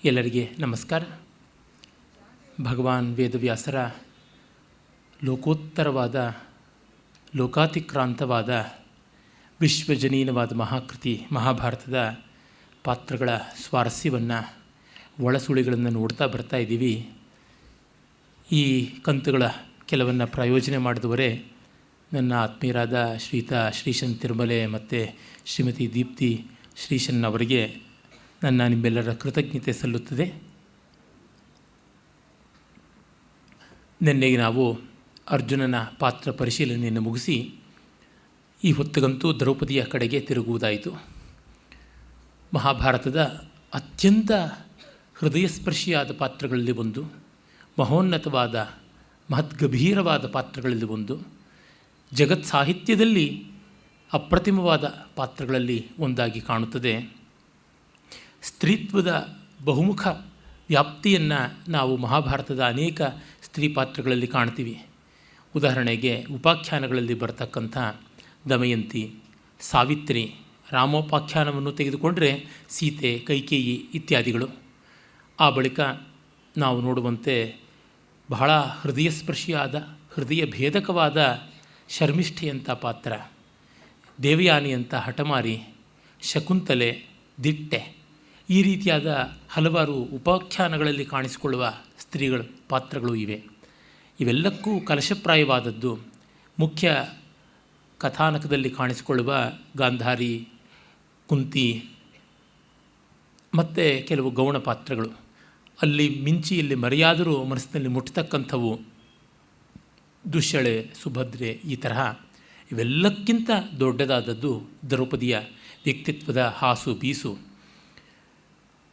ಎಲ್ಲರಿಗೆ ನಮಸ್ಕಾರ. ಭಗವಾನ್ ವೇದವ್ಯಾಸರ ಲೋಕೋತ್ತರವಾದ ಲೋಕಾತಿಕ್ರಾಂತವಾದ ವಿಶ್ವಜನೀನವಾದ ಮಹಾಕೃತಿ ಮಹಾಭಾರತದ ಪಾತ್ರಗಳ ಸ್ವಾರಸ್ಯವನ್ನು ಒಳಸುಳಿಗಳನ್ನು ನೋಡ್ತಾ ಬರ್ತಾ ಇದ್ದೀವಿ. ಈ ಕಂತುಗಳ ಕೆಲವನ್ನು ಪ್ರಯೋಜನೆ ಮಾಡಿದವರೇ ನನ್ನ ಆತ್ಮೀಯರಾದ ಶ್ರೀತಾ ಶ್ರೀಶನ್ ತಿರುಮಲೆ ಮತ್ತು ಶ್ರೀಮತಿ ದೀಪ್ತಿ ಶ್ರೀಶನ್ ಅವರಿಗೆ ನನ್ನ ನಿಮ್ಮೆಲ್ಲರ ಕೃತಜ್ಞತೆ ಸಲ್ಲುತ್ತದೆ. ನಿನ್ನೆಗೆ ನಾವು ಅರ್ಜುನನ ಪಾತ್ರ ಪರಿಶೀಲನೆಯನ್ನು ಮುಗಿಸಿ ಈ ಹೊತ್ತಿಗಂತೂ ದ್ರೌಪದಿಯ ಕಡೆಗೆ ತಿರುಗುವುದಾಯಿತು. ಮಹಾಭಾರತದ ಅತ್ಯಂತ ಹೃದಯಸ್ಪರ್ಶಿಯಾದ ಪಾತ್ರಗಳಲ್ಲಿ ಒಂದು, ಮಹೋನ್ನತವಾದ ಮಹದ್ಗಭೀರವಾದ ಪಾತ್ರಗಳಲ್ಲಿ ಒಂದು, ಜಗತ್ ಸಾಹಿತ್ಯದಲ್ಲಿ ಅಪ್ರತಿಮವಾದ ಪಾತ್ರಗಳಲ್ಲಿ ಒಂದಾಗಿ ಕಾಣುತ್ತದೆ. ಸ್ತ್ರೀತ್ವದ ಬಹುಮುಖ ವ್ಯಾಪ್ತಿಯನ್ನು ನಾವು ಮಹಾಭಾರತದ ಅನೇಕ ಸ್ತ್ರೀ ಪಾತ್ರಗಳಲ್ಲಿ ಕಾಣ್ತೀವಿ. ಉದಾಹರಣೆಗೆ ಉಪಾಖ್ಯಾನಗಳಲ್ಲಿ ಬರತಕ್ಕಂಥ ದಮಯಂತಿ, ಸಾವಿತ್ರಿ, ರಾಮೋಪಾಖ್ಯಾನವನ್ನು ತೆಗೆದುಕೊಂಡರೆ ಸೀತೆ, ಕೈಕೇಯಿ ಇತ್ಯಾದಿಗಳು. ಆ ಬಳಿಕ ನಾವು ನೋಡುವಂತೆ ಬಹಳ ಹೃದಯಸ್ಪರ್ಶಿಯಾದ ಹೃದಯ ಭೇದಕವಾದ ಶರ್ಮಿಷ್ಠೆಯಂಥ ಪಾತ್ರ, ದೇವಯಾನಿಯಂಥ ಹಠಮಾರಿ, ಶಕುಂತಲೆ, ದಿಟ್ಟೆ, ಈ ರೀತಿಯಾದ ಹಲವಾರು ಉಪಾಖ್ಯಾನಗಳಲ್ಲಿ ಕಾಣಿಸಿಕೊಳ್ಳುವ ಸ್ತ್ರೀಗಳ ಪಾತ್ರಗಳು ಇವೆ. ಇವೆಲ್ಲಕ್ಕೂ ಕಲಶಪ್ರಾಯವಾದದ್ದು ಮುಖ್ಯ ಕಥಾನಕದಲ್ಲಿ ಕಾಣಿಸಿಕೊಳ್ಳುವ ಗಾಂಧಾರಿ, ಕುಂತಿ ಮತ್ತು ಕೆಲವು ಗೌಣ ಪಾತ್ರಗಳು. ಅಲ್ಲಿ ಮಿಂಚಿ ಇಲ್ಲಿ ಮರೆಯಾದರೂ ಮನಸ್ಸಿನಲ್ಲಿ ಮುಟ್ಟತಕ್ಕಂಥವು ದುಶ್ಯಳೆ, ಸುಭದ್ರೆ, ಈ ತರಹ. ಇವೆಲ್ಲಕ್ಕಿಂತ ದೊಡ್ಡದಾದದ್ದು ದ್ರೌಪದಿಯ ವ್ಯಕ್ತಿತ್ವದ ಹಾಸು ಬೀಸು.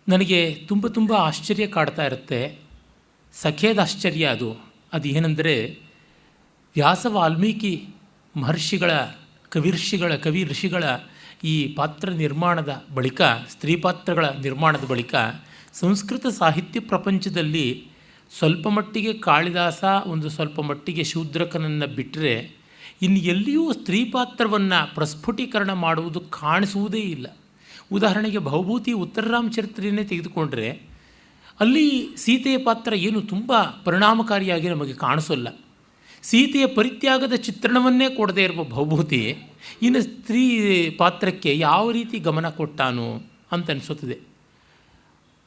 ನನಗೆ ತುಂಬ ಆಶ್ಚರ್ಯ ಕಾಡ್ತಾ ಇರುತ್ತೆ. ಸಖೇದ ಆಶ್ಚರ್ಯ ಅದು ಏನೆಂದರೆ, ವ್ಯಾಸ ವಾಲ್ಮೀಕಿ ಮಹರ್ಷಿಗಳ ಕವಿ ಋಷಿಗಳ ಈ ಪಾತ್ರ ನಿರ್ಮಾಣದ ಬಳಿಕ, ಸ್ತ್ರೀ ಪಾತ್ರಗಳ ನಿರ್ಮಾಣದ ಬಳಿಕ ಸಂಸ್ಕೃತ ಸಾಹಿತ್ಯ ಪ್ರಪಂಚದಲ್ಲಿ ಸ್ವಲ್ಪ ಮಟ್ಟಿಗೆ ಕಾಳಿದಾಸ, ಒಂದು ಸ್ವಲ್ಪ ಮಟ್ಟಿಗೆ ಶೂದ್ರಕನನ್ನು ಬಿಟ್ಟರೆ ಇನ್ನು ಎಲ್ಲಿಯೂ ಸ್ತ್ರೀ ಪಾತ್ರವನ್ನು ಪ್ರಸ್ಫುಟೀಕರಣ ಮಾಡುವುದು ಕಾಣಿಸುವುದೇ ಇಲ್ಲ. ಉದಾಹರಣೆಗೆ ಭವಭೂತಿ ಉತ್ತರರಾಮಚರಿತ್ರೆಯನ್ನೇ ತೆಗೆದುಕೊಂಡರೆ ಅಲ್ಲಿ ಸೀತೆಯ ಪಾತ್ರ ಏನು ತುಂಬ ಪರಿಣಾಮಕಾರಿಯಾಗಿ ನಮಗೆ ಕಾಣಿಸೋಲ್ಲ. ಸೀತೆಯ ಪರಿತ್ಯಾಗದ ಚಿತ್ರಣವನ್ನೇ ಕೊಡದೇ ಇರುವ ಭವಭೂತಿ ಇನ್ನು ಸ್ತ್ರೀ ಪಾತ್ರಕ್ಕೆ ಯಾವ ರೀತಿ ಗಮನ ಕೊಟ್ಟಾನು ಅಂತ ಅನಿಸುತ್ತದೆ.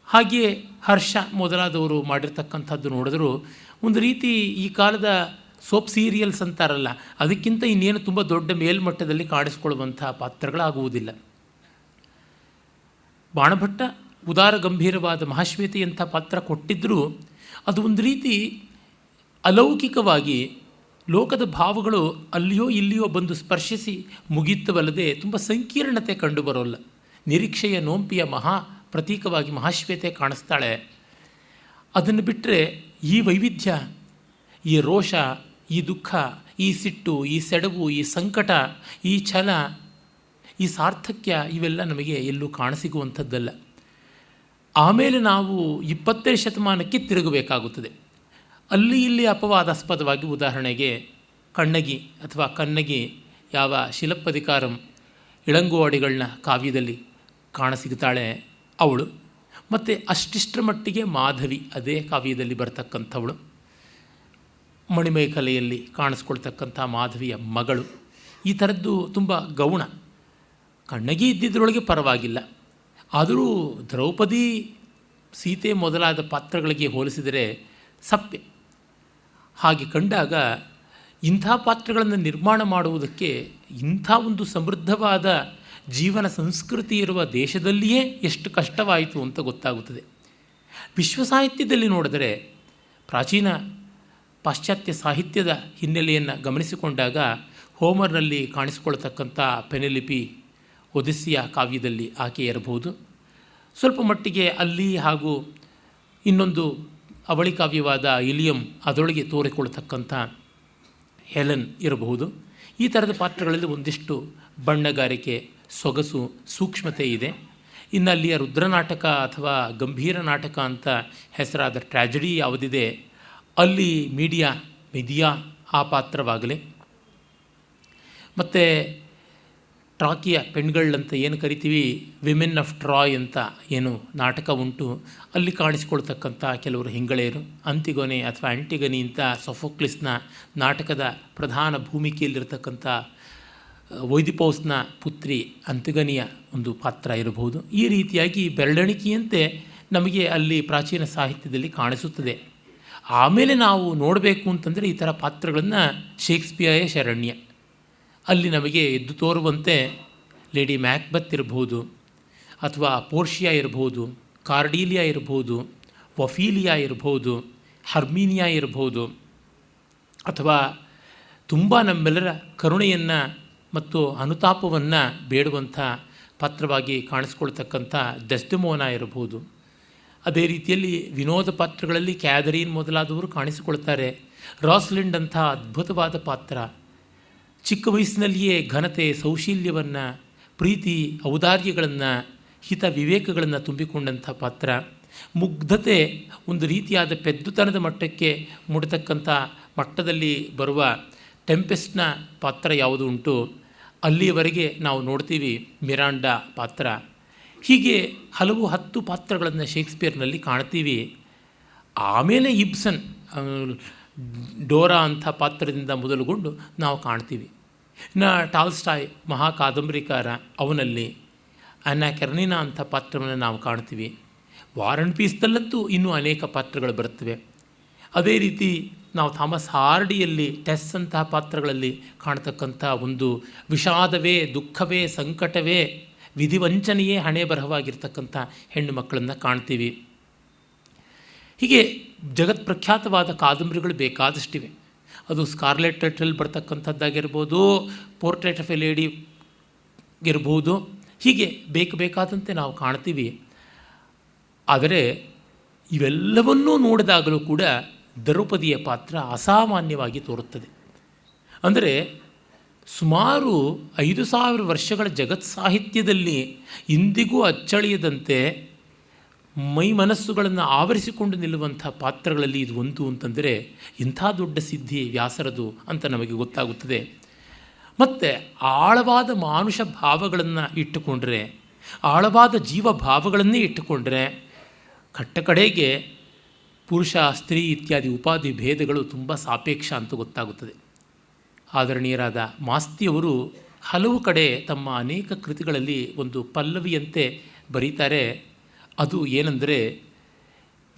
ಹಾಗೆಯೇ ಹರ್ಷ ಮೊದಲಾದವರು ಮಾಡಿರ್ತಕ್ಕಂಥದ್ದು ನೋಡಿದ್ರು ಒಂದು ರೀತಿ ಈ ಕಾಲದ ಸೋಪ್ ಸೀರಿಯಲ್ಸ್ ಅಂತಾರಲ್ಲ, ಅದಕ್ಕಿಂತ ಇನ್ನೇನು ತುಂಬ ದೊಡ್ಡ ಮೇಲ್ಮಟ್ಟದಲ್ಲಿ ಕಾಣಿಸ್ಕೊಳ್ಳುವಂಥ ಪಾತ್ರಗಳಾಗುವುದಿಲ್ಲ. ಬಾಣಭಟ್ಟ ಉದಾರ ಗಂಭೀರವಾದ ಮಹಾಶ್ವೇತೆಯಂಥ ಪಾತ್ರ ಕೊಟ್ಟಿದ್ದರೂ ಅದು ಒಂದು ರೀತಿ ಅಲೌಕಿಕವಾಗಿ ಲೋಕದ ಭಾವಗಳು ಅಲ್ಲಿಯೋ ಇಲ್ಲಿಯೋ ಬಂದು ಸ್ಪರ್ಶಿಸಿ ಮುಗಿಯುತ್ತವಲ್ಲದೆ ತುಂಬ ಸಂಕೀರ್ಣತೆ ಕಂಡುಬರೋಲ್ಲ. ನಿರೀಕ್ಷೆಯ ನೋಂಪಿಯ ಪ್ರತೀಕವಾಗಿ ಮಹಾಶ್ವೇತೆ ಕಾಣಿಸ್ತಾಳೆ. ಅದನ್ನು ಬಿಟ್ಟರೆ ಈ ವೈವಿಧ್ಯ, ಈ ರೋಷ, ಈ ದುಃಖ, ಈ ಸಿಟ್ಟು, ಈ ಸೆಡವು, ಈ ಸಂಕಟ, ಈ ಛಲ, ಈ ಸಾರ್ಥಕ್ಯ ಇವೆಲ್ಲ ನಮಗೆ ಎಲ್ಲೂ ಕಾಣಸಿಗುವಂಥದ್ದಲ್ಲ. ಆಮೇಲೆ ನಾವು 20ನೇ ಶತಮಾನಕ್ಕೆ ತಿರುಗಬೇಕಾಗುತ್ತದೆ. ಅಲ್ಲಿ ಇಲ್ಲಿ ಅಪವಾದಾಸ್ಪದವಾಗಿ ಉದಾಹರಣೆಗೆ ಕಣ್ಣಗಿ ಅಥವಾ ಕನ್ನಗಿ ಯಾವ ಶಿಲಪ್ಪಧಿಕಾರಂ ಇಳಂಗೋವಾಡಿಗಳನ್ನ ಕಾವ್ಯದಲ್ಲಿ ಕಾಣಸಿಗುತ್ತಾಳೆ ಅವಳು, ಮತ್ತು ಅಷ್ಟಿಷ್ಟರ ಮಟ್ಟಿಗೆ ಮಾಧವಿ ಅದೇ ಕಾವ್ಯದಲ್ಲಿ ಬರ್ತಕ್ಕಂಥವಳು. ಮಣಿಮಯ ಕಲೆಯಲ್ಲಿ ಕಾಣಿಸ್ಕೊಳ್ತಕ್ಕಂಥ ಮಾಧವಿಯ ಮಗಳು. ಈ ಥರದ್ದು ತುಂಬ ಗೌಣ. ಕಣ್ಣಗಿ ಇದ್ದಿದ್ದರೊಳಗೆ ಪರವಾಗಿಲ್ಲ. ಆದರೂ ದ್ರೌಪದಿ, ಸೀತೆ ಮೊದಲಾದ ಪಾತ್ರಗಳಿಗೆ ಹೋಲಿಸಿದರೆ ಸಪ್ಪೆ. ಹಾಗೆ ಕಂಡಾಗ ಇಂಥ ಪಾತ್ರಗಳನ್ನು ನಿರ್ಮಾಣ ಮಾಡುವುದಕ್ಕೆ ಇಂಥ ಒಂದು ಸಮೃದ್ಧವಾದ ಜೀವನ ಸಂಸ್ಕೃತಿ ಇರುವ ದೇಶದಲ್ಲಿಯೇ ಎಷ್ಟು ಕಷ್ಟವಾಯಿತು ಅಂತ ಗೊತ್ತಾಗುತ್ತದೆ. ವಿಶ್ವ ಸಾಹಿತ್ಯದಲ್ಲಿ ನೋಡಿದರೆ ಪ್ರಾಚೀನ ಪಾಶ್ಚಾತ್ಯ ಸಾಹಿತ್ಯದ ಹಿನ್ನೆಲೆಯನ್ನು ಗಮನಿಸಿಕೊಂಡಾಗ ಹೋಮರ್ನಲ್ಲಿ ಕಾಣಿಸಿಕೊಳ್ತಕ್ಕಂಥ ಪೆನೆಲಿಪಿ ಒದಿಸ್ಸಿಯ ಕಾವ್ಯದಲ್ಲಿ ಆಕೆ ಇರಬಹುದು. ಸ್ವಲ್ಪ ಮಟ್ಟಿಗೆ ಅಲ್ಲಿ ಹಾಗೂ ಇನ್ನೊಂದು ಅವಳಿ ಕಾವ್ಯವಾದ ಇಲಿಯಂ ಅದರೊಳಗೆ ತೋರಿಕೊಳ್ತಕ್ಕಂಥ ಹೆಲನ್ ಇರಬಹುದು. ಈ ಥರದ ಪಾತ್ರಗಳಲ್ಲಿ ಒಂದಿಷ್ಟು ಬಣ್ಣಗಾರಿಕೆ, ಸೊಗಸು, ಸೂಕ್ಷ್ಮತೆ ಇದೆ. ಇನ್ನು ಅಲ್ಲಿಯ ರುದ್ರನಾಟಕ ಅಥವಾ ಗಂಭೀರ ನಾಟಕ ಅಂತ ಹೆಸರಾದ ಟ್ರ್ಯಾಜಡಿ ಯಾವುದಿದೆ ಅಲ್ಲಿ ಮಿದಿಯಾ ಆ ಪಾತ್ರವಾಗಲಿ, ಮತ್ತು ಟ್ರಾಕಿಯ ಪೆಣ್ಗಳಂತ ಏನು ಕರಿತೀವಿ, ವಿಮೆನ್ ಆಫ್ ಟ್ರಾಯ್ ಅಂತ ಏನು ನಾಟಕ ಉಂಟು, ಅಲ್ಲಿ ಕಾಣಿಸ್ಕೊಳ್ತಕ್ಕಂಥ ಕೆಲವರು ಹೆಂಗಳೆಯರು, ಅಂತಿಗೊನೆ ಅಥವಾ ಆಂಟಿಗನಿ ಅಂತ ಸೊಫೋಕ್ಲಿಸ್ನ ನಾಟಕದ ಪ್ರಧಾನ ಭೂಮಿಕೆಯಲ್ಲಿರ್ತಕ್ಕಂಥ ಓಯ್ದಿಪೋಸ್ನ ಪುತ್ರಿ ಅಂತಿಗನಿಯ ಒಂದು ಪಾತ್ರ ಇರಬಹುದು. ಈ ರೀತಿಯಾಗಿ ಬೆರಳೆಣಿಕೆಯಂತೆ ನಮಗೆ ಅಲ್ಲಿ ಪ್ರಾಚೀನ ಸಾಹಿತ್ಯದಲ್ಲಿ ಕಾಣಿಸುತ್ತದೆ. ಆಮೇಲೆ ನಾವು ನೋಡಬೇಕು ಅಂತಂದರೆ ಈ ಥರ ಪಾತ್ರಗಳನ್ನು ಶೇಕ್ಸ್ಪಿಯರೇ ಶರಣ್ಯ. ಅಲ್ಲಿ ನಮಗೆ ಎದ್ದು ತೋರುವಂತೆ ಲೇಡಿ ಮ್ಯಾಕ್ಬೆತ್ ಇರ್ಬೋದು, ಅಥವಾ ಪೋರ್ಷಿಯಾ ಇರ್ಬೋದು, ಕಾರ್ಡೀಲಿಯಾ ಇರ್ಬೋದು, ಒಫೀಲಿಯಾ ಇರ್ಬೋದು, ಹರ್ಮೀನಿಯಾ ಇರ್ಬೋದು, ಅಥವಾ ತುಂಬ ನಮ್ಮೆಲ್ಲರ ಕರುಣೆಯನ್ನು ಮತ್ತು ಅನುತಾಪವನ್ನು ಬೇಡುವಂಥ ಪಾತ್ರವಾಗಿ ಕಾಣಿಸ್ಕೊಳ್ತಕ್ಕಂಥ ಡೆಸ್ಡೆಮೋನಾ ಇರಬಹುದು. ಅದೇ ರೀತಿಯಲ್ಲಿ ವಿನೋದ ಪಾತ್ರಗಳಲ್ಲಿ ಕ್ಯಾಥರೀನ್ ಮೊದಲಾದವರು ಕಾಣಿಸಿಕೊಳ್ತಾರೆ. ರಾಸ್ಲಿಂಡ್ ಅಂಥ ಅದ್ಭುತವಾದ ಪಾತ್ರ, ಚಿಕ್ಕ ವಯಸ್ಸಿನಲ್ಲಿಯೇ ಘನತೆ, ಸೌಶೀಲ್ಯವನ್ನು, ಪ್ರೀತಿ, ಔದಾರ್ಯಗಳನ್ನು, ಹಿತ ವಿವೇಕಗಳನ್ನು ತುಂಬಿಕೊಂಡಂಥ ಪಾತ್ರ. ಮುಗ್ಧತೆ ಒಂದು ರೀತಿಯಾದ ಪೆದ್ದುತನದ ಮಟ್ಟಕ್ಕೆ ಮುಡತಕ್ಕಂಥ ಮಟ್ಟದಲ್ಲಿ ಬರುವ ಟೆಂಪೆಸ್ಟ್ನ ಪಾತ್ರ ಯಾವುದು ಉಂಟು, ಅಲ್ಲಿಯವರೆಗೆ ನಾವು ನೋಡ್ತೀವಿ ಮಿರಾಂಡಾ ಪಾತ್ರ. ಹೀಗೆ ಹಲವು 10 ಪಾತ್ರಗಳನ್ನು ಶೇಕ್ಸ್ಪಿಯರ್ನಲ್ಲಿ ಕಾಣ್ತೀವಿ. ಆಮೇಲೆ ಇಬ್ಸನ್ ಡೋರಾ ಅಂಥ ಪಾತ್ರದಿಂದ ಮೊದಲುಗೊಂಡು ನಾವು ಕಾಣ್ತೀವಿ. ಇನ್ನು ಟಾಲ್ಸ್ಟಾಯ್ ಮಹಾ ಕಾದಂಬರಿಕಾರ, ಅವನಲ್ಲಿ ಅನಾ ಕೆರ್ನಿನಾ ಅಂಥ ಪಾತ್ರವನ್ನು ನಾವು ಕಾಣ್ತೀವಿ. ವಾರ್ ಆ್ಯಂಡ್ ಪೀಸ್ದಲ್ಲಂತೂ ಇನ್ನೂ ಅನೇಕ ಪಾತ್ರಗಳು ಬರುತ್ತವೆ. ಅದೇ ರೀತಿ ನಾವು ಥಾಮಸ್ ಹಾರ್ಡಿಯಲ್ಲಿ ಟೆಸ್ ಅಂತಹ ಪಾತ್ರಗಳಲ್ಲಿ ಕಾಣ್ತಕ್ಕಂಥ ಒಂದು ವಿಷಾದವೇ, ದುಃಖವೇ, ಸಂಕಟವೇ, ವಿಧಿವಂಚನೆಯೇ ಹಣೆ ಬರಹವಾಗಿರ್ತಕ್ಕಂಥ ಹೆಣ್ಣು ಮಕ್ಕಳನ್ನು ಕಾಣ್ತೀವಿ. ಹೀಗೆ ಜಗತ್ಪ್ರಖ್ಯಾತವಾದ ಕಾದಂಬರಿಗಳು ಬೇಕಾದಷ್ಟಿವೆ. ಅದು ಸ್ಕಾರ್ಲೆಟ್ ಲೆಟರಲ್ಲಿ ಬರ್ತಕ್ಕಂಥದ್ದಾಗಿರ್ಬೋದು, ಪೋರ್ಟ್ರೇಟ್ ಆಫ್ ಎ ಲೇಡಿ ಇರ್ಬೋದು, ಹೀಗೆ ಬೇಕಾದಂತೆ ನಾವು ಕಾಣ್ತೀವಿ. ಆದರೆ ಇವೆಲ್ಲವನ್ನೂ ನೋಡಿದಾಗಲೂ ಕೂಡ ದ್ರೌಪದಿಯ ಪಾತ್ರ ಅಸಾಮಾನ್ಯವಾಗಿ ತೋರುತ್ತದೆ. ಅಂದರೆ ಸುಮಾರು 5000 ವರ್ಷಗಳ ಜಗತ್ ಸಾಹಿತ್ಯದಲ್ಲಿ ಇಂದಿಗೂ ಅಚ್ಚಳಿಯದಂತೆ ಮೈ ಮನಸ್ಸುಗಳನ್ನು ಆವರಿಸಿಕೊಂಡು ನಿಲ್ಲುವಂಥ ಪಾತ್ರಗಳಲ್ಲಿ ಇದು ಒಂದು ಅಂತಂದರೆ ಇಂಥ ದೊಡ್ಡ ಸಿದ್ಧಿ ವ್ಯಾಸರದು ಅಂತ ನಮಗೆ ಗೊತ್ತಾಗುತ್ತದೆ. ಮತ್ತು ಆಳವಾದ ಮಾನುಷ ಭಾವಗಳನ್ನು ಇಟ್ಟುಕೊಂಡ್ರೆ, ಆಳವಾದ ಜೀವ ಭಾವಗಳನ್ನೇ ಇಟ್ಟುಕೊಂಡ್ರೆ ಕಡೆಗೆ ಪುರುಷ, ಸ್ತ್ರೀ ಇತ್ಯಾದಿ ಉಪಾಧಿ ಭೇದಗಳು ತುಂಬ ಸಾಪೇಕ್ಷ ಅಂತ ಗೊತ್ತಾಗುತ್ತದೆ. ಆದರಣೀಯರಾದ ಮಾಸ್ತಿಯವರು ಹಲವು ಕಡೆ ತಮ್ಮ ಅನೇಕ ಕೃತಿಗಳಲ್ಲಿ ಒಂದು ಪಲ್ಲವಿಯಂತೆ ಬರೀತಾರೆ. ಅದು ಏನೆಂದರೆ,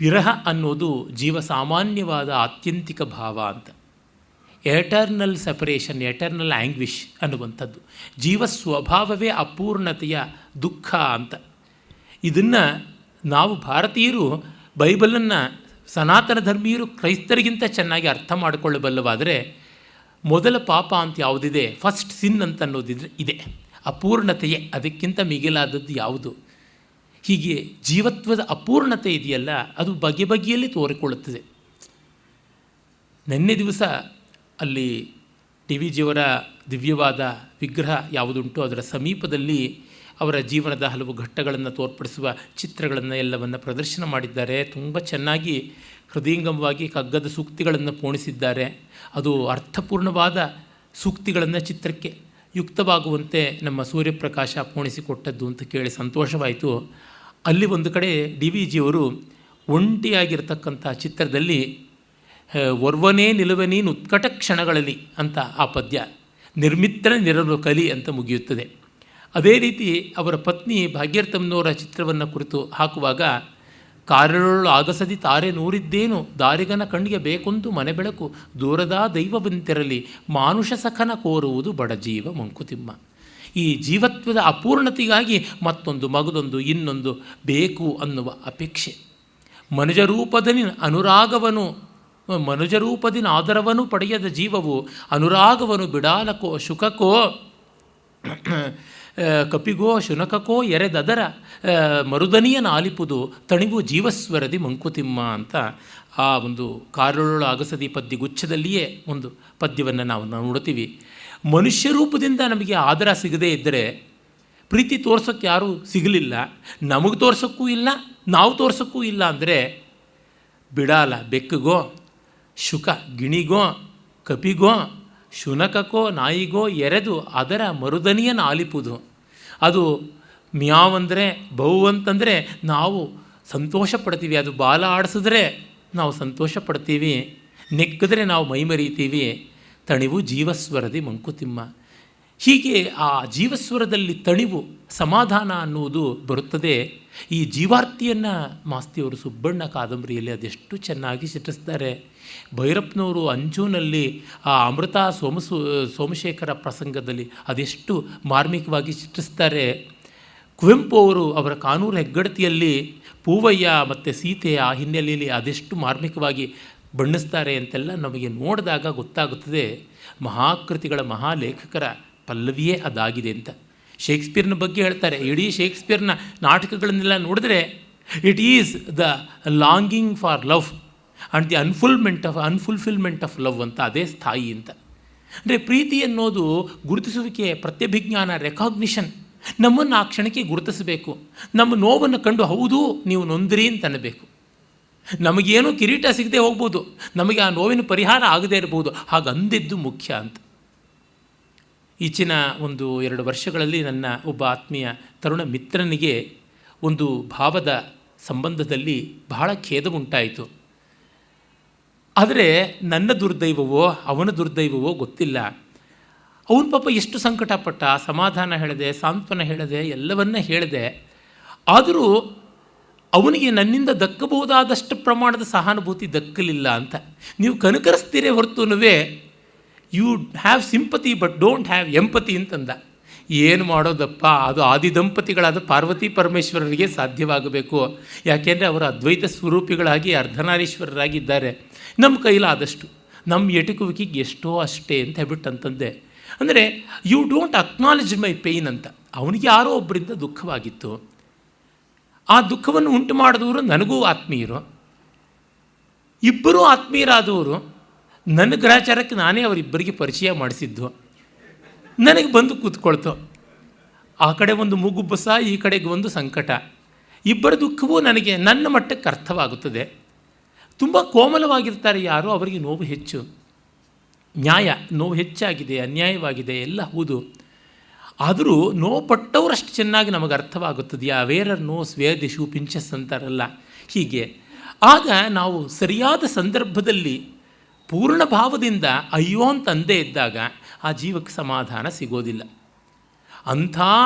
ವಿರಹ ಅನ್ನೋದು ಜೀವ ಸಾಮಾನ್ಯವಾದ ಆತ್ಯಂತಿಕ ಭಾವ ಅಂತ. ಎಟರ್ನಲ್ ಸೆಪರೇಷನ್, ಎಟರ್ನಲ್ ಆ್ಯಂಗ್ವಿಷ್ ಅನ್ನುವಂಥದ್ದು ಜೀವ ಸ್ವಭಾವವೇ ಅಪೂರ್ಣತೆಯ ದುಃಖ ಅಂತ. ಇದನ್ನು ನಾವು ಭಾರತೀಯರು ಬೈಬಲನ್ನು ಸನಾತನ ಧರ್ಮೀಯರು ಕ್ರೈಸ್ತರಿಗಿಂತ ಚೆನ್ನಾಗಿ ಅರ್ಥ ಮಾಡಿಕೊಳ್ಳಬಲ್ಲವಾದರೆ, ಮೊದಲ ಪಾಪ ಅಂತ ಯಾವುದಿದೆ, ಫಸ್ಟ್ ಸಿನ್ ಅಂತ ಅನ್ನೋದಿದ್ರೆ ಇದೆ, ಅಪೂರ್ಣತೆಯೇ, ಅದಕ್ಕಿಂತ ಮಿಗಿಲಾದದ್ದು ಯಾವುದು. ಹೀಗೆ ಜೀವತ್ವದ ಅಪೂರ್ಣತೆ ಇದೆಯಲ್ಲ, ಅದು ಬಗೆ ಬಗೆಯಲ್ಲಿ ತೋರಿಕೊಳ್ಳುತ್ತದೆ. ನಿನ್ನೆ ದಿವಸ ಅಲ್ಲಿ ಟಿ ವಿ ಜಿಯವರ ದಿವ್ಯವಾದ ವಿಗ್ರಹ ಯಾವುದುಂಟು ಅದರ ಸಮೀಪದಲ್ಲಿ ಅವರ ಜೀವನದ ಹಲವು ಘಟ್ಟಗಳನ್ನು ತೋರ್ಪಡಿಸುವ ಚಿತ್ರಗಳನ್ನು ಎಲ್ಲವನ್ನು ಪ್ರದರ್ಶನ ಮಾಡಿದ್ದಾರೆ. ತುಂಬ ಚೆನ್ನಾಗಿ ಹೃದಯಂಗಮವಾಗಿ ಕಗ್ಗದ ಸೂಕ್ತಿಗಳನ್ನು ಪೋಣಿಸಿದ್ದಾರೆ. ಅದು ಅರ್ಥಪೂರ್ಣವಾದ ಸೂಕ್ತಿಗಳನ್ನು ಚಿತ್ರಕ್ಕೆ ಯುಕ್ತವಾಗುವಂತೆ ನಮ್ಮ ಸೂರ್ಯಪ್ರಕಾಶ ಪೋಣಿಸಿಕೊಟ್ಟದ್ದು ಅಂತ ಕೇಳಿ ಸಂತೋಷವಾಯಿತು. ಅಲ್ಲಿ ಒಂದು ಕಡೆ ಡಿ ವಿ ಜಿಯವರು ಒಂಟಿಯಾಗಿರ್ತಕ್ಕಂಥ ಚಿತ್ರದಲ್ಲಿ ಒರ್ವನೇ ನಿಲುವನೇ ಉತ್ಕಟ ಕ್ಷಣಗಳಲ್ಲಿ ಅಂತ ಆ ಪದ್ಯ ನಿರ್ಮಿತ್ರ ನಿರಲು ಕಲಿ ಅಂತ ಮುಗಿಯುತ್ತದೆ. ಅದೇ ರೀತಿ ಅವರ ಪತ್ನಿ ಭಾಗ್ಯರ್ಥಮ್ನವರ ಚಿತ್ರವನ್ನು ಕುರಿತು ಹಾಕುವಾಗ, ಕಾರಳೊಳು ಆಗಸದಿ ತಾರೆ ನೂರಿದ್ದೇನು, ದಾರಿಗನ ಕಣ್ಣಿಗೆ ಬೇಕೊಂದು ಮನೆ ಬೆಳಕು, ದೂರದ ದೈವವಂತಿರಲಿ ಮಾನುಷ ಸಖನ ಕೋರುವುದು ಬಡಜೀವ ಮಂಕುತಿಮ್ಮ. ಈ ಜೀವತ್ವದ ಅಪೂರ್ಣತೆಗಾಗಿ ಮತ್ತೊಂದು ಮಗದೊಂದು ಇನ್ನೊಂದು ಬೇಕು ಅನ್ನುವ ಅಪೇಕ್ಷೆ. ಮನುಜರೂಪದಿನ ಆದರವನ್ನು ಪಡೆಯದ ಜೀವವು ಅನುರಾಗವನ್ನು ಬಿಡಾಲಕೋ ಶುಕಕೋ ಕಪಿಗೋ ಶುನಕಕೋ ಎರೆದದರ ಮರುದನಿಯ ನಾಲಿಪುದು ತಣಿವು ಜೀವಸ್ವರದಿ ಮಂಕುತಿಮ್ಮ ಅಂತ ಆ ಒಂದು ಕಾರಳೊಳ ಅಗಸದಿ ಪದ್ಯಗುಚ್ಛದಲ್ಲಿಯೇ ಒಂದು ಪದ್ಯವನ್ನು ನಾವು ನೋಡ್ತೀವಿ. ಮನುಷ್ಯ ರೂಪದಿಂದ ನಮಗೆ ಆದರ ಸಿಗದೇ ಇದ್ದರೆ ಪ್ರೀತಿ ತೋರ್ಸೋಕ್ಕೆ ಯಾರೂ ಸಿಗಲಿಲ್ಲ, ನಮಗೆ ತೋರ್ಸೋಕ್ಕೂ ಇಲ್ಲ, ನಾವು ತೋರ್ಸೋಕ್ಕೂ ಇಲ್ಲ ಅಂದರೆ ಬಿಡಾಲ ಬೆಕ್ಕಿಗೋ, ಶುಕ ಗಿಣಿಗೋ, ಕಪಿಗೋ, ಶುನಕಕ್ಕೋ ನಾಯಿಗೋ ಎರೆದು ಅದರ ಮರುದನಿಯನ್ನು ಆಲಿಪುದು. ಅದು ಮ್ಯಾವ್ ಅಂದರೆ ಬಹು ಅಂತಂದರೆ ನಾವು ಸಂತೋಷ ಪಡ್ತೀವಿ, ಅದು ಬಾಲ ಆಡಿಸಿದ್ರೆ ನಾವು ಸಂತೋಷ ಪಡ್ತೀವಿ, ನೆಕ್ಕಿದ್ರೆ ನಾವು ಮೈಮರೀತೀವಿ. ತಣಿವು ಜೀವಸ್ವರದಿ ಮಂಕುತಿಮ್ಮ. ಹೀಗೆ ಆ ಜೀವಸ್ವರದಲ್ಲಿ ತಣಿವು, ಸಮಾಧಾನ ಅನ್ನುವುದು ಬರುತ್ತದೆ. ಈ ಜೀವಾರ್ತಿಯನ್ನು ಮಾಸ್ತಿಯವರು ಸುಬ್ಬಣ್ಣ ಕಾದಂಬರಿಯಲ್ಲಿ ಅದೆಷ್ಟು ಚೆನ್ನಾಗಿ ಚಿತ್ರಿಸ್ತಾರೆ. ಭೈರಪ್ಪನವರು ಅಂಜೂನಲ್ಲಿ ಆ ಅಮೃತ ಸೋಮಶೇಖರ ಪ್ರಸಂಗದಲ್ಲಿ ಅದೆಷ್ಟು ಮಾರ್ಮಿಕವಾಗಿ ಚಿತ್ರಿಸ್ತಾರೆ. ಕುವೆಂಪು ಅವರು ಅವರ ಕಾನೂರು ಹೆಗ್ಗಡತಿಯಲ್ಲಿ ಪೂವಯ್ಯ ಮತ್ತು ಸೀತೆ ಆ ಹಿನ್ನೆಲೆಯಲ್ಲಿ ಅದೆಷ್ಟು ಮಾರ್ಮಿಕವಾಗಿ ಬಣ್ಣಿಸ್ತಾರೆ ಅಂತೆಲ್ಲ ನಮಗೆ ನೋಡಿದಾಗ ಗೊತ್ತಾಗುತ್ತದೆ ಮಹಾಕೃತಿಗಳ ಮಹಾಲೇಖಕರ ಪಲ್ಲವಿಯೇ ಅದಾಗಿದೆ ಅಂತ. ಶೇಕ್ಸ್ಪಿಯರ್ನ ಬಗ್ಗೆ ಹೇಳ್ತಾರೆ. ಇಡೀ ಶೇಕ್ಸ್ಪಿಯರ್ನ ನಾಟಕಗಳನ್ನೆಲ್ಲ ನೋಡಿದ್ರೆ it is the longing for love and the unfulfilment of love ಅಂತ, ಅದೇ ಸ್ಥಾಯಿ ಅಂತ. ಅಂದರೆ ಪ್ರೀತಿ ಅನ್ನೋದು ಗುರುತಿಸುವಿಕೆ, ಪ್ರತ್ಯಭಿಜ್ಞಾನ, ರೆಕಾಗ್ನಿಷನ್. ನಮ್ಮನ್ನು ಆ ಕ್ಷಣಕ್ಕೆ ಗುರುತಿಸಬೇಕು. ನಮ್ಮ ನೋವನ್ನು ಕಂಡು ಹೌದು ನೀವು ನೊಂದ್ರಿ ಅಂತ ಅನ್ನಬೇಕು. ನಮಗೇನು ಕಿರೀಟ ಸಿಗದೆ ಹೋಗ್ಬೋದು, ನಮಗೆ ಆ ನೋವಿನ ಪರಿಹಾರ ಆಗದೇ ಇರಬಹುದು, ಹಾಗಂದಿದ್ದು ಮುಖ್ಯ ಅಂತ. ಈಚಿನ 1-2 ವರ್ಷಗಳಲ್ಲಿ ನನ್ನ ಒಬ್ಬ ಆತ್ಮೀಯ ತರುಣ ಮಿತ್ರನಿಗೆ ಒಂದು ಭಾವದ ಸಂಬಂಧದಲ್ಲಿ ಬಹಳ ಖೇದ ಉಂಟಾಯಿತು. ಆದರೆ ನನ್ನ ದುರ್ದೈವವೋ ಅವನ ದುರ್ದೈವವೋ ಗೊತ್ತಿಲ್ಲ. ಅವನ ಪಾಪ ಎಷ್ಟು ಸಂಕಟಪಟ್ಟ, ಸಮಾಧಾನ ಹೇಳಿದೆ, ಸಾಂತ್ವನ ಹೇಳಿದೆ, ಎಲ್ಲವನ್ನ ಹೇಳಿದೆ. ಆದರೂ ಅವನಿಗೆ ನನ್ನಿಂದ ದಕ್ಕಬಹುದಾದಷ್ಟು ಪ್ರಮಾಣದ ಸಹಾನುಭೂತಿ ದಕ್ಕಲಿಲ್ಲ ಅಂತ. ನೀವು ಕನಕರಿಸ್ತೀರೇ ಹೊರತುನುವೆ you have sympathy but don't have empathy ಅಂತಂದ. ಏನು ಮಾಡೋದಪ್ಪ, ಅದು ಆದಿ ದಂಪತಿಗಳಾದ ಪಾರ್ವತಿ ಪರಮೇಶ್ವರರಿಗೆ ಸಾಧ್ಯವಾಗಬೇಕು. ಯಾಕೆಂದರೆ ಅವರು ಅದ್ವೈತ ಸ್ವರೂಪಿಗಳಾಗಿ ಅರ್ಧನಾರೀಶ್ವರರಾಗಿದ್ದಾರೆ. ನಮ್ಮ ಕೈಲಾದಷ್ಟು, ನಮ್ಮ ಎಟುಕುವಿಕೆಗೆ ಎಷ್ಟೋ ಅಷ್ಟೇ ಅಂತ ಹೇಳ್ಬಿಟ್ಟು ಅಂತಂದೆ. ಅಂದರೆ you don't acknowledge my pain ಅಂತ. ಅವನಿಗೆ ಯಾರೋ ಒಬ್ಬರಿಂದ ದುಃಖವಾಗಿತ್ತು. ಆ ದುಃಖವನ್ನು ಉಂಟು ಮಾಡಿದವರು ನನಗೂ ಆತ್ಮೀಯರು, ಇಬ್ಬರೂ ಆತ್ಮೀಯರಾದವರು. ನನ್ನ ಗ್ರಹಚಾರಕ್ಕೆ ನಾನೇ ಅವರಿಬ್ಬರಿಗೆ ಪರಿಚಯ ಮಾಡಿಸಿದ್ದು. ನನಗೆ ಬಂದು ಕೂತ್ಕೊಳ್ತು. ಆ ಕಡೆ ಒಂದು ಮೂಗುಬ್ಬಸ, ಈ ಕಡೆಗೆ ಒಂದು ಸಂಕಟ. ಇಬ್ಬರ ದುಃಖವೂ ನನಗೆ ನನ್ನ ಮಟ್ಟಕ್ಕೆ ಅರ್ಥವಾಗುತ್ತದೆ. ತುಂಬ ಕೋಮಲವಾಗಿರ್ತಾರೆ ಯಾರು, ಅವರಿಗೆ ನೋವು ಹೆಚ್ಚು. ನ್ಯಾಯ, ನೋವು ಹೆಚ್ಚಾಗಿದೆ, ಅನ್ಯಾಯವಾಗಿದೆ, ಎಲ್ಲ ಹೌದು. ಆದರೂ ನೋವು ಪಟ್ಟವರಷ್ಟು ಚೆನ್ನಾಗಿ ನಮಗೆ ಅರ್ಥವಾಗುತ್ತದೆ. ವೇರರ್ ನೋಸ್ ವೇರ್ ದಿ ಶೂ ಪಿಂಚಸ್ ಅಂತಾರಲ್ಲ, ಹೀಗೆ. ಆಗ ನಾವು ಸರಿಯಾದ ಸಂದರ್ಭದಲ್ಲಿ ಪೂರ್ಣ ಭಾವದಿಂದ ಅಯ್ಯೋ ಅಂತ ಅಂದೇ ಇದ್ದಾಗ ಆ ಜೀವಕ್ಕೆ ಸಮಾಧಾನ ಸಿಗೋದಿಲ್ಲ. ಅಂಥ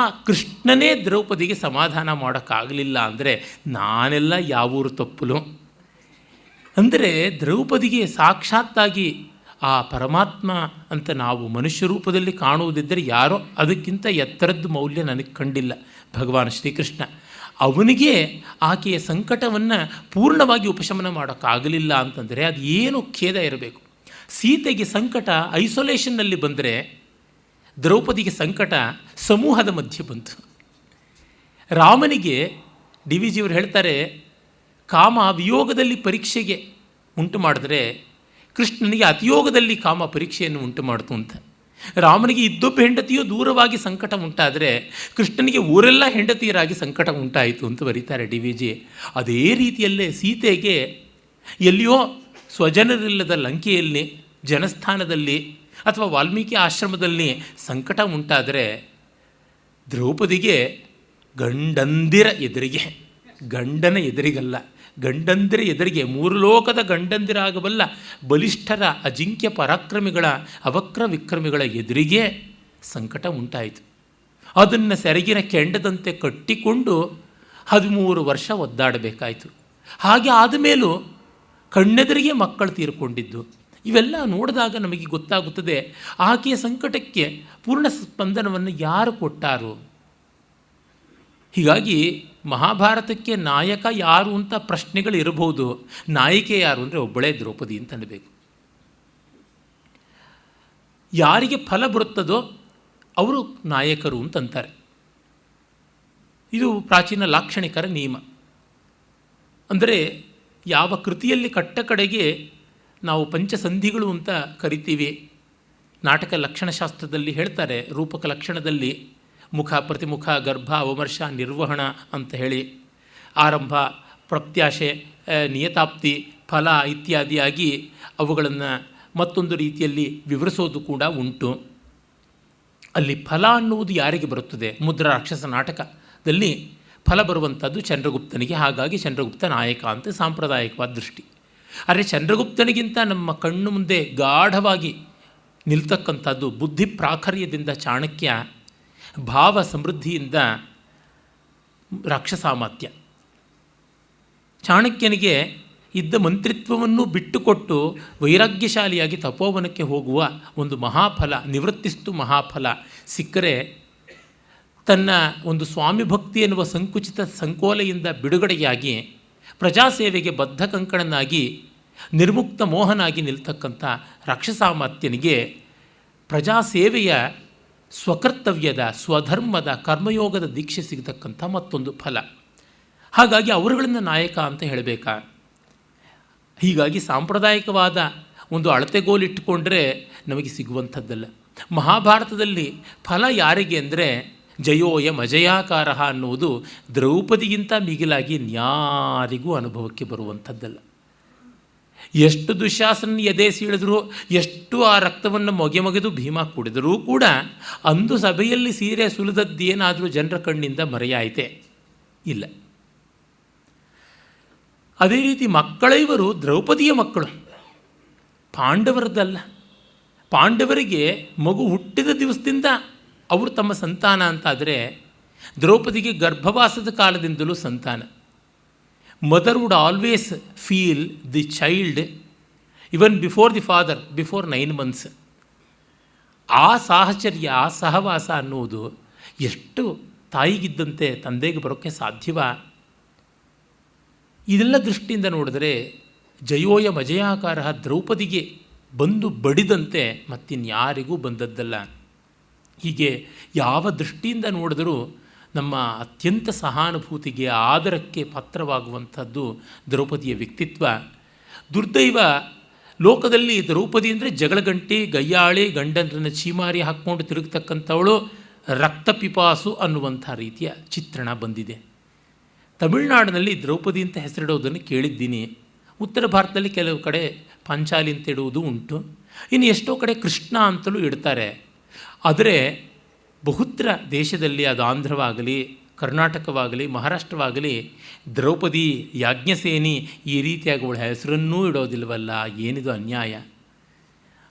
ಕೃಷ್ಣನೇ ದ್ರೌಪದಿಗೆ ಸಮಾಧಾನ ಮಾಡೋಕ್ಕಾಗಲಿಲ್ಲ ಅಂದರೆ ನಾನೆಲ್ಲ ಯಾವೂರು ತಪ್ಪಲು. ಅಂದರೆ ದ್ರೌಪದಿಗೆ ಸಾಕ್ಷಾತ್ತಾಗಿ ಆ ಪರಮಾತ್ಮ ಅಂತ ನಾವು ಮನುಷ್ಯ ರೂಪದಲ್ಲಿ ಕಾಣುವುದಿದ್ದರೆ ಯಾರೋ ಅದಕ್ಕಿಂತ ಎತ್ತರದ್ದು ಮೌಲ್ಯ ನನಗೆ ಕಂಡಿಲ್ಲ. ಭಗವಾನ್ ಶ್ರೀಕೃಷ್ಣ ಅವನಿಗೆ ಆಕೆಯ ಸಂಕಟವನ್ನು ಪೂರ್ಣವಾಗಿ ಉಪಶಮನ ಮಾಡೋಕ್ಕಾಗಲಿಲ್ಲ ಅಂತಂದರೆ ಅದು ಏನು ಖೇದ ಇರಬೇಕು. ಸೀತೆಗೆ ಸಂಕಟ ಐಸೋಲೇಷನ್ನಲ್ಲಿ ಬಂದರೆ ದ್ರೌಪದಿಗೆ ಸಂಕಟ ಸಮೂಹದ ಮಧ್ಯೆ ಬಂತು. ರಾಮನಿಗೆ ಡಿ ವಿ ಜಿಯವರು ಹೇಳ್ತಾರೆ, ಕಾಮ ವಿಯೋಗದಲ್ಲಿ ಪರೀಕ್ಷೆಗೆ ಉಂಟು ಮಾಡಿದ್ರೆ ಕೃಷ್ಣನಿಗೆ ಅತಿಯೋಗದಲ್ಲಿ ಕಾಮ ಪರೀಕ್ಷೆಯನ್ನು ಉಂಟು ಮಾಡ್ತು ಅಂತ. ರಾಮನಿಗೆ ಇದ್ದೊಬ್ಬ ಹೆಂಡತಿಯೋ ದೂರವಾಗಿ ಸಂಕಟ ಉಂಟಾದರೆ ಕೃಷ್ಣನಿಗೆ ಊರೆಲ್ಲ ಹೆಂಡತಿಯರಾಗಿ ಸಂಕಟ ಉಂಟಾಯಿತು ಅಂತ ಬರೀತಾರೆ ಡಿ ವಿ ಜಿ. ಅದೇ ರೀತಿಯಲ್ಲೇ ಸೀತೆಗೆ ಎಲ್ಲಿಯೋ ಸ್ವಜನರಿಲ್ಲದ ಲಂಕೆಯಲ್ಲಿ, ಜನಸ್ಥಾನದಲ್ಲಿ ಅಥವಾ ವಾಲ್ಮೀಕಿ ಆಶ್ರಮದಲ್ಲಿ ಸಂಕಟ ಉಂಟಾದರೆ ದ್ರೌಪದಿಗೆ ಗಂಡಂದಿರ ಎದುರಿಗೆ, ಗಂಡನ ಎದುರಿಗಲ್ಲ, ಗಂಡಂದಿರ ಎದುರಿಗೆ, 3 ಲೋಕದ ಗಂಡಂದಿರಾಗಬಲ್ಲ ಬಲಿಷ್ಠರ ಅಜಿಂಕ್ಯ ಪರಾಕ್ರಮಿಗಳ ಅವಕ್ರ ವಿಕ್ರಮಿಗಳ ಎದುರಿಗೆ ಸಂಕಟ ಉಂಟಾಯಿತು. ಅದನ್ನು ಸೆರಗಿನ ಕೆಂಡದಂತೆ ಕಟ್ಟಿಕೊಂಡು 13 ವರ್ಷ ಒದ್ದಾಡಬೇಕಾಯಿತು. ಹಾಗೆ ಆದಮೇಲೂ ಕಣ್ಣೆದುರಿಗೆ ಮಕ್ಕಳು ತೀರಿಕೊಂಡಿದ್ದು. ಇವೆಲ್ಲ ನೋಡಿದಾಗ ನಮಗೆ ಗೊತ್ತಾಗುತ್ತದೆ ಆಕೆಯ ಸಂಕಟಕ್ಕೆ ಪೂರ್ಣ ಸ್ಪಂದನವನ್ನು ಯಾರು ಕೊಟ್ಟಾರು. ಹೀಗಾಗಿ ಮಹಾಭಾರತಕ್ಕೆ ನಾಯಕ ಯಾರು ಅಂತ ಪ್ರಶ್ನೆಗಳು ಇರಬಹುದು. ನಾಯಕಿ ಯಾರು ಅಂದರೆ ಒಬ್ಬಳೇ ದ್ರೌಪದಿ ಅಂತ ಅನ್ನಬೇಕು. ಯಾರಿಗೆ ಫಲ ಬರುತ್ತದೋ ಅವರು ನಾಯಕರು ಅಂತಂತಾರೆ. ಇದು ಪ್ರಾಚೀನ ಲಾಕ್ಷಣಿಕರ ನಿಯಮ. ಅಂದರೆ ಯಾವ ಕೃತಿಯಲ್ಲಿ ಕಟ್ಟ ಕಡೆಗೆ ನಾವು ಪಂಚಸಂಧಿಗಳು ಅಂತ ಕರಿತೀವಿ. ನಾಟಕ ಲಕ್ಷಣಶಾಸ್ತ್ರದಲ್ಲಿ ಹೇಳ್ತಾರೆ, ರೂಪಕ ಲಕ್ಷಣದಲ್ಲಿ ಮುಖ, ಪ್ರತಿಮುಖ, ಗರ್ಭ, ಅವಮರ್ಶ, ನಿರ್ವಹಣ ಅಂತ ಹೇಳಿ ಆರಂಭ, ಪ್ರತ್ಯಾಶೆ, ನಿಯತಾಪ್ತಿ, ಫಲ ಇತ್ಯಾದಿಯಾಗಿ ಅವುಗಳನ್ನು ಮತ್ತೊಂದು ರೀತಿಯಲ್ಲಿ ವಿವರಿಸೋದು ಕೂಡ ಉಂಟು. ಅಲ್ಲಿ ಫಲ ಅನ್ನುವುದು ಯಾರಿಗೆ ಬರುತ್ತದೆ? ಮುದ್ರಾ ರಾಕ್ಷಸ ನಾಟಕದಲ್ಲಿ ಫಲ ಬರುವಂಥದ್ದು ಚಂದ್ರಗುಪ್ತನಿಗೆ. ಹಾಗಾಗಿ ಚಂದ್ರಗುಪ್ತ ನಾಯಕ ಅಂತ ಸಾಂಪ್ರದಾಯಿಕವಾದ ದೃಷ್ಟಿ. ಆದರೆ ಚಂದ್ರಗುಪ್ತನಿಗಿಂತ ನಮ್ಮ ಕಣ್ಣು ಮುಂದೆ ಗಾಢವಾಗಿ ನಿಲ್ತಕ್ಕಂಥದ್ದು ಬುದ್ಧಿ ಪ್ರಾಖರ್ಯದಿಂದ ಚಾಣಕ್ಯ, ಭಾವ ಸಮೃದ್ಧಿಯಿಂದ ರಾಕ್ಷಸಾಮಾತ್ಯ. ಚಾಣಕ್ಯನಿಗೆ ಇದ್ದ ಮಂತ್ರಿತ್ವವನ್ನು ಬಿಟ್ಟುಕೊಟ್ಟು ವೈರಾಗ್ಯಶಾಲಿಯಾಗಿ ತಪೋವನಕ್ಕೆ ಹೋಗುವ ಒಂದು ಮಹಾಫಲ, ನಿವೃತ್ತಿಸ್ತು ಮಹಾಫಲ ಸಿಕ್ಕರೆ ತನ್ನ ಒಂದು ಸ್ವಾಮಿ ಭಕ್ತಿ ಎನ್ನುವ ಸಂಕುಚಿತ ಸಂಕೋಲೆಯಿಂದ ಬಿಡುಗಡೆಯಾಗಿ ಪ್ರಜಾಸೇವೆಗೆ ಬದ್ಧ ಕಂಕಣನಾಗಿ ನಿರ್ಮುಕ್ತ ಮೋಹನಾಗಿ ನಿಲ್ತಕ್ಕಂಥ ರಾಕ್ಷಸಾಮಾತ್ಯನಿಗೆ ಪ್ರಜಾಸೇವೆಯ ಸ್ವಕರ್ತವ್ಯದ ಸ್ವಧರ್ಮದ ಕರ್ಮಯೋಗದ ದೀಕ್ಷೆ ಸಿಗತಕ್ಕಂಥ ಮತ್ತೊಂದು ಫಲ. ಹಾಗಾಗಿ ಅವರುಗಳನ್ನು ನಾಯಕ ಅಂತ ಹೇಳಬೇಕಾ? ಹೀಗಾಗಿ ಸಾಂಪ್ರದಾಯಿಕವಾದ ಒಂದು ಅಳತೆಗೋಲಿಟ್ಟುಕೊಂಡ್ರೆ ನಮಗೆ ಸಿಗುವಂಥದ್ದಲ್ಲ. ಮಹಾಭಾರತದಲ್ಲಿ ಫಲ ಯಾರಿಗೆ ಅಂದರೆ ಜಯೋಯಂ ಅಜಯಾಕಾರ ಅನ್ನುವುದು ದ್ರೌಪದಿಗಿಂತ ಮಿಗಿಲಾಗಿ ಇನ್ಯಾರಿಗೂ ಅನುಭವಕ್ಕೆ ಬರುವಂಥದ್ದಲ್ಲ. ಎಷ್ಟು ದುಶ್ಯಾಸನ ಎದೆ ಸೀಳಿದ್ರು, ಎಷ್ಟು ಆ ರಕ್ತವನ್ನು ಮೊಗೆದು ಭೀಮ ಕುಡಿದರೂ ಕೂಡ ಅಂದು ಸಭೆಯಲ್ಲಿ ಸೀರೆ ಸುಲಿದದ್ದೇನಾದರೂ ಜನರ ಕಣ್ಣಿಂದ ಮರೆಯಾಯಿತೆ? ಇಲ್ಲ. ಅದೇ ರೀತಿ ಮಕ್ಕಳಿವರು ದ್ರೌಪದಿಯ ಮಕ್ಕಳು, ಪಾಂಡವರದ್ದಲ್ಲ. ಪಾಂಡವರಿಗೆ ಮಗು ಹುಟ್ಟಿದ ದಿವಸದಿಂದ ಅವರು ತಮ್ಮ ಸಂತಾನ ಅಂತಾದರೆ, ದ್ರೌಪದಿಗೆ ಗರ್ಭವಾಸದ ಕಾಲದಿಂದಲೂ ಸಂತಾನ. Mother would always feel the child even before the father, before 9 months. ಆ ಸಾಹಚರ್ಯ, ಆ ಸಹವಾಸ ಅನ್ನುವುದು ಎಷ್ಟು ತಾಯಿಗಿದ್ದಂತೆ ತಂದೆಗೆ ಬರೋಕ್ಕೆ ಸಾಧ್ಯವ? ಇದೆಲ್ಲ ದೃಷ್ಟಿಯಿಂದ ನೋಡಿದರೆ ಜಯೋಯ ಮಜಯಾಕಾರ ದ್ರೌಪದಿಗೆ ಬಂದು ಬಡಿದಂತೆ ಮತ್ತಿನ್ಯಾರಿಗೂ ಬಂದದ್ದಲ್ಲ. ಹೀಗೆ ಯಾವ ದೃಷ್ಟಿಯಿಂದ ನೋಡಿದರೂ ನಮ್ಮ ಅತ್ಯಂತ ಸಹಾನುಭೂತಿಗೆ, ಆದರಕ್ಕೆ ಪಾತ್ರವಾಗುವಂಥದ್ದು ದ್ರೌಪದಿಯ ವ್ಯಕ್ತಿತ್ವ. ದುರ್ದೈವ, ಲೋಕದಲ್ಲಿ ದ್ರೌಪದಿ ಅಂದರೆ ಜಗಳಗಂಟಿ, ಗಯ್ಯಾಳಿ, ಗಂಡನನ್ನು ಚೀಮಾರಿ ಹಾಕ್ಕೊಂಡು ತಿರುಗತಕ್ಕಂಥವಳು, ರಕ್ತಪಿಪಾಸು ಅನ್ನುವಂಥ ರೀತಿಯ ಚಿತ್ರಣ ಬಂದಿದೆ. ತಮಿಳುನಾಡಿನಲ್ಲಿ ದ್ರೌಪದಿ ಅಂತ ಹೆಸರಿಡೋದನ್ನು ಕೇಳಿದ್ದೀನಿ. ಉತ್ತರ ಭಾರತದಲ್ಲಿ ಕೆಲವು ಕಡೆ ಪಾಂಚಾಲಿ ಅಂತ ಇಡುವುದು ಉಂಟು. ಇನ್ನು ಎಷ್ಟೋ ಕಡೆ ಕೃಷ್ಣ ಅಂತಲೂ ಇಡ್ತಾರೆ. ಆದರೆ ಬಹುತ್ರ ದೇಶದಲ್ಲಿ, ಅದು ಆಂಧ್ರವಾಗಲಿ, ಕರ್ನಾಟಕವಾಗಲಿ, ಮಹಾರಾಷ್ಟ್ರವಾಗಲಿ, ದ್ರೌಪದಿ, ಯಾಜ್ಞಸೇನಿ ಈ ರೀತಿಯಾಗಿ ಅವಳ ಹೆಸರನ್ನೂ ಇಡೋದಿಲ್ವಲ್ಲ. ಏನಿದು ಅನ್ಯಾಯ!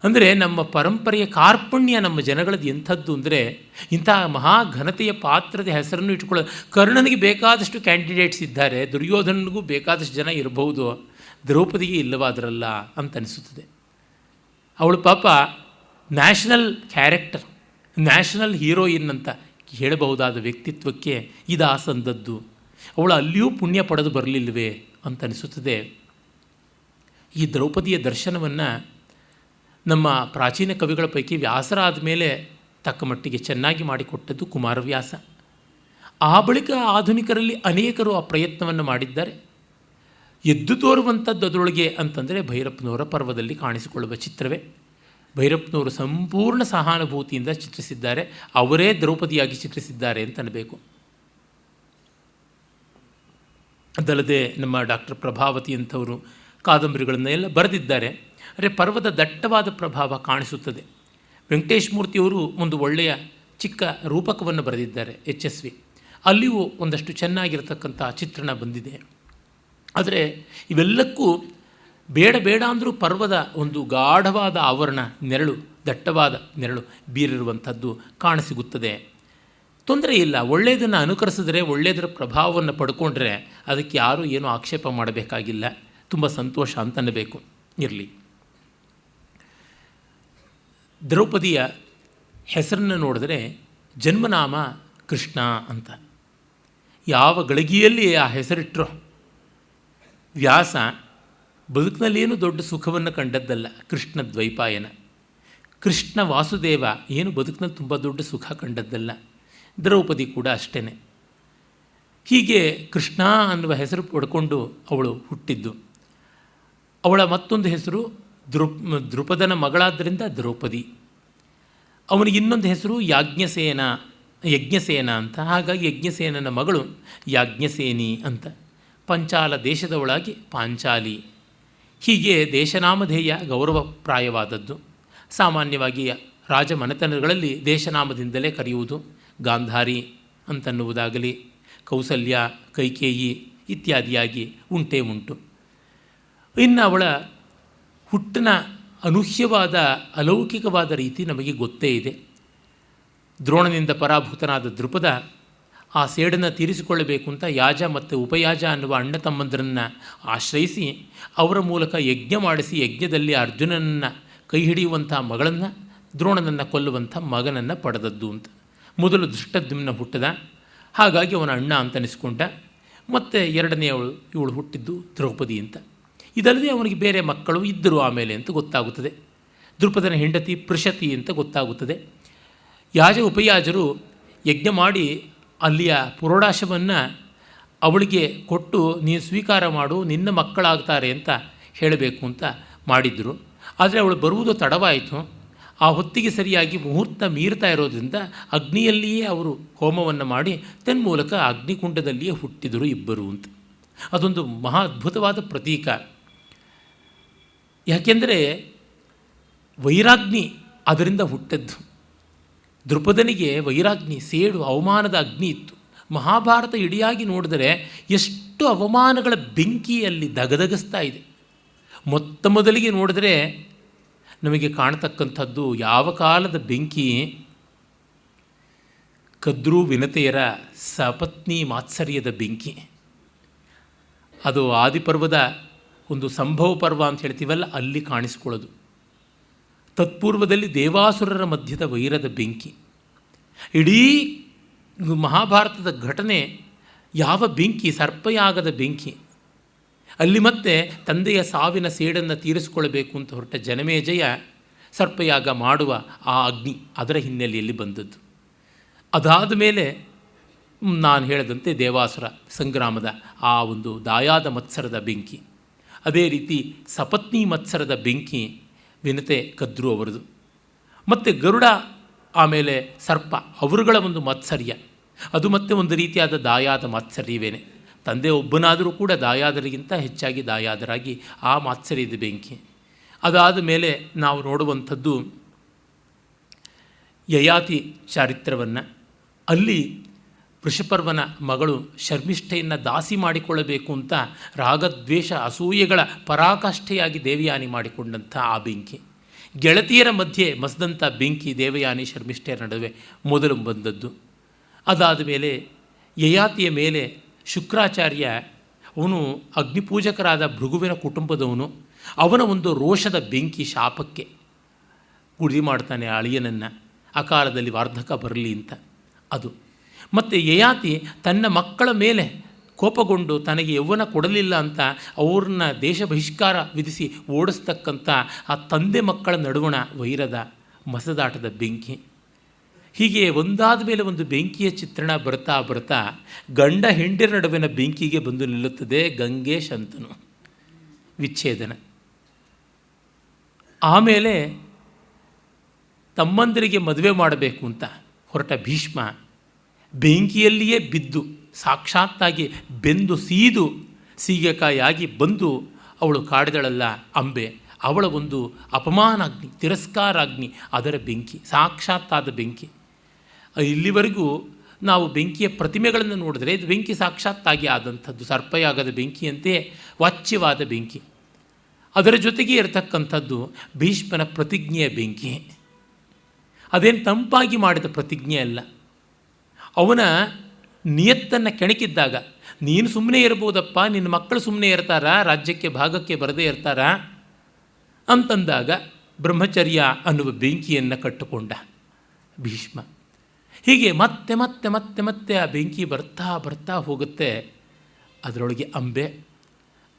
ಅಂದರೆ ನಮ್ಮ ಪರಂಪರೆಯ ಕಾರ್ಪಣ್ಯ ನಮ್ಮ ಜನಗಳದ್ದು ಎಂಥದ್ದು ಅಂದರೆ, ಇಂತಹ ಮಹಾಘನತೆಯ ಪಾತ್ರದ ಹೆಸರನ್ನು ಇಟ್ಕೊಳ್ಳೋದು. ಕರ್ಣನಿಗೆ ಬೇಕಾದಷ್ಟು ಕ್ಯಾಂಡಿಡೇಟ್ಸ್ ಇದ್ದಾರೆ, ದುರ್ಯೋಧನನಿಗೂ ಬೇಕಾದಷ್ಟು ಜನ ಇರಬಹುದು, ದ್ರೌಪದಿಗೆ ಇಲ್ಲವಾದ್ರಲ್ಲ ಅಂತ ಅನಿಸುತ್ತದೆ. ಅವಳು ಪಾಪ ನ್ಯಾಷನಲ್ ಕ್ಯಾರೆಕ್ಟರ್, ನ್ಯಾಷನಲ್ ಹೀರೋಯಿನ್ ಅಂತ ಹೇಳಬಹುದಾದ ವ್ಯಕ್ತಿತ್ವಕ್ಕೆ ಇದು ಸಂದದ್ದು. ಅವಳು ಅಲ್ಲಿಯೂ ಪುಣ್ಯ ಪಡೆದು ಬರಲಿಲ್ಲವೇ ಅಂತ ಅನಿಸುತ್ತದೆ. ಈ ದ್ರೌಪದಿಯ ದರ್ಶನವನ್ನು ನಮ್ಮ ಪ್ರಾಚೀನ ಕವಿಗಳ ಪೈಕಿ ವ್ಯಾಸರಾದ ಮೇಲೆ ತಕ್ಕ ಮಟ್ಟಿಗೆ ಚೆನ್ನಾಗಿ ಮಾಡಿಕೊಟ್ಟದ್ದು ಕುಮಾರವ್ಯಾಸ. ಆ ಬಳಿಕ ಆಧುನಿಕರಲ್ಲಿ ಅನೇಕರು ಆ ಪ್ರಯತ್ನವನ್ನು ಮಾಡಿದ್ದಾರೆ. ಎದ್ದು ತೋರುವಂಥದ್ದು ಅದರೊಳಗೆ ಅಂತಂದರೆ ಭೈರಪ್ಪನವರ ಪರ್ವದಲ್ಲಿ ಕಾಣಿಸಿಕೊಳ್ಳುವ ಚಿತ್ರವೇ. ಭೈರಪ್ಪನವರು ಸಂಪೂರ್ಣ ಸಹಾನುಭೂತಿಯಿಂದ ಚಿತ್ರಿಸಿದ್ದಾರೆ. ಅವರೇ ದ್ರೌಪದಿಯಾಗಿ ಚಿತ್ರಿಸಿದ್ದಾರೆ ಅಂತ ಅನ್ನಬೇಕು. ಅದಲ್ಲದೆ ನಮ್ಮ ಡಾಕ್ಟರ್ ಪ್ರಭಾವತಿ ಅಂಥವರು ಕಾದಂಬರಿಗಳನ್ನು ಎಲ್ಲ ಬರೆದಿದ್ದಾರೆ. ಆದರೆ ಪರ್ವದ ದಟ್ಟವಾದ ಪ್ರಭಾವ ಕಾಣಿಸುತ್ತದೆ. ವೆಂಕಟೇಶ ಮೂರ್ತಿಯವರು ಒಂದು ಒಳ್ಳೆಯ ಚಿಕ್ಕ ರೂಪಕವನ್ನು ಬರೆದಿದ್ದಾರೆ, HSV. ಅಲ್ಲಿಯೂ ಒಂದಷ್ಟು ಚೆನ್ನಾಗಿರತಕ್ಕಂಥ ಚಿತ್ರಣ ಬಂದಿದೆ. ಆದರೆ ಇವೆಲ್ಲಕ್ಕೂ ಬೇಡ ಅಂದರೂ ಪರ್ವದ ಒಂದು ಗಾಢವಾದ ಆವರಣ, ನೆರಳು, ದಟ್ಟವಾದ ನೆರಳು ಬೀರಿರುವಂಥದ್ದು ಕಾಣಸಿಗುತ್ತದೆ. ತೊಂದರೆ ಇಲ್ಲ, ಒಳ್ಳೆಯದನ್ನು ಅನುಕರಿಸಿದ್ರೆ, ಒಳ್ಳೆಯದರ ಪ್ರಭಾವವನ್ನು ಪಡ್ಕೊಂಡ್ರೆ ಅದಕ್ಕೆ ಯಾರೂ ಏನೂ ಆಕ್ಷೇಪ ಮಾಡಬೇಕಾಗಿಲ್ಲ. ತುಂಬ ಸಂತೋಷ ಅಂತನ್ನಬೇಕು. ಇರಲಿ. ದ್ರೌಪದಿಯ ಹೆಸರನ್ನು ನೋಡಿದ್ರೆ ಜನ್ಮನಾಮ ಕೃಷ್ಣ ಅಂತ. ಯಾವ ಗಳಿಗೆಯಲ್ಲಿ ಆ ಹೆಸರಿಟ್ಟರು ವ್ಯಾಸ ಬದುಕಿನಲ್ಲೇನು ದೊಡ್ಡ ಸುಖವನ್ನು ಕಂಡದ್ದಲ್ಲ. ಕೃಷ್ಣ ದ್ವೈಪಾಯನ, ಕೃಷ್ಣ ವಾಸುದೇವ ಏನು ಬದುಕಿನಲ್ಲಿ ತುಂಬ ದೊಡ್ಡ ಸುಖ ಕಂಡದ್ದಲ್ಲ. ದ್ರೌಪದಿ ಕೂಡ ಅಷ್ಟೇ. ಹೀಗೆ ಕೃಷ್ಣ ಅನ್ನುವ ಹೆಸರು ಪಡ್ಕೊಂಡು ಅವಳು ಹುಟ್ಟಿದ್ದು. ಅವಳ ಮತ್ತೊಂದು ಹೆಸರು ದೃಪದನ ಮಗಳಾದ್ದರಿಂದ ದ್ರೌಪದಿ. ಅವನಿಗೆ ಇನ್ನೊಂದು ಹೆಸರು ಯಜ್ಞಸೇನ ಅಂತ. ಹಾಗಾಗಿ ಯಜ್ಞಸೇನನ ಮಗಳು ಯಾಜ್ಞಸೇನಿ ಅಂತ. ಪಂಚಾಲ ದೇಶದವಳಾಗಿ ಪಾಂಚಾಲಿ. ಹೀಗೆ ದೇಶನಾಮಧೇಯ ಗೌರವಪ್ರಾಯವಾದದ್ದು. ಸಾಮಾನ್ಯವಾಗಿ ರಾಜಮನೆತನಗಳಲ್ಲಿ ದೇಶನಾಮದಿಂದಲೇ ಕರೆಯುವುದು. ಗಾಂಧಾರಿ ಅಂತನ್ನುವುದಾಗಲಿ, ಕೌಸಲ್ಯ, ಕೈಕೇಯಿ ಇತ್ಯಾದಿಯಾಗಿ ಉಂಟೇ ಉಂಟು. ಇನ್ನು ಅವಳ ಹುಟ್ಟಿನ ಅನೂಹ್ಯವಾದ ಅಲೌಕಿಕವಾದ ರೀತಿ ನಮಗೆ ಗೊತ್ತೇ ಇದೆ. ದ್ರೋಣನಿಂದ ಪರಾಭೂತನಾದ ದೃಪದ ಆ ಸೇಡನ್ನು ತೀರಿಸಿಕೊಳ್ಳಬೇಕು ಅಂತ ಯಾಜ ಮತ್ತು ಉಪಯಾಜ ಅನ್ನುವ ಅಣ್ಣ ತಮ್ಮಂದರನ್ನು ಆಶ್ರಯಿಸಿ ಅವರ ಮೂಲಕ ಯಜ್ಞ ಮಾಡಿಸಿ ಯಜ್ಞದಲ್ಲಿ ಅರ್ಜುನನನ್ನು ಕೈ ಹಿಡಿಯುವಂಥ ಮಗಳನ್ನು, ದ್ರೋಣನನ್ನು ಕೊಲ್ಲುವಂಥ ಮಗನನ್ನು ಪಡೆದದ್ದು ಅಂತ. ಮೊದಲು ಧೃಷ್ಟದ್ಯುಮ್ನ ಹುಟ್ಟಿದ, ಹಾಗಾಗಿ ಅವನ ಅಣ್ಣ ಅಂತ ಅನಿಸ್ಕೊಂಡ. ಮತ್ತು ಇವಳು ಹುಟ್ಟಿದ್ದು ದ್ರೌಪದಿ ಅಂತ. ಇದಲ್ಲದೆ ಅವನಿಗೆ ಬೇರೆ ಮಕ್ಕಳು ಇದ್ದರು ಆಮೇಲೆ ಅಂತ ಗೊತ್ತಾಗುತ್ತದೆ. ದೃಪದನ ಹೆಂಡತಿ ಪೃಷತಿ ಅಂತ ಗೊತ್ತಾಗುತ್ತದೆ. ಯಾಜ ಉಪಯಾಜರು ಯಜ್ಞ ಮಾಡಿ ಅಲ್ಲಿಯ ಪುರೋಡಾಶವನ್ನು ಅವಳಿಗೆ ಕೊಟ್ಟು ನೀನು ಸ್ವೀಕಾರ ಮಾಡು, ನಿನ್ನ ಮಕ್ಕಳಾಗ್ತಾರೆ ಅಂತ ಹೇಳಬೇಕು ಅಂತ ಮಾಡಿದರು. ಆದರೆ ಅವಳು ಬರುವುದು ತಡವಾಯಿತು. ಆ ಹೊತ್ತಿಗೆ ಸರಿಯಾಗಿ ಮುಹೂರ್ತ ಮೀರ್ತಾ ಇರೋದ್ರಿಂದ ಅಗ್ನಿಯಲ್ಲಿಯೇ ಅವರು ಹೋಮವನ್ನು ಮಾಡಿ ತನ್ಮೂಲಕ ಅಗ್ನಿಕುಂಡದಲ್ಲಿಯೇ ಹುಟ್ಟಿದರು ಇಬ್ಬರು ಅಂತ. ಅದೊಂದು ಮಹಾ ಅದ್ಭುತವಾದ ಪ್ರತೀಕ. ಯಾಕೆಂದರೆ ವೈರಾಗ್ನಿ ಅದರಿಂದ ಹುಟ್ಟದ್ದು. ದೃಪದನಿಗೆ ವೈರಾಗ್ನಿ, ಸೇಡು, ಅವಮಾನದ ಅಗ್ನಿ ಇತ್ತು. ಮಹಾಭಾರತ ಇಡಿಯಾಗಿ ನೋಡಿದರೆ ಎಷ್ಟು ಅವಮಾನಗಳ ಬೆಂಕಿಯಲ್ಲಿ ದಗದಗಿಸ್ತಾ ಇದೆ. ಮೊದಲಿಗೆ ನೋಡಿದರೆ ನಮಗೆ ಕಾಣತಕ್ಕಂಥದ್ದು ಯಾವ ಕಾಲದ ಬೆಂಕಿ? ಕದ್ರು ವಿನತೆಯರ ಸಪತ್ನಿ ಮಾತ್ಸರ್ಯದ ಬೆಂಕಿ. ಅದು ಆದಿಪರ್ವದ ಒಂದು ಸಂಭವ ಪರ್ವ ಅಂತ ಹೇಳ್ತೀವಲ್ಲ, ಅಲ್ಲಿ ಕಾಣಿಸ್ಕೊಳ್ಳೋದು. ತತ್ಪೂರ್ವದಲ್ಲಿ ದೇವಾಸುರರ ಮಧ್ಯದ ವೈರದ ಬೆಂಕಿ. ಇಡೀ ಮಹಾಭಾರತದ ಘಟನೆ ಯಾವ ಬೆಂಕಿ? ಸರ್ಪಯಾಗದ ಬೆಂಕಿ. ಅಲ್ಲಿ ಮತ್ತೆ ತಂದೆಯ ಸಾವಿನ ಸೇಡನ್ನು ತೀರಿಸಿಕೊಳ್ಳಬೇಕು ಅಂತ ಹೊರಟ ಜನಮೇಜಯ ಸರ್ಪಯಾಗ ಮಾಡುವ ಆ ಅಗ್ನಿ ಅದರ ಹಿನ್ನೆಲೆಯಲ್ಲಿ ಬಂದದ್ದು. ಅದಾದ ಮೇಲೆ ನಾನು ಹೇಳಿದಂತೆ ದೇವಾಸುರ ಸಂಗ್ರಾಮದ ಆ ಒಂದು ದಾಯಾದ ಮತ್ಸರದ ಬೆಂಕಿ. ಅದೇ ರೀತಿ ಸಪತ್ನಿ ಮತ್ಸರದ ಬೆಂಕಿ ವಿನತೆ ಕದ್ರು ಅವರದು. ಮತ್ತು ಗರುಡ, ಆಮೇಲೆ ಸರ್ಪ, ಅವರುಗಳ ಒಂದು ಮಾತ್ಸರ್ಯ ಅದು ಮತ್ತೆ ಒಂದು ರೀತಿಯಾದ ದಾಯಾದ ಮಾತ್ಸರ್ಯವೇನೆ. ತಂದೆ ಒಬ್ಬನಾದರೂ ಕೂಡ ದಾಯಾದರಿಗಿಂತ ಹೆಚ್ಚಾಗಿ ದಾಯಾದರಾಗಿ ಆ ಮಾತ್ಸರ್ಯದ ಬೆಂಕಿ. ಅದಾದ ಮೇಲೆ ನಾವು ನೋಡುವಂಥದ್ದು ಯಯಾತಿ ಚಾರಿತ್ರವನ್ನು. ಅಲ್ಲಿ ವೃಷಪರ್ವನ ಮಗಳು ಶರ್ಮಿಷ್ಠೆಯನ್ನು ದಾಸಿ ಮಾಡಿಕೊಳ್ಳಬೇಕು ಅಂತ ರಾಗದ್ವೇಷ ಅಸೂಯೆಗಳ ಪರಾಕಾಷ್ಠೆಯಾಗಿ ದೇವಯಾನಿ ಮಾಡಿಕೊಂಡಂಥ ಆ ಬೆಂಕಿ. ಗೆಳತಿಯರ ಮಧ್ಯೆ ಮಸದಂಥ ಬೆಂಕಿ ದೇವಯಾನಿ ಶರ್ಮಿಷ್ಠೆಯರ ನಡುವೆ ಮೊದಲು ಬಂದದ್ದು. ಅದಾದ ಮೇಲೆ ಯಯಾತಿಯ ಮೇಲೆ ಶುಕ್ರಾಚಾರ್ಯ, ಅವನು ಅಗ್ನಿಪೂಜಕರಾದ ಭೃಗುವಿನ ಕುಟುಂಬದವನು, ಅವನ ಒಂದು ರೋಷದ ಬೆಂಕಿ ಶಾಪಕ್ಕೆ ಗುರಿ ಮಾಡ್ತಾನೆ ಅಳಿಯನನ್ನು, ಆ ಕಾಲದಲ್ಲಿ ವಾರ್ಧಕ ಬರಲಿ ಅಂತ ಅದು. ಮತ್ತು ಯಯಾತಿ ತನ್ನ ಮಕ್ಕಳ ಮೇಲೆ ಕೋಪಗೊಂಡು ತನಗೆ ಯೌವನ ಕೊಡಲಿಲ್ಲ ಅಂತ ಅವ್ರನ್ನ ದೇಶ ಬಹಿಷ್ಕಾರ ವಿಧಿಸಿ ಓಡಿಸ್ತಕ್ಕಂಥ ಆ ತಂದೆ ಮಕ್ಕಳ ನಡುವಣ ವೈರದ ಮಸದಾಟದ ಬೆಂಕಿ. ಹೀಗೆ ಒಂದಾದ ಮೇಲೆ ಒಂದು ಬೆಂಕಿಯ ಚಿತ್ರಣ ಬರ್ತಾ ಬರ್ತಾ ಗಂಡ ಹೆಂಡಿರ ನಡುವಿನ ಬೆಂಕಿಗೆ ಬಂದು ನಿಲ್ಲುತ್ತದೆ ಗಂಗೆ ಶಂತನು ವಿಚ್ಛೇದನ. ಆಮೇಲೆ ತಮ್ಮಂದರಿಗೆ ಮದುವೆ ಮಾಡಬೇಕು ಅಂತ ಹೊರಟ ಭೀಷ್ಮ ಬೆಂಕಿಯಲ್ಲಿಯೇ ಬಿದ್ದು ಸಾಕ್ಷಾತ್ತಾಗಿ ಬೆಂದು ಸೀದು ಸೀಗೆಕಾಯಾಗಿ ಬಂದು ಅವಳು ಕಾಡಿದಳಲ್ಲ ಅಂಬೆ, ಅವಳ ಒಂದು ಅಪಮಾನಾಗ್ನಿ, ತಿರಸ್ಕಾರಾಗ್ನಿ, ಅದರ ಬೆಂಕಿ, ಸಾಕ್ಷಾತ್ತಾದ ಬೆಂಕಿ. ಇಲ್ಲಿವರೆಗೂ ನಾವು ಬೆಂಕಿಯ ಪ್ರತಿಮೆಗಳನ್ನು ನೋಡಿದ್ರೆ ಇದು ಬೆಂಕಿ ಸಾಕ್ಷಾತ್ತಾಗಿ ಆದಂಥದ್ದು, ಸರ್ಪಯಾಗದ ಬೆಂಕಿಯಂತೆ ವಾಚ್ಯವಾದ ಬೆಂಕಿ. ಅದರ ಜೊತೆಗೆ ಇರತಕ್ಕಂಥದ್ದು ಭೀಷ್ಮನ ಪ್ರತಿಜ್ಞೆಯ ಬೆಂಕಿ. ಅದೇನು ತಂಪಾಗಿ ಮಾಡಿದ ಪ್ರತಿಜ್ಞೆ ಅಲ್ಲ. ಅವನ ನಿಯತ್ತನ್ನು ಕೆಣಕಿದ್ದಾಗ, ನೀನು ಸುಮ್ಮನೆ ಇರ್ಬೋದಪ್ಪ, ನಿನ್ನ ಮಕ್ಕಳು ಸುಮ್ಮನೆ ಇರ್ತಾರಾ, ರಾಜ್ಯಕ್ಕೆ ಭಾಗಕ್ಕೆ ಬರದೇ ಇರ್ತಾರಾ ಅಂತಂದಾಗ ಬ್ರಹ್ಮಚರ್ಯ ಅನ್ನುವ ಬೆಂಕಿಯನ್ನು ಕಟ್ಟಿಕೊಂಡ ಭೀಷ್ಮ. ಹೀಗೆ ಮತ್ತೆ ಮತ್ತೆ ಮತ್ತೆ ಮತ್ತೆ ಆ ಬೆಂಕಿ ಬರ್ತಾ ಬರ್ತಾ ಹೋಗುತ್ತೆ. ಅದರೊಳಗೆ ಅಂಬೆ.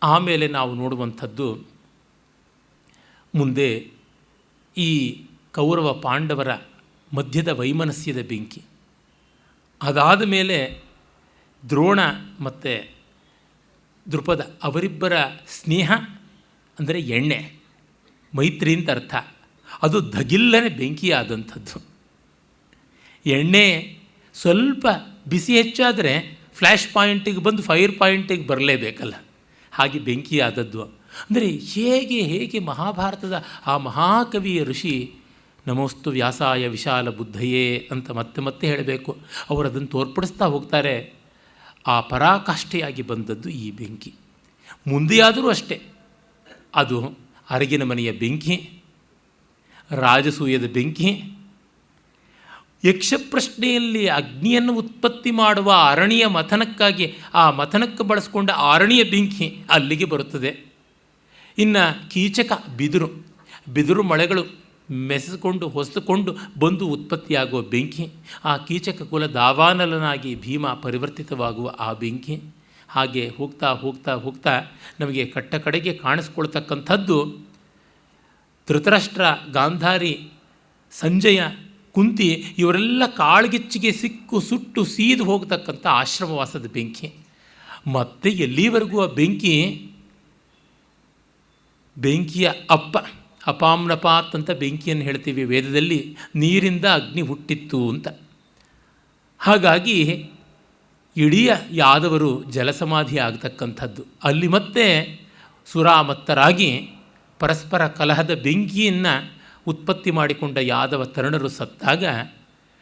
ಆಮೇಲೆ ನಾವು ನೋಡುವಂಥದ್ದು ಮುಂದೆ ಈ ಕೌರವ ಪಾಂಡವರ ಮಧ್ಯದ ವೈಮನಸ್ಯದ ಬೆಂಕಿ. ಅದಾದ ಮೇಲೆ ದ್ರೋಣ ಮತ್ತು ದೃಪದ ಅವರಿಬ್ಬರ ಸ್ನೇಹ ಅಂದರೆ ಎಣ್ಣೆ, ಮೈತ್ರಿ ಅಂತ ಅರ್ಥ. ಅದು ದಗಿಲ್ಲನೆ ಬೆಂಕಿಯಾದಂಥದ್ದು. ಎಣ್ಣೆ ಸ್ವಲ್ಪ ಬಿಸಿ ಹೆಚ್ಚಾದರೆ ಫ್ಲ್ಯಾಶ್ ಪಾಯಿಂಟಿಗೆ ಬಂದು ಫೈರ್ ಪಾಯಿಂಟಿಗೆ ಬರಲೇಬೇಕಲ್ಲ, ಹಾಗೆ ಬೆಂಕಿಯಾದದ್ದು. ಅಂದರೆ ಹೇಗೆ ಹೇಗೆ ಮಹಾಭಾರತದ ಆ ಮಹಾಕವಿಯ ಋಷಿ ನಮೋಸ್ತು ವ್ಯಾಸಾಯ ವಿಶಾಲ ಬುದ್ಧಯೇ ಅಂತ ಮತ್ತೆ ಮತ್ತೆ ಹೇಳಬೇಕು. ಅವರು ಅದನ್ನು ತೋರ್ಪಡಿಸ್ತಾ ಹೋಗ್ತಾರೆ. ಆ ಪರಾಕಾಷ್ಠೆಯಾಗಿ ಬಂದದ್ದು ಈ ಬೆಂಕಿ. ಮುಂದೆಯಾದರೂ ಅಷ್ಟೇ, ಅದು ಅರಗಿನ ಮನೆಯ ಬೆಂಕಿ, ರಾಜಸೂಯದ ಬೆಂಕಿ, ಯಕ್ಷಪ್ರಶ್ನೆಯಲ್ಲಿ ಅಗ್ನಿಯನ್ನು ಉತ್ಪತ್ತಿ ಮಾಡುವ ಅರಣಿಯ ಮಥನಕ್ಕಾಗಿ ಆ ಮಥನಕ್ಕೆ ಬಳಸ್ಕೊಂಡ ಆರಣಿಯ ಬೆಂಕಿ ಅಲ್ಲಿಗೆ ಬರುತ್ತದೆ. ಇನ್ನು ಕೀಚಕ ಬಿದಿರು ಮಳೆಗಳು ಮೆಸೆದುಕೊಂಡು ಹೊಸಕೊಂಡು ಬಂದು ಉತ್ಪತ್ತಿಯಾಗುವ ಬೆಂಕಿ, ಆ ಕೀಚಕ ಕುಲ ದಾವಾನಲನಾಗಿ ಭೀಮ ಪರಿವರ್ತಿತವಾಗುವ ಆ ಬೆಂಕಿ. ಹಾಗೆ ಹೋಗ್ತಾ ಹೋಗ್ತಾ ಹೋಗ್ತಾ ನಮಗೆ ಕಟ್ಟ ಕಡೆಗೆ ಕಾಣಿಸ್ಕೊಳ್ತಕ್ಕಂಥದ್ದು ಧೃತರಾಷ್ಟ್ರ, ಗಾಂಧಾರಿ, ಸಂಜಯ, ಕುಂತಿ ಇವರೆಲ್ಲ ಕಾಳ್ಗಿಚ್ಚಿಗೆ ಸಿಕ್ಕು ಸುಟ್ಟು ಸೀದು ಹೋಗ್ತಕ್ಕಂಥ ಆಶ್ರಮವಾಸದ ಬೆಂಕಿ. ಮತ್ತು ಎಲ್ಲಿವರೆಗೂ ಆ ಬೆಂಕಿಯ ಅಪಾಮ್ನಪಾತ್ ಅಂತ ಬೆಂಕಿಯನ್ನು ಹೇಳ್ತೀವಿ ವೇದದಲ್ಲಿ. ನೀರಿಂದ ಅಗ್ನಿ ಹುಟ್ಟಿತ್ತು ಅಂತ. ಹಾಗಾಗಿ ಇಡೀ ಯಾದವರು ಜಲಸಮಾಧಿ ಆಗತಕ್ಕಂಥದ್ದು. ಅಲ್ಲಿ ಮತ್ತೆ ಸುರಾಮತ್ತರಾಗಿ ಪರಸ್ಪರ ಕಲಹದ ಬೆಂಕಿಯನ್ನು ಉತ್ಪತ್ತಿ ಮಾಡಿಕೊಂಡ ಯಾದವ ತರುಣರು ಸತ್ತಾಗ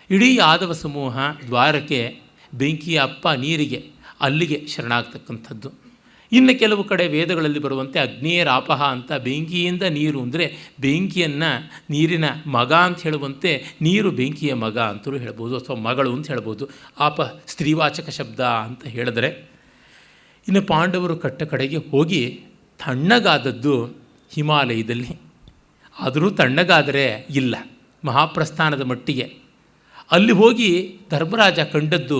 ಇಡೀ ಯಾದವ ಸಮೂಹ ದ್ವಾರಕ್ಕೆ ಬೆಂಕಿಯ ಅಪ್ಪ ನೀರಿಗೆ ಅಲ್ಲಿಗೆ ಶರಣಾಗ್ತಕ್ಕಂಥದ್ದು. ಇನ್ನು ಕೆಲವು ಕಡೆ ವೇದಗಳಲ್ಲಿ ಬರುವಂತೆ ಅಗ್ನೇರಾಪಹ ಅಂತ ಬೆಂಕಿಯಿಂದ ನೀರು ಅಂದರೆ ಬೆಂಕಿಯನ್ನು ನೀರಿನ ಮಗ ಅಂತ ಹೇಳುವಂತೆ ನೀರು ಬೆಂಕಿಯ ಮಗ ಅಂತಲೂ ಹೇಳ್ಬೋದು, ಅಥವಾ ಮಗಳು ಅಂತ ಹೇಳ್ಬೋದು. ಆಪ ಸ್ತ್ರೀವಾಚಕ ಶಬ್ದ ಅಂತ ಹೇಳಿದ್ರೆ. ಇನ್ನು ಪಾಂಡವರು ಕಟ್ಟ ಕಡೆಗೆ ಹೋಗಿ ತಣ್ಣಗಾದದ್ದು ಹಿಮಾಲಯದಲ್ಲಿ. ಆದರೂ ತಣ್ಣಗಾದರೆ ಇಲ್ಲ, ಮಹಾಪ್ರಸ್ಥಾನದ ಮಟ್ಟಿಗೆ. ಅಲ್ಲಿ ಹೋಗಿ ಧರ್ಮರಾಜ ಕಂಡದ್ದು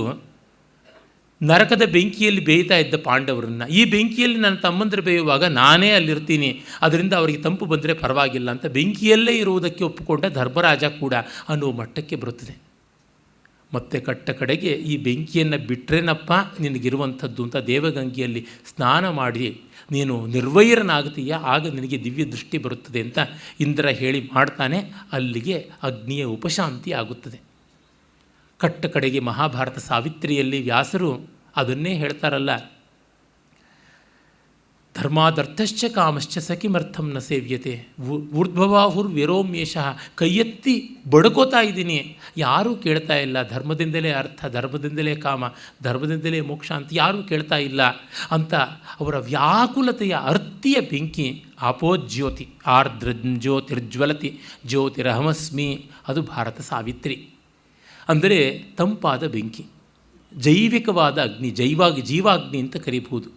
ನರಕದ ಬೆಂಕಿಯಲ್ಲಿ ಬೇಯ್ತಾ ಇದ್ದ ಪಾಂಡವರನ್ನು. ಈ ಬೆಂಕಿಯಲ್ಲಿ ನನ್ನ ತಮ್ಮಂದಿರು ಬೇಯುವಾಗ ನಾನೇ ಅಲ್ಲಿರ್ತೀನಿ, ಅದರಿಂದ ಅವರಿಗೆ ತಂಪು ಬಂದರೆ ಪರವಾಗಿಲ್ಲ ಅಂತ ಬೆಂಕಿಯಲ್ಲೇ ಇರುವುದಕ್ಕೆ ಒಪ್ಪಿಕೊಂಡ ಧರ್ಮರಾಜ ಕೂಡ ಅನ್ನುವ ಮಟ್ಟಕ್ಕೆ ಬರುತ್ತದೆ. ಮತ್ತು ಕಟ್ಟ ಕಡೆಗೆ ಈ ಬೆಂಕಿಯನ್ನು ಬಿಟ್ಟರೇನಪ್ಪ ನಿನಗಿರುವಂಥದ್ದು ಅಂತ ದೇವಗಂಗೆಯಲ್ಲಿ ಸ್ನಾನ ಮಾಡಿ ನೀನು ನಿರ್ವೈರನಾಗ್ತೀಯ, ಆಗ ನಿನಗೆ ದಿವ್ಯ ದೃಷ್ಟಿ ಬರುತ್ತದೆ ಅಂತ ಇಂದ್ರ ಹೇಳಿ ಮಾಡ್ತಾನೆ. ಅಲ್ಲಿಗೆ ಅಗ್ನಿಯ ಉಪಶಾಂತಿ ಆಗುತ್ತದೆ. ಕಟ್ಟ ಕಡೆಗೆ ಮಹಾಭಾರತ ಸಾವಿತ್ರಿಯಲ್ಲಿ ವ್ಯಾಸರು ಅದನ್ನೇ ಹೇಳ್ತಾರಲ್ಲ, ಧರ್ಮಾದರ್ಥಶ್ಚ ಕಾಮಶ್ಚ ಸಖಿಮರ್ಥಂ ನ ಸೇವ್ಯತೆ ಊರ್ಧ್ವವಾಹುರ್ವಿರೋಮ್ಯೇಷಃ. ಕೈಯೆತ್ತಿ ಬಡ್ಕೋತಾ ಇದ್ದೀನಿ, ಯಾರೂ ಕೇಳ್ತಾ ಇಲ್ಲ. ಧರ್ಮದಿಂದಲೇ ಅರ್ಥ, ಧರ್ಮದಿಂದಲೇ ಕಾಮ, ಧರ್ಮದಿಂದಲೇ ಮೋಕ್ಷ ಅಂತ ಯಾರೂ ಕೇಳ್ತಾ ಇಲ್ಲ ಅಂತ ಅವರ ವ್ಯಾಕುಲತೆಯ ಅರ್ತಿಯ ಬೆಂಕಿ ಆಪೋಜ್ಯೋತಿ ಆರ್ದ್ರಜ್ಯೋತಿರ್ಜ್ವಲತಿ ಜ್ಯೋತಿರಹಮಸ್ಮಿ. ಅದು ಭಾರತ ಸಾವಿತ್ರಿ ಅಂದರೆ ತಂಪಾದ ಬೆಂಕಿ, ಜೈವಿಕವಾದ ಅಗ್ನಿ, ಜೀವಾಗ್ನಿ ಅಂತ ಕರೀಬಹುದು.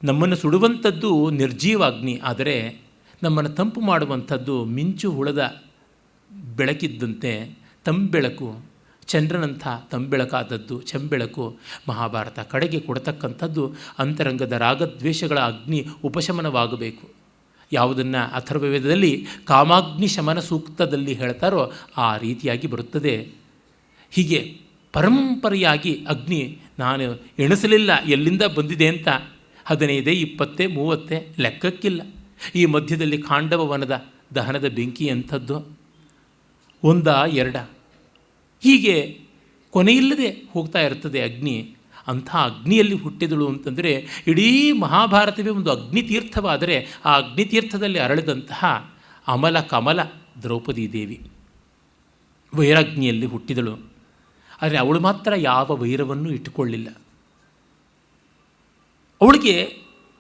ನಮ್ಮನ್ನು ಸುಡುವಂಥದ್ದು ನಿರ್ಜೀವಾಗ್ನಿ, ಆದರೆ ನಮ್ಮನ್ನು ತಂಪು ಮಾಡುವಂಥದ್ದು ಮಿಂಚು ಹುಳದ ಬೆಳಕಿದ್ದಂತೆ ತಂಬೆಳಕು, ಚಂದ್ರನಂಥ ತಂಬೆಳಕಾದದ್ದು ಚೆಂಬೆಳಕು. ಮಹಾಭಾರತ ಕಡೆಗೆ ಕೊಡ್ತಕ್ಕಂಥದ್ದು ಅಂತರಂಗದ ರಾಗದ್ವೇಷಗಳ ಅಗ್ನಿ ಉಪಶಮನವಾಗಬೇಕು. ಯಾವುದನ್ನು ಅಥರ್ವವೇದದಲ್ಲಿ ಕಾಮಾಗ್ನಿ ಶಮನ ಸೂಕ್ತದಲ್ಲಿ ಹೇಳ್ತಾರೋ ಆ ರೀತಿಯಾಗಿ ಬರುತ್ತದೆ. ಹೀಗೆ ಪರಂಪರೆಯಾಗಿ ಅಗ್ನಿ ನಾನು ಎಣಿಸಲಿಲ್ಲ ಎಲ್ಲಿಂದ ಬಂದಿದೆ ಅಂತ, 15, 20, 30 ಲೆಕ್ಕಕ್ಕಿಲ್ಲ. ಈ ಮಧ್ಯದಲ್ಲಿ ಖಾಂಡವ ವನದ ದಹನದ ಬೆಂಕಿ ಅಂಥದ್ದು 1, 2 ಹೀಗೆ ಕೊನೆಯಿಲ್ಲದೆ ಹೋಗ್ತಾ ಇರ್ತದೆ ಅಗ್ನಿ. ಅಂಥ ಅಗ್ನಿಯಲ್ಲಿ ಹುಟ್ಟಿದಳು ಅಂತಂದರೆ ಇಡೀ ಮಹಾಭಾರತವೇ ಒಂದು ಅಗ್ನಿತೀರ್ಥವಾದರೆ ಆ ಅಗ್ನಿತೀರ್ಥದಲ್ಲಿ ಅರಳಿದಂತಹ ಅಮಲ ಕಮಲ ದ್ರೌಪದಿ ದೇವಿ ವೈರಾಗ್ನಿಯಲ್ಲಿ ಹುಟ್ಟಿದಳು. ಆದರೆ ಅವಳು ಮಾತ್ರ ಯಾವ ವೈರವನ್ನು ಇಟ್ಟುಕೊಳ್ಳಿಲ್ಲ. ಅವಳಿಗೆ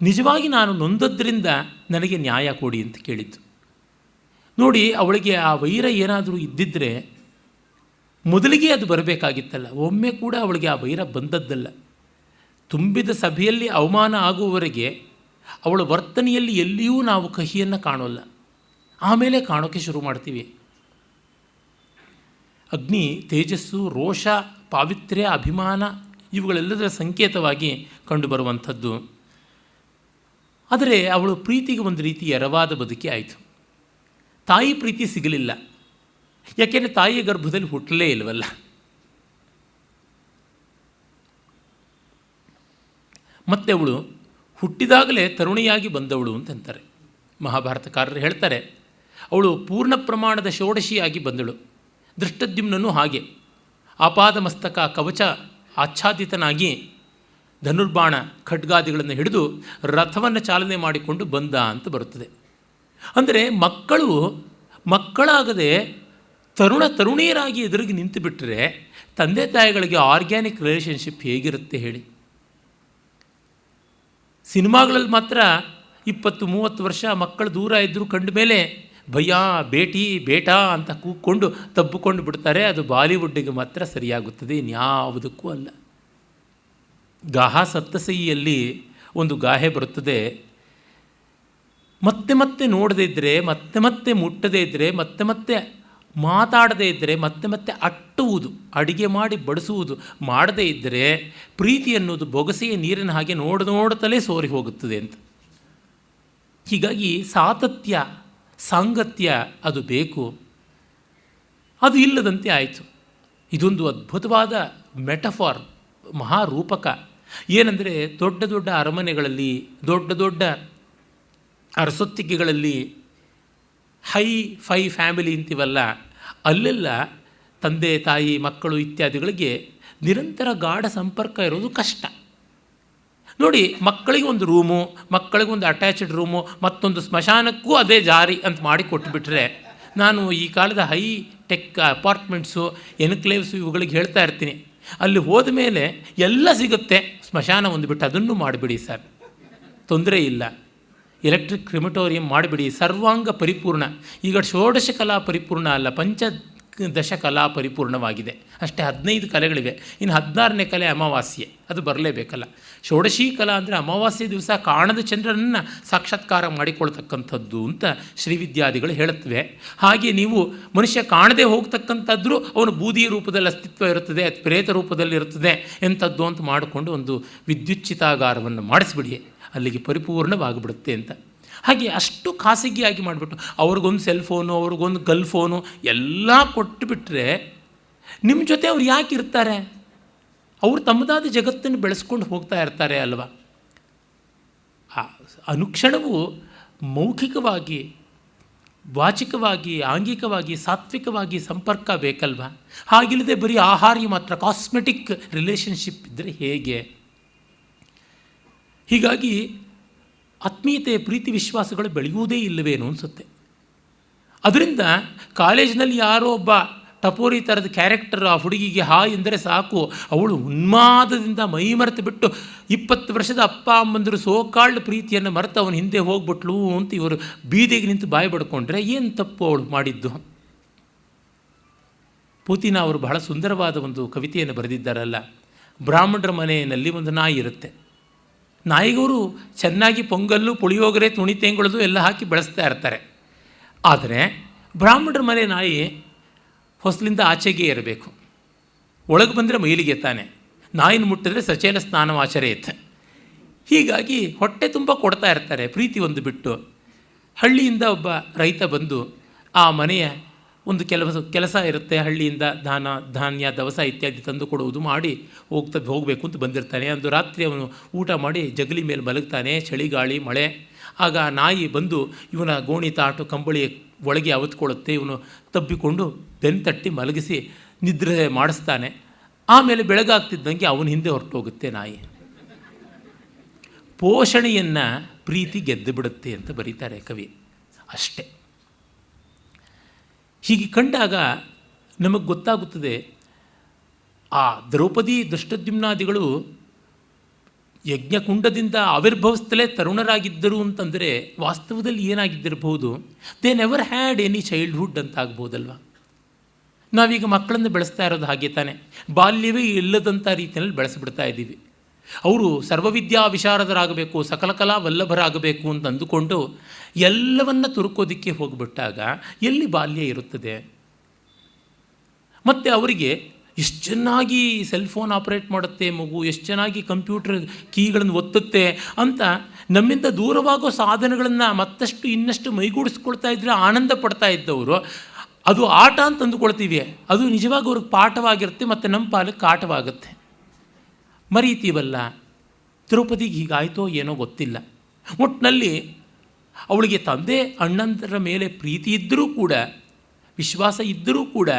ನಿಜವಾಗಿ ನಾನು ನೊಂದದ್ರಿಂದ ನನಗೆ ನ್ಯಾಯ ಕೊಡಿ ಅಂತ ಕೇಳಿದ್ದು. ನೋಡಿ, ಅವಳಿಗೆ ಆ ವೈರ ಏನಾದರೂ ಇದ್ದಿದ್ದರೆ ಮೊದಲಿಗೆ ಅದು ಬರಬೇಕಾಗಿತ್ತಲ್ಲ. ಒಮ್ಮೆ ಕೂಡ ಅವಳಿಗೆ ಆ ವೈರ ಬಂದದ್ದಲ್ಲ. ತುಂಬಿದ ಸಭೆಯಲ್ಲಿ ಅವಮಾನ ಆಗುವವರೆಗೆ ಅವಳ ವರ್ತನೆಯಲ್ಲಿ ಎಲ್ಲಿಯೂ ನಾವು ಕಹಿಯನ್ನು ಕಾಣೋಲ್ಲ, ಆಮೇಲೆ ಕಾಣೋಕ್ಕೆ ಶುರು ಮಾಡ್ತೀವಿ. ಅಗ್ನಿ ತೇಜಸ್ಸು, ರೋಷ, ಪಾವಿತ್ರ್ಯ, ಅಭಿಮಾನ ಇವುಗಳೆಲ್ಲದರ ಸಂಕೇತವಾಗಿ ಕಂಡುಬರುವಂಥದ್ದು. ಆದರೆ ಅವಳು ಪ್ರೀತಿಗೆ ಒಂದು ರೀತಿ ಎರವಾದ ಬದುಕಿ ಆಯಿತು. ತಾಯಿ ಪ್ರೀತಿ ಸಿಗಲಿಲ್ಲ, ಯಾಕೆಂದರೆ ತಾಯಿಯ ಗರ್ಭದಲ್ಲಿ ಹುಟ್ಟಲೇ ಇಲ್ವಲ್ಲ. ಮತ್ತು ಅವಳು ಹುಟ್ಟಿದಾಗಲೇ ತರುಣಿಯಾಗಿ ಬಂದವಳು ಅಂತಂತಾರೆ ಮಹಾಭಾರತಕಾರರು ಹೇಳ್ತಾರೆ. ಅವಳು ಪೂರ್ಣ ಪ್ರಮಾಣದ ಷೋಡಶಿಯಾಗಿ ಬಂದಳು. ದೃಷ್ಟದ್ಯುಮ್ನೂ ಹಾಗೆ ಆಪಾದ ಮಸ್ತಕ ಕವಚ ಆಚ್ಛಾದಿತನಾಗಿ ಧನುರ್ಬಾಣ ಖಡ್ಗಾದಿಗಳನ್ನು ಹಿಡಿದು ರಥವನ್ನು ಚಾಲನೆ ಮಾಡಿಕೊಂಡು ಬಂದ ಅಂತ ಬರುತ್ತದೆ. ಅಂದರೆ ಮಕ್ಕಳಾಗದೆ ತರುಣಿಯರಾಗಿ ಎದುರಿಗೆ ನಿಂತು ಬಿಟ್ಟರೆ ತಂದೆ ತಾಯಿಗಳಿಗೆ ಆರ್ಗ್ಯಾನಿಕ್ ರಿಲೇಷನ್ಶಿಪ್ ಹೇಗಿರುತ್ತೆ ಹೇಳಿ. ಸಿನಿಮಾಗಳಲ್ಲಿ ಮಾತ್ರ 20-30 ವರ್ಷ ಮಕ್ಕಳು ದೂರ ಇದ್ದರೂ ಕಂಡ ಮೇಲೆ ಭಯ್ಯ ಬೇಟಿ ಬೇಟಾ ಅಂತ ಕೂಕ್ಕೊಂಡು ತಬ್ಬಿಕೊಂಡು ಬಿಡ್ತಾರೆ. ಅದು ಬಾಲಿವುಡ್ಡಿಗೆ ಮಾತ್ರ ಸರಿಯಾಗುತ್ತದೆ, ಇನ್ಯಾವುದಕ್ಕೂ ಅಲ್ಲ. ಗಾಹ ಸತ್ತಸೈಯಲ್ಲಿ ಒಂದು ಗಾಹೆ ಬರುತ್ತದೆ, ಮತ್ತೆ ಮತ್ತೆ ನೋಡದೇ ಇದ್ದರೆ, ಮತ್ತೆ ಮತ್ತೆ ಮುಟ್ಟದೇ ಇದ್ದರೆ, ಮತ್ತೆ ಮತ್ತೆ ಮಾತಾಡದೇ ಇದ್ದರೆ, ಮತ್ತೆ ಮತ್ತೆ ಅಟ್ಟುವುದು, ಅಡಿಗೆ ಮಾಡಿ ಬಡಿಸುವುದು ಮಾಡದೇ ಇದ್ದರೆ ಪ್ರೀತಿ ಅನ್ನೋದು ಬೊಗಸೆಯ ನೀರಿನ ಹಾಗೆ ನೋಡುತ್ತಲೇ ಸೋರಿ ಹೋಗುತ್ತದೆ ಅಂತ. ಹೀಗಾಗಿ ಸಾತತ್ಯ, ಸಾಂಗತ್ಯ ಅದು ಬೇಕು. ಅದು ಇಲ್ಲದಂತೆ ಆಯಿತು. ಇದೊಂದು ಅದ್ಭುತವಾದ ಮೆಟಫಾರ್, ಮಹಾರೂಪಕ. ಏನಂದರೆ ದೊಡ್ಡ ದೊಡ್ಡ ಅರಮನೆಗಳಲ್ಲಿ, ದೊಡ್ಡ ದೊಡ್ಡ ಅರಸೊತ್ತಿಗೆಗಳಲ್ಲಿ ಹೈ ಫೈ ಫ್ಯಾಮಿಲಿ ಅಂತೀವಲ್ಲ, ಅಲ್ಲೆಲ್ಲ ತಂದೆ ತಾಯಿ ಮಕ್ಕಳು ಇತ್ಯಾದಿಗಳಿಗೆ ನಿರಂತರ ಗಾಢ ಸಂಪರ್ಕ ಇರೋದು ಕಷ್ಟ. ನೋಡಿ, ಮಕ್ಕಳಿಗೆ ಒಂದು ರೂಮು, ಮಕ್ಕಳಿಗೆ ಒಂದು ಅಟ್ಯಾಚ್ಡ್ ರೂಮು, ಮತ್ತೊಂದು ಸ್ಮಶಾನಕ್ಕೂ ಅದೇ ಜಾರಿ ಅಂತ ಮಾಡಿ ಕೊಟ್ಟುಬಿಟ್ರೆ, ನಾನು ಈ ಕಾಲದ ಹೈ ಟೆಕ್ ಅಪಾರ್ಟ್ಮೆಂಟ್ಸು, ಎನ್ಕ್ಲೇವ್ಸು ಇವುಗಳಿಗೆ ಹೇಳ್ತಾ ಇರ್ತೀನಿ, ಅಲ್ಲಿ ಹೋದ ಮೇಲೆ ಎಲ್ಲ ಸಿಗುತ್ತೆ, ಸ್ಮಶಾನ ಒಂದು ಬಿಟ್ಟು ಅದನ್ನು ಮಾಡಿಬಿಡಿ ಸರ್, ತೊಂದರೆ ಇಲ್ಲ. ಎಲೆಕ್ಟ್ರಿಕ್ ಕ್ರಿಮಿಟೋರಿಯಂ ಮಾಡಿಬಿಡಿ, ಸರ್ವಾಂಗ ಪರಿಪೂರ್ಣ. ಈಗ ಷೋಡಶ ಕಲಾ ಪರಿಪೂರ್ಣ ಅಲ್ಲ, ಪಂಚದಶ ಕಲಾ ಪರಿಪೂರ್ಣವಾಗಿದೆ. ಅಷ್ಟೇ, 15 ಕಲೆಗಳಿವೆ. ಇನ್ನು 16ನೇ ಕಲೆ ಅಮಾವಾಸ್ಯೆ, ಅದು ಬರಲೇಬೇಕಲ್ಲ. ಷೋಡಶಿ ಕಲಾ ಅಂದರೆ ಅಮಾವಾಸ್ಯೆ ದಿವಸ ಕಾಣದ ಚಂದ್ರನನ್ನು ಸಾಕ್ಷಾತ್ಕಾರ ಮಾಡಿಕೊಳ್ತಕ್ಕಂಥದ್ದು ಅಂತ ಶ್ರೀವಿದ್ಯಾದಿಗಳು ಹೇಳುತ್ತವೆ. ಹಾಗೆ ನೀವು ಮನುಷ್ಯ ಕಾಣದೇ ಹೋಗ್ತಕ್ಕಂಥದ್ರೂ ಅವನು ಬೂದಿಯ ರೂಪದಲ್ಲಿ ಅಸ್ತಿತ್ವ ಇರುತ್ತದೆ, ಪ್ರೇತ ರೂಪದಲ್ಲಿ ಇರುತ್ತದೆ ಎಂಥದ್ದು ಅಂತ ಮಾಡಿಕೊಂಡು ಒಂದು ವಿದ್ಯುಚ್ಚಿತಾಗಾರವನ್ನು ಮಾಡಿಸ್ಬಿಡಿ, ಅಲ್ಲಿಗೆ ಪರಿಪೂರ್ಣವಾಗಿಬಿಡುತ್ತೆ ಅಂತ. ಹಾಗೆ ಅಷ್ಟು ಖಾಸಗಿಯಾಗಿ ಮಾಡಿಬಿಟ್ಟು ಅವ್ರಿಗೊಂದು ಸೆಲ್ ಫೋನು, ಅವ್ರಿಗೊಂದು ಗಲ್ ಫೋನು ಎಲ್ಲ ಕೊಟ್ಟುಬಿಟ್ರೆ ನಿಮ್ಮ ಜೊತೆ ಅವ್ರು ಯಾಕೆ ಇರ್ತಾರೆ? ಅವರು ತಮ್ಮದಾದ ಜಗತ್ತನ್ನು ಬೆಳೆಸ್ಕೊಂಡು ಹೋಗ್ತಾ ಇರ್ತಾರೆ ಅಲ್ವಾ. ಅನುಕ್ಷಣವೂ ಮೌಖಿಕವಾಗಿ, ವಾಚಿಕವಾಗಿ, ಆಂಗಿಕವಾಗಿ, ಸಾತ್ವಿಕವಾಗಿ ಸಂಪರ್ಕ ಬೇಕಲ್ವ. ಹಾಗಿಲ್ಲದೆ ಬರೀ ಆಹಾರ್ಯ ಮಾತ್ರ ಕಾಸ್ಮೆಟಿಕ್ ರಿಲೇಷನ್ಶಿಪ್ ಇದ್ದರೆ ಹೇಗೆ? ಹೀಗಾಗಿ ಆತ್ಮೀಯತೆ, ಪ್ರೀತಿ, ವಿಶ್ವಾಸಗಳು ಬೆಳೆಯುವುದೇ ಇಲ್ಲವೇನೋ ಅನಿಸುತ್ತೆ. ಅದರಿಂದ ಕಾಲೇಜಿನಲ್ಲಿ ಯಾರೋ ಒಬ್ಬ ಟಪೋರಿ ಥರದ ಕ್ಯಾರೆಕ್ಟರ್ ಆ ಹುಡುಗಿಗೆ ಹಾಯ್ ಎಂದರೆ ಸಾಕು, ಅವಳು ಉನ್ಮಾದದಿಂದ ಮೈ ಮರೆತು ಬಿಟ್ಟು 20 ವರ್ಷದ ಅಪ್ಪ ಅಮ್ಮಂದರು ಸೋಕಾಳ್ಳ ಪ್ರೀತಿಯನ್ನು ಮರೆತು ಅವನ ಹಿಂದೆ ಹೋಗ್ಬಿಟ್ಲು ಅಂತ ಇವರು ಬೀದಿಗೆ ನಿಂತು ಬಾಯಿ ಬಡ್ಕೊಂಡ್ರೆ ಏನು ತಪ್ಪು ಅವಳು ಮಾಡಿದ್ದು? ಪೂತಿನ ಅವರು ಬಹಳ ಸುಂದರವಾದ ಒಂದು ಕವಿತೆಯನ್ನು ಬರೆದಿದ್ದಾರಲ್ಲ, ಬ್ರಾಹ್ಮಣರ ಮನೆಯಲ್ಲಿ ಒಂದು ನಾಯಿ ಇರುತ್ತೆ. ನಾಯಿಗವರು ಚೆನ್ನಾಗಿ ಪೊಂಗಲ್ಲು, ಪುಳಿಯೋಗರೆ, ತುಣಿ ತೆಂಗುಳದು ಎಲ್ಲ ಹಾಕಿ ಬೆಳೆಸ್ತಾ ಇರ್ತಾರೆ. ಆದರೆ ಬ್ರಾಹ್ಮಣರ ಮನೆ ನಾಯಿ ಹೊಸಲಿಂದ ಆಚೆಗೆ ಇರಬೇಕು, ಒಳಗೆ ಬಂದರೆ ಮೈಲಿಗೆ ತಾನೆ, ನಾಯಿನ ಮುಟ್ಟಿದ್ರೆ ಸಚೇಲ ಸ್ನಾನವಾಚರೆಯುತ್ತೆ. ಹೀಗಾಗಿ ಹೊಟ್ಟೆ ತುಂಬ ಕೊಡ್ತಾ ಇರ್ತಾರೆ ಪ್ರೀತಿ ಒಂದು ಬಿಟ್ಟು. ಹಳ್ಳಿಯಿಂದ ಒಬ್ಬ ರೈತ ಬಂದು ಆ ಮನೆಯ ಒಂದು ಕೆಲಸ ಇರುತ್ತೆ, ಹಳ್ಳಿಯಿಂದ ಧಾನ್ಯ ದವಸ ಇತ್ಯಾದಿ ತಂದು ಕೊಡುವುದು ಮಾಡಿ ಹೋಗಬೇಕು ಅಂತ ಬಂದಿರ್ತಾನೆ. ಒಂದು ರಾತ್ರಿ ಅವನು ಊಟ ಮಾಡಿ ಜಗಲಿ ಮೇಲೆ ಮಲಗ್ತಾನೆ, ಚಳಿಗಾಳಿ ಮಳೆ. ಆಗ ನಾಯಿ ಬಂದು ಇವನ ಗೋಣಿ ತಾಟು ಕಂಬಳಿ ಒಳಗೆ ಅವತ್ಕೊಳ್ಳುತ್ತೆ. ಇವನು ತಬ್ಬಿಕೊಂಡು ಬೆನ್ನು ತಟ್ಟಿ ಮಲಗಿಸಿ ನಿದ್ರೆ ಮಾಡಿಸ್ತಾನೆ. ಆಮೇಲೆ ಬೆಳಗಾಗ್ತಿದ್ದಂಗೆ ಅವನ ಹಿಂದೆ ಹೊರಟೋಗುತ್ತೆ ನಾಯಿ. ಪೋಷಣೆಯನ್ನು ಪ್ರೀತಿ ಗೆದ್ದು ಬಿಡುತ್ತೆ ಅಂತ ಬರೀತಾರೆ ಕವಿ. ಅಷ್ಟೇ. ಹೀಗೆ ಕಂಡಾಗ ನಮಗೆ ಗೊತ್ತಾಗುತ್ತದೆ, ಆ ದ್ರೌಪದಿ ದುಷ್ಟದ್ಯುಮ್ನಾದಿಗಳು ಯಜ್ಞಕುಂಡದಿಂದ ಆವಿರ್ಭವಿಸ್ತಲೇ ತರುಣರಾಗಿದ್ದರು ಅಂತಂದರೆ ವಾಸ್ತವದಲ್ಲಿ ಏನಾಗಿದ್ದಿರಬಹುದು? They never had any childhood ಅಂತ ಆಗ್ಬೋದಲ್ವ. ನಾವೀಗ ಮಕ್ಕಳನ್ನು ಬೆಳೆಸ್ತಾ ಇರೋದು ಹಾಗೆ ತಾನೆ, ಬಾಲ್ಯವೇ ಇಲ್ಲದಂಥ ರೀತಿಯಲ್ಲಿ ಬೆಳೆಸಿಬಿಡ್ತಾ ಇದ್ದೀವಿ. ಅವರು ಸರ್ವವಿದ್ಯಾ ವಿಶಾರದರಾಗಬೇಕು, ಸಕಲ ಕಲಾ ವಲ್ಲಭರಾಗಬೇಕು ಅಂತ ಅಂದುಕೊಂಡು ಎಲ್ಲವನ್ನ ತುರುಕೋದಿಕ್ಕೆ ಹೋಗಿಬಿಟ್ಟಾಗ ಎಲ್ಲಿ ಬಾಲ್ಯ ಇರುತ್ತದೆ? ಮತ್ತು ಅವರಿಗೆ ಎಷ್ಟು ಚೆನ್ನಾಗಿ ಸೆಲ್ಫೋನ್ ಆಪ್ರೇಟ್ ಮಾಡುತ್ತೆ ಮಗು, ಎಷ್ಟು ಚೆನ್ನಾಗಿ ಕಂಪ್ಯೂಟರ್ ಕೀಗಳನ್ನು ಒತ್ತುತ್ತೆ ಅಂತ ನಮ್ಮಿಂದ ದೂರವಾಗೋ ಸಾಧನಗಳನ್ನು ಮತ್ತಷ್ಟು ಇನ್ನಷ್ಟು ಮೈಗೂಡಿಸ್ಕೊಳ್ತಾ ಇದ್ದರೆ ಆನಂದ ಪಡ್ತಾ ಇದ್ದವರು ಅದು ಆಟ ಅಂತ ಅಂದುಕೊಳ್ತೀವಿ. ಅದು ನಿಜವಾಗಿ ಅವ್ರಿಗೆ ಪಾಠವಾಗಿರುತ್ತೆ ಮತ್ತು ನಮ್ಮ ಪಾಲಕ್ಕೆ ಕಾಟವಾಗುತ್ತೆ. ಮರೀತೀವಲ್ಲ. ದ್ರೌಪದಿಗೆ ಹೀಗಾಯಿತೋ ಏನೋ ಗೊತ್ತಿಲ್ಲ. ಒಟ್ಟಿನಲ್ಲಿ ಅವಳಿಗೆ ತಂದೆ ಅಣ್ಣಂದರ ಮೇಲೆ ಪ್ರೀತಿ ಇದ್ದರೂ ಕೂಡ, ವಿಶ್ವಾಸ ಇದ್ದರೂ ಕೂಡ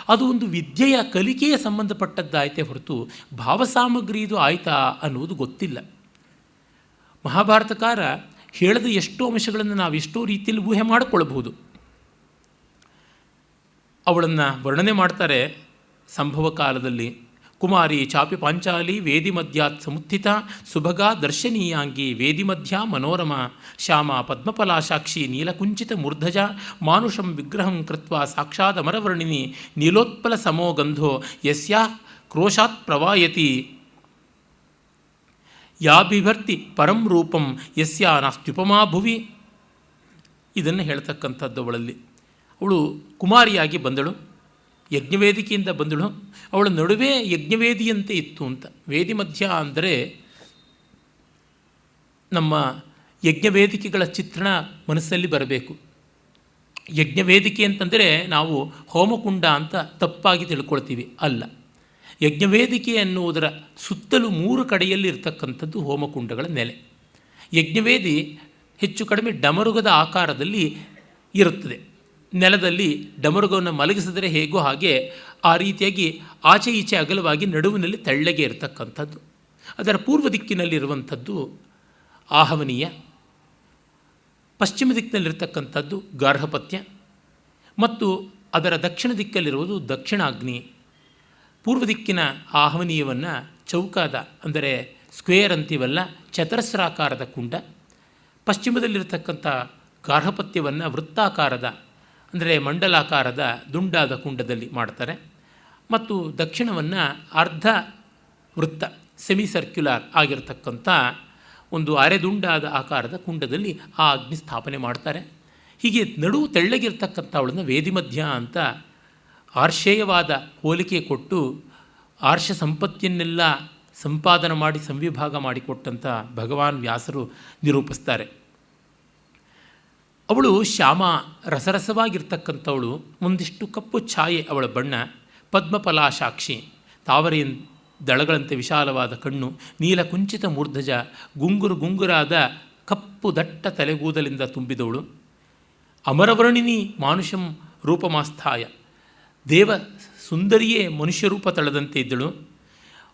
ಅದು ಒಂದು ವಿದ್ಯೆಯ ಕಲಿಕೆಯ ಸಂಬಂಧಪಟ್ಟದ್ದಾಯಿತೇ ಹೊರತು ಭಾವಸಾಮಗ್ರಿದು ಆಯಿತಾ ಅನ್ನುವುದು ಗೊತ್ತಿಲ್ಲ. ಮಹಾಭಾರತಕಾರ ಹೇಳದ ಎಷ್ಟೋ ಅಂಶಗಳನ್ನು ನಾವು ಎಷ್ಟೋ ರೀತಿಯಲ್ಲಿ ಊಹೆ ಮಾಡಿಕೊಳ್ಳಬಹುದು. ಅವಳನ್ನು ವರ್ಣನೆ ಮಾಡ್ತಾರೆ ಸಂಭವ ಕಾಲದಲ್ಲಿ. ಕುಮಾರಿ ಚಾಪಿ ಪಾಂಚಾಲಿ ವೇದಿ ಮಧ್ಯಾತ್ ಸಮುತ್ಥಿತ ಸುಭಗಾ ದರ್ಶನೀಯಾಂಗಿ ವೇದಿ ಮಧ್ಯ ಮನೋರಮ ಶ್ಯಾಮ ಪದ್ಮಫಲಾಶಾಕ್ಷಿ ನೀಲಕುಂಚಿತ ಮೂರ್ಧಜ ಮಾನುಷಂ ವಿಗ್ರಹಂ ಕೃತ್ವ ಸಾಕ್ಷಾತ್ ಅಮರವರ್ಣಿನಿ ನೀಲೋತ್ಪಲ ಸಮೋ ಗಂಧೋ ಯಸ್ಯಾ ಕ್ರೋಶಾತ್ ಪ್ರವಾಯತಿ ಯಾ ಬಿಭರ್ತಿ ಪರಂ ರೂಪಂ ಯಸ್ಯಾ ನಾಸ್ತ್ಯುಪಮಾ ಭುವಿ. ಇದನ್ನು ಹೇಳ್ತಕ್ಕಂಥದ್ದು ಅವಳಲ್ಲಿ. ಅವಳು ಕುಮಾರಿಯಾಗಿ ಬಂದಳು, ಯಜ್ಞವೇದಿಕೆಯಿಂದ ಬಂದಳು. ಅವಳ ನಡುವೆ ಯಜ್ಞವೇದಿಯಂತೆ ಇತ್ತು ಅಂತ. ವೇದಿ ಮಧ್ಯ ಅಂದರೆ ನಮ್ಮ ಯಜ್ಞವೇದಿಕೆಗಳ ಚಿತ್ರಣ ಮನಸ್ಸಲ್ಲಿ ಬರಬೇಕು. ಯಜ್ಞವೇದಿಕೆ ಅಂತಂದರೆ ನಾವು ಹೋಮಕುಂಡ ಅಂತ ತಪ್ಪಾಗಿ ತಿಳ್ಕೊಳ್ತೀವಿ. ಅಲ್ಲ, ಯಜ್ಞವೇದಿಕೆ ಎನ್ನುವುದರ ಸುತ್ತಲೂ 3 ಕಡೆಯಲ್ಲಿ ಇರತಕ್ಕಂಥದ್ದು ಹೋಮಕುಂಡಗಳ ನೆಲೆ. ಯಜ್ಞವೇದಿ ಹೆಚ್ಚು ಕಡಿಮೆ ಡಮರುಗದ ಆಕಾರದಲ್ಲಿ ಇರುತ್ತದೆ. ನೆಲದಲ್ಲಿ ಡಮರುಗವನ್ನು ಮಲಗಿಸಿದರೆ ಹೇಗೋ ಹಾಗೆ ಆ ರೀತಿಯಾಗಿ ಆಚೆ ಈಚೆ ಅಗಲವಾಗಿ ನಡುವಿನಲ್ಲಿ ತೆಳ್ಳಗೆ ಇರತಕ್ಕಂಥದ್ದು. ಅದರ ಪೂರ್ವ ದಿಕ್ಕಿನಲ್ಲಿರುವಂಥದ್ದು ಆಹವನೀಯ, ಪಶ್ಚಿಮ ದಿಕ್ಕಿನಲ್ಲಿರ್ತಕ್ಕಂಥದ್ದು ಗಾರ್ಹಪತ್ಯ ಮತ್ತು ಅದರ ದಕ್ಷಿಣ ದಿಕ್ಕಲ್ಲಿರುವುದು ದಕ್ಷಿಣಾಗ್ನಿ. ಪೂರ್ವ ದಿಕ್ಕಿನ ಆಹವನೀಯವನ್ನು ಚೌಕಾದ ಅಂದರೆ ಸ್ಕ್ವೇರ್ ಅಂತೀವಲ್ಲ, ಚತರಸ್ರಾಕಾರದ ಕುಂಡ. ಪಶ್ಚಿಮದಲ್ಲಿರತಕ್ಕಂಥ ಗಾರ್ಹಪತ್ಯವನ್ನು ವೃತ್ತಾಕಾರದ ಅಂದರೆ ಮಂಡಲಾಕಾರದ ದುಂಡಾದ ಕುಂಡದಲ್ಲಿ ಮಾಡ್ತಾರೆ. ಮತ್ತು ದಕ್ಷಿಣವನ್ನು ಅರ್ಧ ವೃತ್ತ ಸೆಮಿ ಸರ್ಕ್ಯುಲಾರ್ ಆಗಿರತಕ್ಕಂಥ ಒಂದು ಅರೆದುಂಡಾದ ಆಕಾರದ ಕುಂಡದಲ್ಲಿ ಆ ಅಗ್ನಿ ಸ್ಥಾಪನೆ ಮಾಡ್ತಾರೆ. ಹೀಗೆ ನಡುವು ತೆಳ್ಳಗಿರ್ತಕ್ಕಂಥ ಅವಳನ್ನು ವೇದಿಮಧ್ಯ ಅಂತ ಆರ್ಷೇಯವಾದ ಹೋಲಿಕೆ ಕೊಟ್ಟು ಆರ್ಷ ಸಂಪತ್ತಿಯನ್ನೆಲ್ಲ ಸಂಪಾದನೆ ಮಾಡಿ ಸಂವಿಭಾಗ ಮಾಡಿಕೊಟ್ಟಂಥ ಭಗವಾನ್ ವ್ಯಾಸರು ನಿರೂಪಿಸ್ತಾರೆ. ಅವಳು ಶ್ಯಾಮ ರಸರಸವಾಗಿರ್ತಕ್ಕಂಥವಳು, ಒಂದಿಷ್ಟು ಕಪ್ಪು ಛಾಯೆ ಅವಳ ಬಣ್ಣ, ಪದ್ಮಫಲಾಶಾಕ್ಷಿ ತಾವರೆಯ ದಳಗಳಂತೆ ವಿಶಾಲವಾದ ಕಣ್ಣು, ನೀಲಕುಂಚಿತ ಮೂರ್ಧಜ ಗುಂಗುರಾದ ಕಪ್ಪು ದಟ್ಟ ತಲೆಗೂದಲಿಂದ ತುಂಬಿದವಳು, ಅಮರವರ್ಣಿನಿ ಮಾನುಷಂ ರೂಪಮಾಸ್ಥಾಯ ದೇವ ಸುಂದರಿಯೇ ಮನುಷ್ಯ ರೂಪ ತಳೆದಂತೆ ಇದ್ದಳು.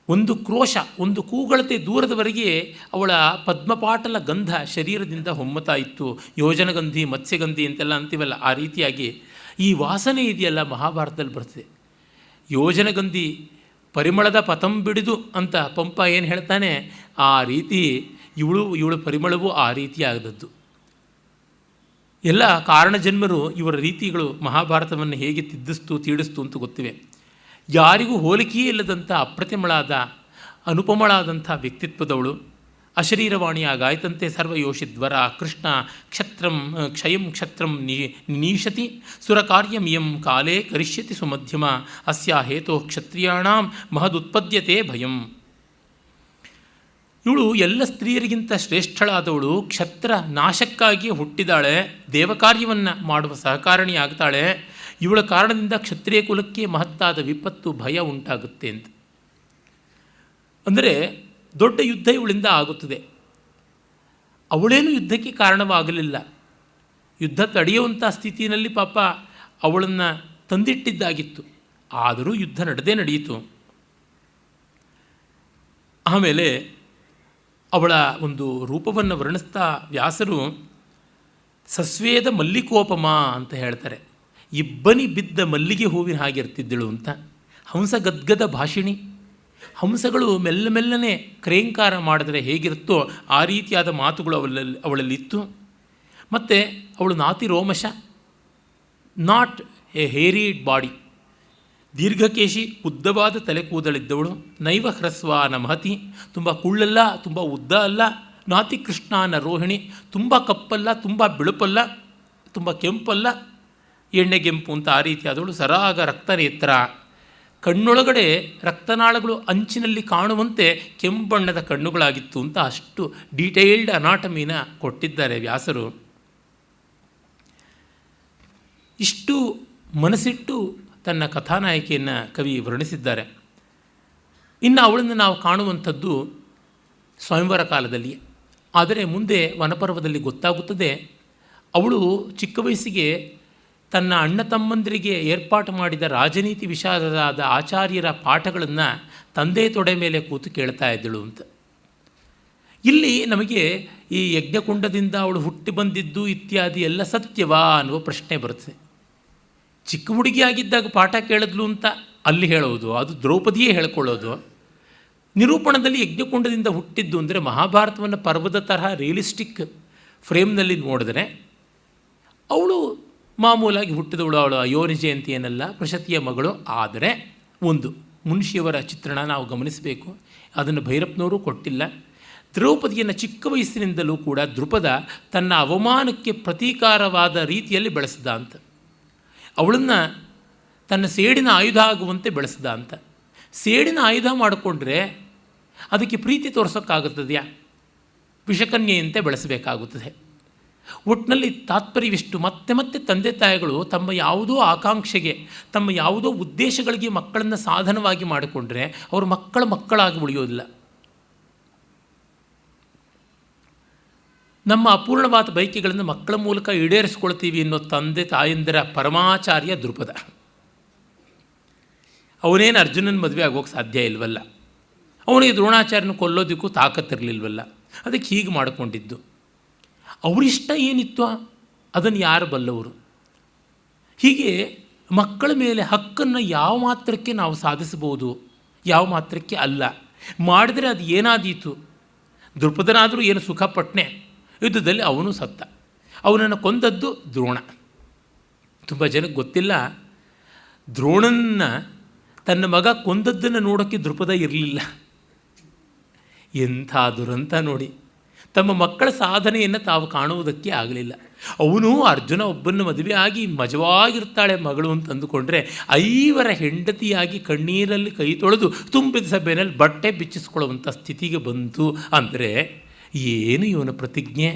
ಒಂದು ಕ್ರೋಶ, ಒಂದು ಕೂಗಳತೆ ದೂರದವರೆಗೆ ಅವಳ ಪದ್ಮಪಾಟಲ ಗಂಧ ಶರೀರದಿಂದ ಹೊಮ್ಮತಾ ಇತ್ತು. ಯೋಜನಗಂಧಿ ಮತ್ಸ್ಯಗಂಧಿ ಅಂತೆಲ್ಲ ಅಂತೀವಲ್ಲ, ಆ ರೀತಿಯಾಗಿ ಈ ವಾಸನೆ ಇದೆಯಲ್ಲ ಮಹಾಭಾರತದಲ್ಲಿ ಬರ್ತದೆ. ಯೋಜನಗಂಧಿ ಪರಿಮಳದ ಪತಂಬಿಡಿದು ಅಂತ ಪಂಪ ಏನು ಹೇಳ್ತಾನೆ, ಆ ರೀತಿ ಇವಳ ಪರಿಮಳವೂ ಆ ರೀತಿಯಾಗದದ್ದು. ಎಲ್ಲ ಕಾರಣಜನ್ಮರು ಇವರ ರೀತಿಗಳು ಮಹಾಭಾರತವನ್ನು ಹೇಗೆ ತೀಡಿಸ್ತು ಅಂತ ಗೊತ್ತಿವೆ. ಯಾರಿಗೂ ಹೋಲಿಕೆಯೇ ಇಲ್ಲದಂಥ ಅಪ್ರತಿಮಳಾದ ಅನುಪಮಳಾದಂಥ ವ್ಯಕ್ತಿತ್ವದವಳು. ಅಶರೀರವಾಣಿಯಾಗಾಯ್ತಂತೆ ಸರ್ವಯೋಷಿದ್ವರ ಕೃಷ್ಣ ಕ್ಷಯಂ ಕ್ಷತ್ರಂ ನಿನೀಶತಿ ಸುರಕಾರ್ಯಮಿಯಂ ಕಾಲೇ ಕರಿಷ್ಯತಿ ಸುಮಧ್ಯಮ ಅಸ್ಯ ಹೇತೋ ಕ್ಷತ್ರಿಯಾಣಾಂ ಮಹದುತ್ಪದ್ಯತೆ ಭಯಂ. ಇವಳು ಎಲ್ಲ ಸ್ತ್ರೀಯರಿಗಿಂತ ಶ್ರೇಷ್ಠಳಾದವಳು. ಕ್ಷತ್ರ ನಾಶಕ್ಕಾಗಿಯೇ ಹುಟ್ಟಿದಾಳೆ, ದೇವಕಾರ್ಯವನ್ನು ಮಾಡುವ ಸಹಕಾರಿಣಿಯಾಗ್ತಾಳೆ. ಇವಳ ಕಾರಣದಿಂದ ಕ್ಷತ್ರಿಯ ಕುಲಕ್ಕೆ ಮಹತ್ತಾದ ವಿಪತ್ತು ಭಯ ಉಂಟಾಗುತ್ತೆ ಅಂತ. ಅಂದರೆ ದೊಡ್ಡ ಯುದ್ಧ ಇವಳಿಂದ ಆಗುತ್ತದೆ. ಅವಳೇನು ಯುದ್ಧಕ್ಕೆ ಕಾರಣವಾಗಲಿಲ್ಲ. ಯುದ್ಧ ತಡೆಯುವಂಥ ಸ್ಥಿತಿಯಲ್ಲಿ ಪಾಪ ಅವಳನ್ನು ತಂದಿಟ್ಟಿದ್ದಾಗಿತ್ತು. ಆದರೂ ಯುದ್ಧ ನಡೆಯಿತು. ಆಮೇಲೆ ಅವಳ ಒಂದು ರೂಪವನ್ನು ವರ್ಣಿಸ್ತಾ ವ್ಯಾಸರು ಸಸ್ವೇದ ಮಲ್ಲಿಕೋಪಮ ಅಂತ ಹೇಳ್ತಾರೆ. ಇಬ್ಬನಿ ಬಿದ್ದ ಮಲ್ಲಿಗೆ ಹೂವಿನ ಹಾಗಿರ್ತಿದ್ದಳು ಅಂತ. ಹಂಸ ಗದ್ಗದ ಭಾಷಿಣಿ, ಹಂಸಗಳು ಮೆಲ್ಲನೆ ಕ್ರೇಂಕಾರ ಮಾಡಿದ್ರೆ ಹೇಗಿರುತ್ತೋ ಆ ರೀತಿಯಾದ ಮಾತುಗಳು ಅವಳಲ್ಲಿತ್ತು. ಮತ್ತು ಅವಳು ನಾತಿ ರೋಮಶ, ನಾಟ್ ಎ ಹೇರಿಡ್ ಬಾಡಿ, ದೀರ್ಘಕೇಶಿ ಉದ್ದವಾದ ತಲೆ ಕೂದಲಿದ್ದವಳು. ನೈವ ಹ್ರಸ್ವ ನ ಮಹತಿ, ತುಂಬ ಕುಳ್ಳಲ್ಲ, ತುಂಬ ಉದ್ದ ಅಲ್ಲ. ನಾತಿ ಕೃಷ್ಣನ ರೋಹಿಣಿ, ತುಂಬ ಕಪ್ಪಲ್ಲ, ತುಂಬ ಬಿಳುಪಲ್ಲ, ತುಂಬ ಕೆಂಪಲ್ಲ, ಎಣ್ಣೆಗೆಂಪು ಅಂತ ಆ ರೀತಿಯಾದವಳು. ಸರಾಗ ರಕ್ತನೇತ್ರ, ಕಣ್ಣೊಳಗಡೆ ರಕ್ತನಾಳಗಳು ಅಂಚಿನಲ್ಲಿ ಕಾಣುವಂತೆ ಕೆಂಪಣ್ಣದ ಕಣ್ಣುಗಳಾಗಿತ್ತು ಅಂತ ಅಷ್ಟು ಡೀಟೇಲ್ಡ್ ಅನಾಟಮಿನ ಕೊಟ್ಟಿದ್ದಾರೆ ವ್ಯಾಸರು. ಇಷ್ಟು ಮನಸ್ಸಿಟ್ಟು ತನ್ನ ಕಥಾನಾಯಕಿಯನ್ನು ಕವಿ ವರ್ಣಿಸಿದ್ದಾರೆ. ಇನ್ನು ಅವಳನ್ನು ನಾವು ಕಾಣುವಂಥದ್ದು ಸ್ವಯಂವರ ಕಾಲದಲ್ಲಿಯೇ. ಆದರೆ ಮುಂದೆ ವನಪರ್ವದಲ್ಲಿ ಗೊತ್ತಾಗುತ್ತದೆ ಅವಳು ಚಿಕ್ಕ ವಯಸ್ಸಿಗೆ ತನ್ನ ಅಣ್ಣ ತಮ್ಮಂದರಿಗೆ ಏರ್ಪಾಟು ಮಾಡಿದ ರಾಜನೀತಿ ವಿಶಾರದಾದ ಆಚಾರ್ಯರ ಪಾಠಗಳನ್ನು ತಂದೆ ತೊಡೆ ಮೇಲೆ ಕೂತು ಕೇಳ್ತಾ ಇದ್ದಳು ಅಂತ. ಇಲ್ಲಿ ನಮಗೆ ಈ ಯಜ್ಞಕುಂಡದಿಂದ ಅವಳು ಹುಟ್ಟಿ ಬಂದಿದ್ದು ಇತ್ಯಾದಿ ಎಲ್ಲ ಸತ್ಯವಾ ಅನ್ನುವ ಪ್ರಶ್ನೆ ಬರುತ್ತೆ. ಚಿಕ್ಕ ಹುಡುಗಿಯಾಗಿದ್ದಾಗ ಪಾಠ ಕೇಳಿದ್ಲು ಅಂತ ಅಲ್ಲಿ ಹೇಳೋದು, ಅದು ದ್ರೌಪದಿಯೇ ಹೇಳ್ಕೊಳ್ಳೋದು. ನಿರೂಪಣದಲ್ಲಿ ಯಜ್ಞಕುಂಡದಿಂದ ಹುಟ್ಟಿದ್ದು ಅಂದರೆ ಮಹಾಭಾರತವನ್ನು ಪರ್ವದ ತರಹ ರಿಯಲಿಸ್ಟಿಕ್ ಫ್ರೇಮ್ನಲ್ಲಿ ನೋಡಿದ್ರೆ ಅವಳು ಮಾಮೂಲಾಗಿ ಹುಟ್ಟಿದವಳು, ಅವಳು ಅಯೋನಿ ಜಯಂತಿಯನ್ನಲ್ಲ, ಪ್ರಶತಿಯ ಮಗಳು. ಆದರೆ ಒಂದು ಮುನ್ಷಿಯವರ ಚಿತ್ರಣ ನಾವು ಗಮನಿಸಬೇಕು, ಅದನ್ನು ಭೈರಪ್ಪನವರು ಕೊಟ್ಟಿಲ್ಲ. ದ್ರೌಪದಿಯನ್ನು ಚಿಕ್ಕ ವಯಸ್ಸಿನಿಂದಲೂ ಕೂಡ ದೃಪದ ತನ್ನ ಅವಮಾನಕ್ಕೆ ಪ್ರತೀಕಾರವಾದ ರೀತಿಯಲ್ಲಿ ಬೆಳೆಸಿದ ಅಂತ, ಅವಳನ್ನು ತನ್ನ ಸೇಡಿನ ಆಯುಧ ಆಗುವಂತೆ ಬೆಳೆಸಿದ ಅಂತ. ಸೇಡಿನ ಆಯುಧ ಮಾಡಿಕೊಂಡ್ರೆ ಅದಕ್ಕೆ ಪ್ರೀತಿ ತೋರಿಸೋಕ್ಕಾಗುತ್ತದೆಯಾ? ವಿಷಕನ್ಯೆಯಂತೆ ಬೆಳೆಸಬೇಕಾಗುತ್ತದೆ. ಒಟ್ಟಿನಲ್ಲಿ ತಾತ್ಪರ್ಯವಿಷ್ಟು, ಮತ್ತೆ ಮತ್ತೆ ತಂದೆ ತಾಯಿಗಳು ತಮ್ಮ ಯಾವುದೋ ಆಕಾಂಕ್ಷೆಗೆ, ತಮ್ಮ ಯಾವುದೋ ಉದ್ದೇಶಗಳಿಗೆ ಮಕ್ಕಳನ್ನು ಸಾಧನವಾಗಿ ಮಾಡಿಕೊಂಡ್ರೆ ಅವರು ಮಕ್ಕಳಾಗಿ ಉಳಿಯೋದಿಲ್ಲ. ನಮ್ಮ ಅಪೂರ್ಣವಾದ ಬಯಕೆಗಳನ್ನು ಮಕ್ಕಳ ಮೂಲಕ ಈಡೇರಿಸ್ಕೊಳ್ತೀವಿ ಅನ್ನೋ ತಂದೆ ತಾಯಂದಿರ ಪರಮಾಚಾರ್ಯ ದೃಪದ. ಅವನೇನು ಅರ್ಜುನನ ಮದುವೆ ಆಗೋಕ್ಕೆ ಸಾಧ್ಯ ಇಲ್ವಲ್ಲ, ಅವನಿಗೆ ದ್ರೋಣಾಚಾರ್ಯನ ಕೊಲ್ಲೋದಕ್ಕೂ ತಾಕತ್ತಿರಲಿಲ್ವಲ್ಲ, ಅದಕ್ಕೆ ಹೀಗೆ ಮಾಡಿಕೊಂಡಿದ್ದು. ಅವರಿಷ್ಟ ಏನಿತ್ತು ಅದನ್ನು ಯಾರು ಬಲ್ಲವರು? ಹೀಗೆ ಮಕ್ಕಳ ಮೇಲೆ ಹಕ್ಕನ್ನು ಯಾವ ಮಾತ್ರಕ್ಕೆ ನಾವು ಸಾಧಿಸಬಹುದು, ಯಾವ ಮಾತ್ರಕ್ಕೆ ಅಲ್ಲ, ಮಾಡಿದರೆ ಅದು ಏನಾದೀತು? ದೃಪದನಾದರೂ ಏನು ಸುಖಪಟ್ಟನೆ, ಯುದ್ಧದಲ್ಲಿ ಅವನು ಸತ್ತ. ಅವನನ್ನು ಕೊಂದದ್ದು ದ್ರೋಣ. ತುಂಬ ಜನಕ್ಕೆ ಗೊತ್ತಿಲ್ಲ, ದ್ರೋಣನ ತನ್ನ ಮಗ ಕೊಂದದ್ದನ್ನು ನೋಡೋಕ್ಕೆ ದೃಪದ ಇರಲಿಲ್ಲ. ಎಂಥ ದುರಂತ ನೋಡಿ, ತಮ್ಮ ಮಕ್ಕಳ ಸಾಧನೆಯನ್ನು ತಾವು ಕಾಣುವುದಕ್ಕೆ ಆಗಲಿಲ್ಲ. ಅವನು ಅರ್ಜುನ ಒಬ್ಬನ ಮದುವೆ ಆಗಿ ಮಜವಾಗಿರ್ತಾಳೆ ಮಗಳು ಅಂತ ಅಂದುಕೊಂಡ್ರೆ 5 ಹೆಂಡತಿಯಾಗಿ ಕಣ್ಣೀರಲ್ಲಿ ಕೈ ತೊಳೆದು ತುಂಬಿದ ಸಭೆಯಲ್ಲಿ ಬಟ್ಟೆ ಬಿಚ್ಚಿಸ್ಕೊಳ್ಳುವಂಥ ಸ್ಥಿತಿಗೆ ಬಂತು ಅಂದರೆ ಏನು ಇವನ ಪ್ರತಿಜ್ಞೆ,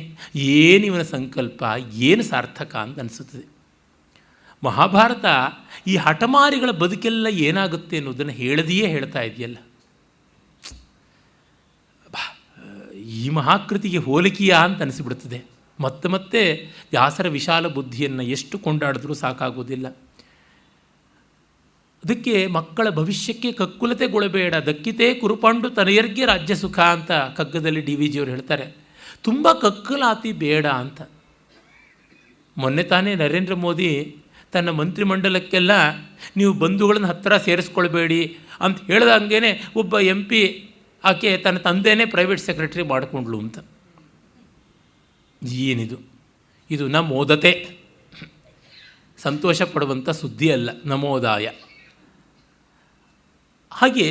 ಏನು ಇವನ ಸಂಕಲ್ಪ, ಏನು ಸಾರ್ಥಕ ಅಂತ ಅನಿಸುತ್ತದೆ. ಮಹಾಭಾರತ ಈ ಹಠಮಾರಿಗಳ ಬದುಕೆಲ್ಲ ಏನಾಗುತ್ತೆ ಅನ್ನೋದನ್ನು ಹೇಳದೆಯೇ ಹೇಳ್ತಾ ಇದೆಯಲ್ಲ. ಈ ಮಹಾಕೃತಿಗೆ ಹೋಲಿಕೆಯಾ ಅಂತ ಅನಿಸಿಬಿಡ್ತದೆ. ಮತ್ತೆ ಮತ್ತೆ ವ್ಯಾಸರ ವಿಶಾಲ ಬುದ್ಧಿಯನ್ನು ಎಷ್ಟು ಕೊಂಡಾಡಿದ್ರೂ ಸಾಕಾಗೋದಿಲ್ಲ. ಅದಕ್ಕೆ ಮಕ್ಕಳ ಭವಿಷ್ಯಕ್ಕೆ ಕಕ್ಕುಲತೆಗೊಳ್ಳಬೇಡ, ದಕ್ಕಿತೇ ಕುರುಪಾಂಡು ತನಯರ್ಗೆ ರಾಜ್ಯ ಸುಖ ಅಂತ ಕಗ್ಗದಲ್ಲಿ DVG ಅವರು ಹೇಳ್ತಾರೆ. ತುಂಬ ಕಕ್ಕಲಾತಿ ಬೇಡ ಅಂತ. ಮೊನ್ನೆ ತಾನೇ ನರೇಂದ್ರ ಮೋದಿ ತನ್ನ ಮಂತ್ರಿಮಂಡಲಕ್ಕೆಲ್ಲ ನೀವು ಬಂಧುಗಳನ್ನು ಹತ್ತಿರ ಸೇರಿಸ್ಕೊಳ್ಬೇಡಿ ಅಂತ ಹೇಳ್ದಂಗೆ ಒಬ್ಬ MP ಆಕೆ ತನ್ನ ತಂದೆಯೇ ಪ್ರೈವೇಟ್ ಸೆಕ್ರೆಟರಿ ಮಾಡಿಕೊಂಡ್ಳು ಅಂತ. ಏನಿದು? ಇದು ನಮೋದತೆ, ಸಂತೋಷ ಪಡುವಂಥ ಸುದ್ದಿ ಅಲ್ಲ, ನಮೋದಾಯ. ಹಾಗೆ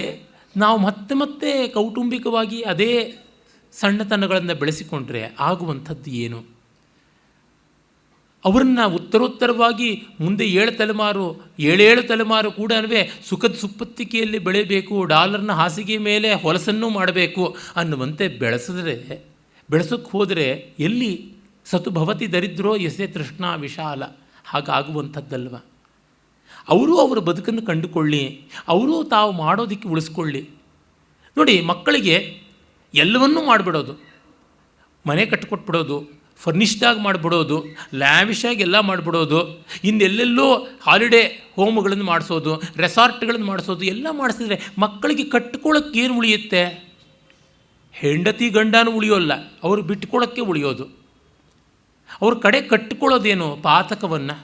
ನಾವು ಮತ್ತೆ ಮತ್ತೆ ಕೌಟುಂಬಿಕವಾಗಿ ಅದೇ ಸಣ್ಣತನಗಳನ್ನು ಬೆಳೆಸಿಕೊಂಡ್ರೆ ಆಗುವಂಥದ್ದು ಏನು? ಅವರನ್ನು ಉತ್ತರೋತ್ತರವಾಗಿ ಮುಂದೆ 7 ತಲೆಮಾರು ಕೂಡ ಸುಖದ ಸುಪ್ಪತ್ತಿಕೆಯಲ್ಲಿ ಬೆಳೆಯಬೇಕು, ಡಾಲರ್ನ ಹಾಸಿಗೆ ಮೇಲೆ ಹೊಲಸನ್ನು ಮಾಡಬೇಕು ಅನ್ನುವಂತೆ ಬೆಳೆಸೋಕ್ಕೆ ಹೋದರೆ ಎಲ್ಲಿ ಸತು ಭವತಿ ದರಿದ್ರೋ ಎಸೆ ತೃಷ್ಣಾ ವಿಶಾಲ ಹಾಗಾಗುವಂಥದ್ದಲ್ವ. ಅವರು ಅವರ ಬದುಕನ್ನು ಕಂಡುಕೊಳ್ಳಿ, ಅವರು ತಾವು ಮಾಡೋದಕ್ಕೆ ಉಳಿಸ್ಕೊಳ್ಳಿ. ನೋಡಿ, ಮಕ್ಕಳಿಗೆ ಎಲ್ಲವನ್ನೂ ಮಾಡಿಬಿಡೋದು, ಮನೆ ಕಟ್ಟಿಕೊಟ್ಬಿಡೋದು, ಫರ್ನಿಷ್ಡಾಗಿ ಮಾಡಿಬಿಡೋದು, ಲ್ಯಾವಿಶಾಗಿ ಎಲ್ಲ ಮಾಡಿಬಿಡೋದು, ಇನ್ನೆಲ್ಲೆಲ್ಲೋ ಹಾಲಿಡೇ ಹೋಮ್ಗಳನ್ನು ಮಾಡಿಸೋದು, ರೆಸಾರ್ಟ್ಗಳನ್ನು ಮಾಡಿಸೋದು, ಎಲ್ಲ ಮಾಡಿಸಿದ್ರೆ ಮಕ್ಕಳಿಗೆ ಕಟ್ಕೊಳ್ಳೋಕ್ಕೆ ಏನು ಉಳಿಯುತ್ತೆ? ಹೆಂಡತಿ ಗಂಡನೂ ಉಳಿಯೋಲ್ಲ, ಅವರು ಬಿಟ್ಕೊಳ್ಳೋಕ್ಕೆ ಉಳಿಯೋದು. ಅವ್ರ ಕಡೆ ಕಟ್ಟಿಕೊಳ್ಳೋದೇನು? ಪಾತಕವನ್ನು,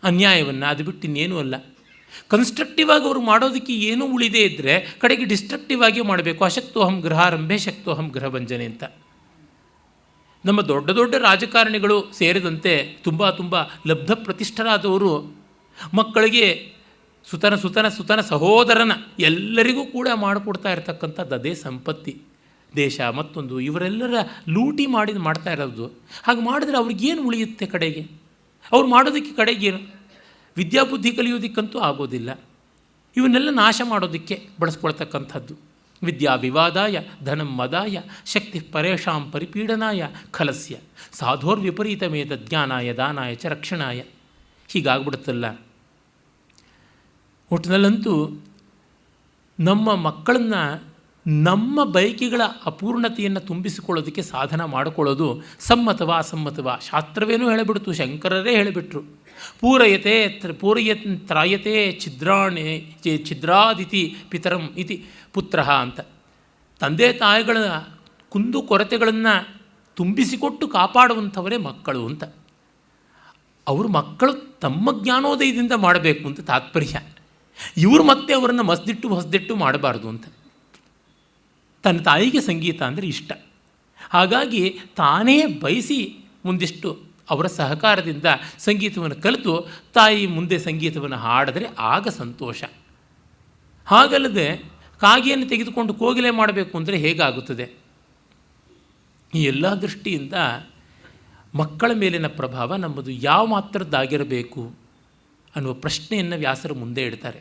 ಅನ್ಯಾಯವನ್ನು, ಅದು ಬಿಟ್ಟು ಇನ್ನೇನೂ ಅಲ್ಲ. ಕನ್ಸ್ಟ್ರಕ್ಟಿವ್ ಆಗಿ ಅವರು ಮಾಡೋದಕ್ಕೆ ಏನೂ ಉಳಿದೇ ಇದ್ದರೆ ಕಡೆಗೆ ಡಿಸ್ಟ್ರಕ್ಟಿವ್ ಆಗಿ ಮಾಡಬೇಕು. ಅಶಕ್ತೋಹಂ ಗೃಹಾರಂಭೆ ಶಕ್ತೋಹಂ ಗೃಹಭಂಜನೆ ಅಂತ. ನಮ್ಮ ದೊಡ್ಡ ದೊಡ್ಡ ರಾಜಕಾರಣಿಗಳು ಸೇರಿದಂತೆ ತುಂಬ ಲಬ್ಧ ಪ್ರತಿಷ್ಠರಾದವರು ಮಕ್ಕಳಿಗೆ ಸುತನ ಸಹೋದರನ ಎಲ್ಲರಿಗೂ ಕೂಡ ಮಾಡಿಕೊಡ್ತಾ ಇರತಕ್ಕಂಥದ್ದು ಅದೇ ಸಂಪತ್ತಿ. ದೇಶ ಮತ್ತೊಂದು ಇವರೆಲ್ಲರ ಲೂಟಿ ಮಾಡ್ತಾ ಇರೋದು. ಹಾಗೆ ಮಾಡಿದ್ರೆ ಅವ್ರಿಗೇನು ಉಳಿಯುತ್ತೆ ಕಡೆಗೆ? ಅವ್ರು ಮಾಡೋದಕ್ಕೆ ಕಡೆಗೇನು? ವಿದ್ಯಾಬುದ್ಧಿ ಕಲಿಯೋದಕ್ಕಂತೂ ಆಗೋದಿಲ್ಲ. ಇವನ್ನೆಲ್ಲ ನಾಶ ಮಾಡೋದಕ್ಕೆ ಬಳಸ್ಕೊಳ್ತಕ್ಕಂಥದ್ದು. ವಿದ್ಯಾ ವಿವಾದಾಯ ಧನಂ ಮದಾಯ ಶಕ್ತಿ ಪರೇಶಾಂ ಪರಿಪೀಡನಾಯ ಖಲಸ್ಯ ಸಾಧೋರ್ವಿಪರೀತಮೇತ ಜ್ಞಾನಾಯ ದಾನಾಯ ಚ ರಕ್ಷಣಾಯ. ಹೀಗಾಗ್ಬಿಡುತ್ತಲ್ಲ. ಒಟ್ಟಿನಲ್ಲಂತೂ ನಮ್ಮ ಮಕ್ಕಳನ್ನು ನಮ್ಮ ಬಯಕೆಗಳ ಅಪೂರ್ಣತೆಯನ್ನು ತುಂಬಿಸಿಕೊಳ್ಳೋದಕ್ಕೆ ಸಾಧನ ಮಾಡಿಕೊಳ್ಳೋದು ಸಮ್ಮತವಾ ಅಸಮ್ಮತವಾ ಶಾಸ್ತ್ರವೇನೂ ಹೇಳಿಬಿಡ್ತು, ಶಂಕರರೇ ಹೇಳಿಬಿಟ್ರು. ತ್ರಾಯತೆ ಛಿದ್ರಾದಿತಿ ಪಿತರಂ ಇತಿ ಪುತ್ರ ಅಂತ. ತಂದೆ ತಾಯಿಗಳ ಕುಂದು ಕೊರತೆಗಳನ್ನು ತುಂಬಿಸಿಕೊಟ್ಟು ಕಾಪಾಡುವಂಥವರೇ ಮಕ್ಕಳು ಅಂತ. ಅವರು ಮಕ್ಕಳು ತಮ್ಮ ಜ್ಞಾನೋದಯದಿಂದ ಮಾಡಬೇಕು ಅಂತ ತಾತ್ಪರ್ಯ. ಇವರು ಮತ್ತೆ ಅವರನ್ನು ಹೊಸದಿಟ್ಟು ಮಾಡಬಾರ್ದು ಅಂತ. ತನ್ನ ತಾಯಿಗೆ ಸಂಗೀತ ಅಂದರೆ ಇಷ್ಟ. ಹಾಗಾಗಿ ತಾನೇ ಬಯಸಿ ಮುಂದಿಷ್ಟು ಅವರ ಸಹಕಾರದಿಂದ ಸಂಗೀತವನ್ನು ಕಲಿತು ತಾಯಿ ಮುಂದೆ ಸಂಗೀತವನ್ನು ಹಾಡಿದ್ರೆ ಆಗ ಸಂತೋಷ. ಹಾಗಲ್ಲದೆ ಕಾಗೆಯನ್ನು ತೆಗೆದುಕೊಂಡು ಕೋಗಿಲೆ ಮಾಡಬೇಕು ಅಂದರೆ ಹೇಗಾಗುತ್ತದೆ? ಈ ಎಲ್ಲ ದೃಷ್ಟಿಯಿಂದ ಮಕ್ಕಳ ಮೇಲಿನ ಪ್ರಭಾವ ನಮ್ಮದು ಯಾವ ಮಾತ್ರದ್ದಾಗಿರಬೇಕು ಅನ್ನುವ ಪ್ರಶ್ನೆಯನ್ನು ವ್ಯಾಸರು ಮುಂದೆ ಇಡ್ತಾರೆ.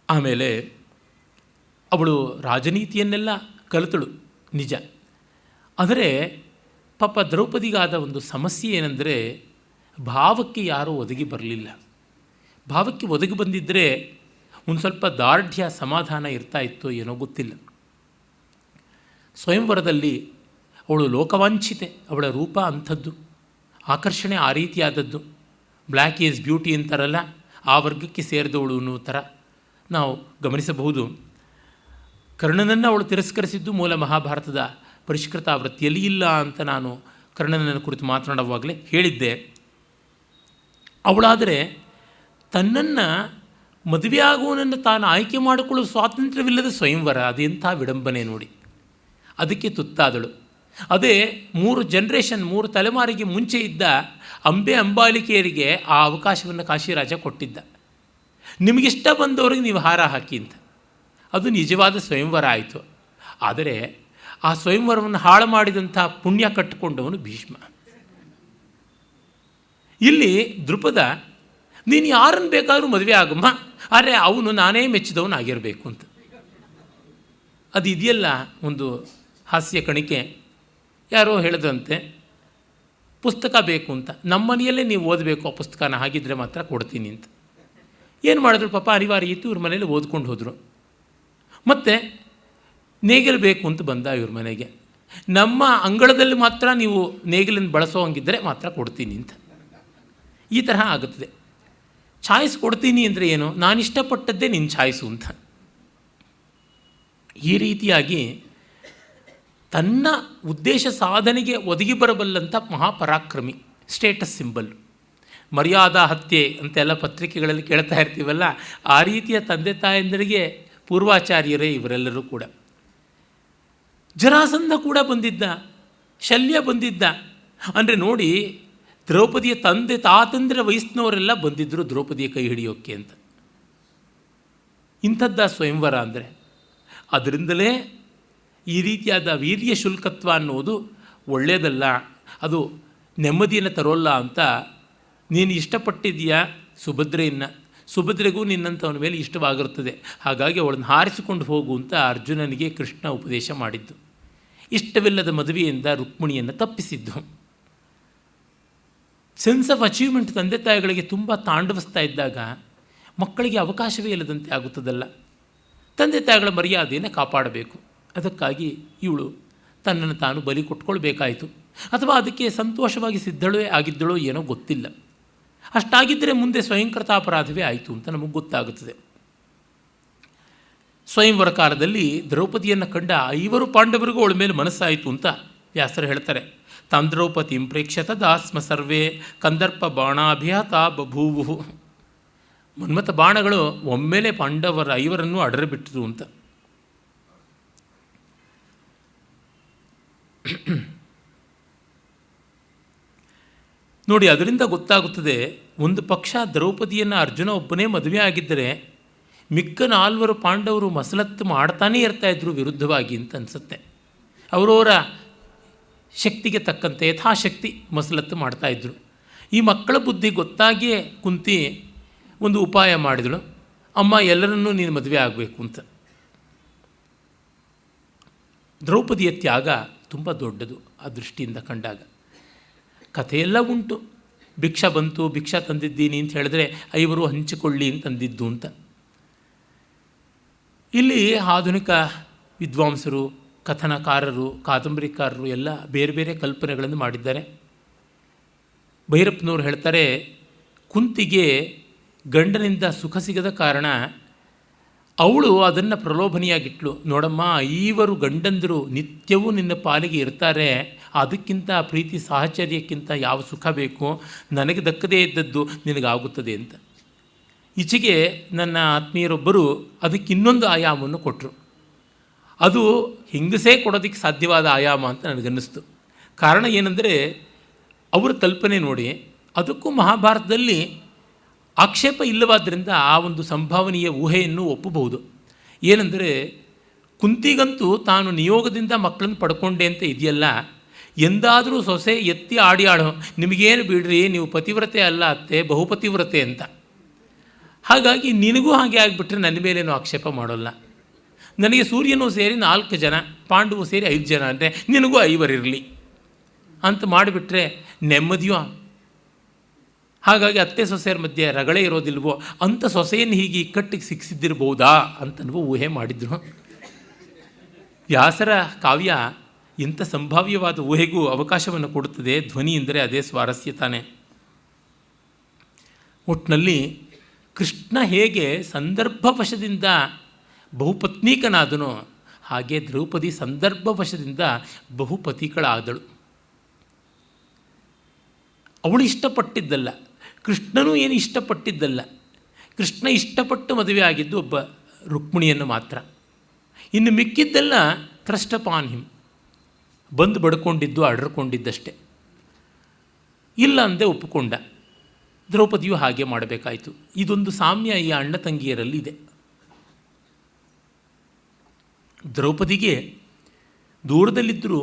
ಆಮೇಲೆ ಅವಳು ರಾಜನೀತಿಯನ್ನೆಲ್ಲ ಕಲಿತಳು ನಿಜ. ಆದರೆ ಪಾಪ ದ್ರೌಪದಿಗಾದ ಒಂದು ಸಮಸ್ಯೆ ಏನೆಂದರೆ ಭಾವಕ್ಕೆ ಯಾರೂ ಒದಗಿ ಬರಲಿಲ್ಲ. ಭಾವಕ್ಕೆ ಒದಗಿ ಬಂದಿದ್ದರೆ ಒಂದು ಸ್ವಲ್ಪ ದಾರ್ಢ್ಯ ಸಮಾಧಾನ ಇರ್ತಾ ಇತ್ತು ಏನೋ ಗೊತ್ತಿಲ್ಲ. ಸ್ವಯಂವರದಲ್ಲಿ ಅವಳು ಲೋಕವಾಂಛಿತೆ, ಅವಳ ರೂಪ ಅಂಥದ್ದು, ಆಕರ್ಷಣೆ ಆ ರೀತಿಯಾದದ್ದು. ಬ್ಲ್ಯಾಕ್ ಈಸ್ ಬ್ಯೂಟಿ ಅಂತಾರಲ್ಲ, ಆ ವರ್ಗಕ್ಕೆ ಸೇರಿದವಳು ಅನ್ನೋ ಥರ ನಾವು ಗಮನಿಸಬಹುದು. ಕರ್ಣನನ್ನು ಅವಳು ತಿರಸ್ಕರಿಸಿದ್ದು ಮೂಲ ಮಹಾಭಾರತದ ಪರಿಷ್ಕೃತ ಆವೃತ್ತಿಯಲ್ಲಿ ಇಲ್ಲ ಅಂತ ನಾನು ಕರ್ಣನನ್ನು ಕುರಿತು ಮಾತನಾಡುವಾಗಲೇ ಹೇಳಿದ್ದೆ. ಅವಳಾದರೆ ತನ್ನನ್ನು ಮದುವೆಯಾಗುವನನ್ನು ತಾನು ಆಯ್ಕೆ ಮಾಡಿಕೊಳ್ಳುವ ಸ್ವಾತಂತ್ರ್ಯವಿಲ್ಲದ ಸ್ವಯಂವರ, ಅದೆಂಥ ವಿಡಂಬನೆ ನೋಡಿ. ಅದಕ್ಕೆ ತುತ್ತಾದಳು. ಅದೇ 3 ಜನರೇಷನ್ 3 ತಲೆಮಾರಿಗೆ ಮುಂಚೆ ಇದ್ದ ಅಂಬಾಲಿಕೆಯರಿಗೆ ಆ ಅವಕಾಶವನ್ನು ಕಾಶಿರಾಜ ಕೊಟ್ಟಿದ್ದ. ನಿಮಗಿಷ್ಟ ಬಂದವ್ರಿಗೆ ನೀವು ಹಾರ ಹಾಕಿ ಅಂತ. ಅದು ನಿಜವಾದ ಸ್ವಯಂವರ ಆಯಿತು. ಆದರೆ ಆ ಸ್ವಯಂವರವನ್ನು ಹಾಳು ಮಾಡಿದಂಥ ಪುಣ್ಯ ಕಟ್ಟಿಕೊಂಡವನು ಭೀಷ್ಮ. ಇಲ್ಲಿ ದೃಪದ ನೀನು ಯಾರನ್ನು ಬೇಕಾದರೂ ಮದುವೆ ಆಗಮ್ಮ, ಆದರೆ ಅವನು ನಾನೇ ಮೆಚ್ಚಿದವನಾಗಿರಬೇಕು ಅಂತ. ಅದು ಇದೆಯಲ್ಲ ಒಂದು ಹಾಸ್ಯ ಕಣಿಕೆ. ಯಾರೋ ಹೇಳಿದಂತೆ ಪುಸ್ತಕ ಬೇಕು ಅಂತ, ನಮ್ಮ ಮನೆಯಲ್ಲೇ ನೀವು ಓದಬೇಕು ಆ ಪುಸ್ತಕನ, ಹಾಗಿದ್ದರೆ ಮಾತ್ರ ಕೊಡ್ತೀನಿ ಅಂತ. ಏನು ಮಾಡಿದ್ರು ಪಾಪ, ಅನಿವಾರ್ಯ ಇತ್ತು, ಇವ್ರ ಮನೇಲಿ ಓದ್ಕೊಂಡು ಹೋದರು. ಮತ್ತು ನೇಗಿಲು ಬೇಕು ಅಂತ ಬಂದ ಇವ್ರ ಮನೆಗೆ. ನಮ್ಮ ಅಂಗಳದಲ್ಲಿ ಮಾತ್ರ ನೀವು ನೇಗಿಲನ್ನು ಬಳಸೋ ಹಂಗಿದ್ದರೆ ಮಾತ್ರ ಕೊಡ್ತೀನಿ ಅಂತ. ಈ ತರಹ ಆಗುತ್ತದೆ. ಚಾಯ್ಸ್ ಕೊಡ್ತೀನಿ ಅಂದರೆ ಏನು? ನಾನು ಇಷ್ಟಪಟ್ಟದ್ದೇ ನಿನ್ನ ಚಾಯ್ಸು ಅಂತ. ಈ ರೀತಿಯಾಗಿ ತನ್ನ ಉದ್ದೇಶ ಸಾಧನೆಗೆ ಒದಗಿ ಬರಬಲ್ಲಂಥ ಮಹಾಪರಾಕ್ರಮಿ, ಸ್ಟೇಟಸ್ ಸಿಂಬಲ್. ಮರ್ಯಾದಾ ಹತ್ಯೆ ಅಂತೆಲ್ಲ ಪತ್ರಿಕೆಗಳಲ್ಲಿ ಕೇಳ್ತಾ ಇರ್ತೀವಲ್ಲ, ಆ ರೀತಿಯ ತಂದೆ ತಾಯಂದರಿಗೆ ಪೂರ್ವಾಚಾರ್ಯರೇ ಇವರೆಲ್ಲರೂ ಕೂಡ. ಜರಾಸಂಧ ಕೂಡ ಬಂದಿದ್ದ, ಶಲ್ಯ ಬಂದಿದ್ದ. ಅಂದರೆ ನೋಡಿ, ದ್ರೌಪದಿಯ ತಂದೆ ತಾತಂದಿರ ವಯಸ್ಸಿನವರೆಲ್ಲ ಬಂದಿದ್ದರು ದ್ರೌಪದಿಯ ಕೈ ಹಿಡಿಯೋಕ್ಕೆ ಅಂತ. ಇಂಥದ್ದ ಸ್ವಯಂವರ ಅಂದರೆ. ಅದರಿಂದಲೇ ಈ ರೀತಿಯಾದ ವೀರ್ಯ ಶುಲ್ಕತ್ವ ಅನ್ನೋದು ಒಳ್ಳೆಯದಲ್ಲ, ಅದು ನೆಮ್ಮದಿಯನ್ನು ತರೋಲ್ಲ ಅಂತ ನೀನು ಇಷ್ಟಪಟ್ಟಿದ್ದೀಯಾ ಸುಭದ್ರೆಗೂ ನಿನ್ನಂಥವನ ಮೇಲೆ ಇಷ್ಟವಾಗಿರುತ್ತದೆ, ಹಾಗಾಗಿ ಅವಳನ್ನು ಹಾರಿಸಿಕೊಂಡು ಹೋಗು ಅಂತ ಅರ್ಜುನನಿಗೆ ಕೃಷ್ಣ ಉಪದೇಶ ಮಾಡಿದ್ದು. ಇಷ್ಟವಿಲ್ಲದ ಮದುವೆಯಿಂದ ರುಕ್ಮಿಣಿಯನ್ನು ತಪ್ಪಿಸಿದ್ದು. ಸೆನ್ಸ್ ಆಫ್ ಅಚೀವ್ಮೆಂಟ್ ತಂದೆ ತಾಯಿಗಳಿಗೆ ತುಂಬ ತಾಂಡವಿಸ್ತಾ ಇದ್ದಾಗ ಮಕ್ಕಳಿಗೆ ಅವಕಾಶವೇ ಇಲ್ಲದಂತೆ ಆಗುತ್ತದಲ್ಲ. ತಂದೆ ತಾಯಿಗಳ ಮರ್ಯಾದೆಯನ್ನು ಕಾಪಾಡಬೇಕು. ಅದಕ್ಕಾಗಿ ಇವಳು ತನ್ನನ್ನು ತಾನು ಬಲಿ ಕೊಟ್ಕೊಳ್ಬೇಕಾಯಿತು. ಅಥವಾ ಅದಕ್ಕೆ ಸಂತೋಷವಾಗಿ ಸಿದ್ಧಳೇ ಆಗಿದ್ದಳೋ ಏನೋ ಗೊತ್ತಿಲ್ಲ. ಅಷ್ಟಾಗಿದ್ದರೆ ಮುಂದೆ ಸ್ವಯಂಕೃತಾಪರಾಧವೇ ಆಯಿತು ಅಂತ ನಮಗೆ ಗೊತ್ತಾಗುತ್ತದೆ. ಸ್ವಯಂವರ ಕಾಲದಲ್ಲಿ ದ್ರೌಪದಿಯನ್ನು ಕಂಡ 5 ಪಾಂಡವರಿಗೂ ಅವಳ ಮೇಲೆ ಮನಸ್ಸಾಯಿತು ಅಂತ ವ್ಯಾಸರು ಹೇಳ್ತಾರೆ. ತಾಂ ದ್ರೌಪದಿಂ ಪ್ರೇಕ್ಷತ ದಾಸ್ಮ ಸರ್ವೇ ಕಂದರ್ಪ ಬಾಣಾಭ್ಯಾತ ಬಭೂವು. ಮನ್ಮಥ ಬಾಣಗಳು ಒಮ್ಮೆಲೆ ಪಾಂಡವರ 5ರನ್ನು ಅಡರಬಿಟ್ಟರು ಅಂತ. ನೋಡಿ, ಅದರಿಂದ ಗೊತ್ತಾಗುತ್ತದೆ, ಒಂದು ಪಕ್ಷ ದ್ರೌಪದಿಯನ್ನು ಅರ್ಜುನ ಒಬ್ಬನೇ ಮದುವೆ ಆಗಿದ್ದರೆ ಮಿಕ್ಕ 4 ಪಾಂಡವರು ಮಸಲತ್ತು ಮಾಡ್ತಾನೇ ಇರ್ತಾಯಿದ್ರು ವಿರುದ್ಧವಾಗಿ ಅಂತ ಅನಿಸುತ್ತೆ. ಅವರವರ ಶಕ್ತಿಗೆ ತಕ್ಕಂತೆ ಯಥಾಶಕ್ತಿ ಮಸಲತ್ತು ಮಾಡ್ತಾಯಿದ್ರು. ಈ ಮಕ್ಕಳ ಬುದ್ಧಿ ಗೊತ್ತಾಗಿಯೇ ಕುಂತಿ ಒಂದು ಉಪಾಯ ಮಾಡಿದಳು, ಅಮ್ಮ ಎಲ್ಲರನ್ನೂ ನೀನು ಮದುವೆ ಆಗಬೇಕು ಅಂತ. ದ್ರೌಪದಿಯ ತ್ಯಾಗ ತುಂಬ ದೊಡ್ಡದು ಆ ದೃಷ್ಟಿಯಿಂದ ಕಂಡಾಗ. ಕಥೆಯೆಲ್ಲ ಉಂಟು. ಭಿಕ್ಷಾ ಬಂತು, ಭಿಕ್ಷಾ ತಂದಿದ್ದೀನಿ ಅಂತ ಹೇಳಿದ್ರೆ 5 ಹಂಚಿಕೊಳ್ಳಿ ಅಂತಂದಿದ್ದು ಅಂತ. ಇಲ್ಲಿ ಆಧುನಿಕ ವಿದ್ವಾಂಸರು, ಕಥನಕಾರರು, ಕಾದಂಬರಿಕಾರರು ಎಲ್ಲ ಬೇರೆ ಬೇರೆ ಕಲ್ಪನೆಗಳನ್ನು ಮಾಡಿದ್ದಾರೆ. ಭೈರಪ್ಪನವರು ಹೇಳ್ತಾರೆ, ಕುಂತಿಗೆ ಗಂಡನಿಂದ ಸುಖ ಸಿಗದ ಕಾರಣ ಅವಳು ಅದನ್ನು ಪ್ರಲೋಭನೆಯಾಗಿಟ್ಲು. ನೋಡಮ್ಮ, 5 ಗಂಡಂದರು ನಿತ್ಯವೂ ನಿನ್ನ ಪಾಲಿಗೆ ಇರ್ತಾರೆ, ಅದಕ್ಕಿಂತ ಪ್ರೀತಿ ಸಾಹಚರ್ಯಕ್ಕಿಂತ ಯಾವ ಸುಖ ಬೇಕು, ನನಗೆ ದಕ್ಕದೇ ಇದ್ದದ್ದು ನಿನಗಾಗುತ್ತದೆ ಅಂತ. ಈಚೆಗೆ ನನ್ನ ಆತ್ಮೀಯರೊಬ್ಬರು ಅದಕ್ಕೆ ಇನ್ನೊಂದು ಆಯಾಮವನ್ನು ಕೊಟ್ಟರು. ಅದು ಹೆಂಗಸೇ ಕೊಡೋದಕ್ಕೆ ಸಾಧ್ಯವಾದ ಆಯಾಮ ಅಂತ ನನಗನ್ನಿಸ್ತು. ಕಾರಣ ಏನಂದರೆ, ಅವರ ಕಲ್ಪನೆ ನೋಡಿ, ಅದಕ್ಕೂ ಮಹಾಭಾರತದಲ್ಲಿ ಆಕ್ಷೇಪ ಇಲ್ಲವಾದ್ದರಿಂದ ಆ ಒಂದು ಸಂಭಾವನೀಯ ಊಹೆಯನ್ನು ಒಪ್ಪಬಹುದು. ಏನೆಂದರೆ, ಕುಂತಿಗಂತೂ ತಾನು ನಿಯೋಗದಿಂದ ಮಕ್ಕಳನ್ನು ಪಡ್ಕೊಂಡೆ ಅಂತ ಇದೆಯಲ್ಲ, ಎಂದಾದರೂ ಸೊಸೆ ಎತ್ತಿ ಆಡೋ ನಿಮಗೇನು ಬಿಡ್ರಿ, ನೀವು ಪತಿವ್ರತೆ ಅಲ್ಲ ಅತ್ತೆ, ಬಹುಪತಿವ್ರತೆ ಅಂತ. ಹಾಗಾಗಿ ನಿನಗೂ ಹಾಗೆ ಆಗಿಬಿಟ್ರೆ ನನ್ನ ಮೇಲೇನೂ ಆಕ್ಷೇಪ ಮಾಡೋಲ್ಲ. ನನಗೆ ಸೂರ್ಯನೂ ಸೇರಿ 4 ಜನ, ಪಾಂಡವು ಸೇರಿ 5 ಜನ ಅಂದರೆ ನಿನಗೂ 5 ಇರಲಿ ಅಂತ ಮಾಡಿಬಿಟ್ರೆ ನೆಮ್ಮದಿಯೋ. ಹಾಗಾಗಿ ಅತ್ತೆ ಸೊಸೆಯರ ಮಧ್ಯೆ ರಗಳೆ ಇರೋದಿಲ್ವೋ, ಅಂಥ ಸೊಸೆಯನ್ನು ಹೀಗೆ ಇಕ್ಕಟ್ಟಿಗೆ ಸಿಕ್ಕಿಸಿದ್ದಿರ್ಬೋದಾ ಅಂತನೂ ಊಹೆ ಮಾಡಿದ್ರು. ವ್ಯಾಸರ ಕಾವ್ಯ ಇಂಥ ಸಂಭಾವ್ಯವಾದ ಊಹೆಗೂ ಅವಕಾಶವನ್ನು ಕೊಡುತ್ತದೆ. ಧ್ವನಿ ಎಂದರೆ ಅದೇ ಸ್ವಾರಸ್ಯ ತಾನೆ. ಒಟ್ಟಿನಲ್ಲಿ ಕೃಷ್ಣ ಹೇಗೆ ಸಂದರ್ಭವಶದಿಂದ ಬಹುಪತ್ನೀಕನಾದನೋ, ಹಾಗೆ ದ್ರೌಪದಿ ಸಂದರ್ಭವಶದಿಂದ ಬಹುಪತಿಗಳಾದಳು. ಅವಳು ಇಷ್ಟಪಟ್ಟಿದ್ದಲ್ಲ, ಕೃಷ್ಣನೂ ಏನು ಇಷ್ಟಪಟ್ಟಿದ್ದಲ್ಲ. ಕೃಷ್ಣ ಇಷ್ಟಪಟ್ಟು ಮದುವೆ ಆಗಿದ್ದು ಒಬ್ಬ ರುಕ್ಮಿಣಿಯನ್ನು ಮಾತ್ರ. ಇನ್ನು ಮಿಕ್ಕಿದ್ದೆಲ್ಲ ತ್ರಷ್ಟಪಾನ್ ಹಿಮ್, ಬಂದು ಬಡ್ಕೊಂಡಿದ್ದು, ಅಡರ್ಕೊಂಡಿದ್ದಷ್ಟೆ. ಇಲ್ಲ ಅಂದೆ ಒಪ್ಪಿಕೊಂಡ. ದ್ರೌಪದಿಯು ಹಾಗೆ ಮಾಡಬೇಕಾಯಿತು. ಇದೊಂದು ಸಾಮ್ಯ ಈ ಅಣ್ಣ ತಂಗಿಯರಲ್ಲಿ ಇದೆ. ದ್ರೌಪದಿಗೆ ದೂರದಲ್ಲಿದ್ದರೂ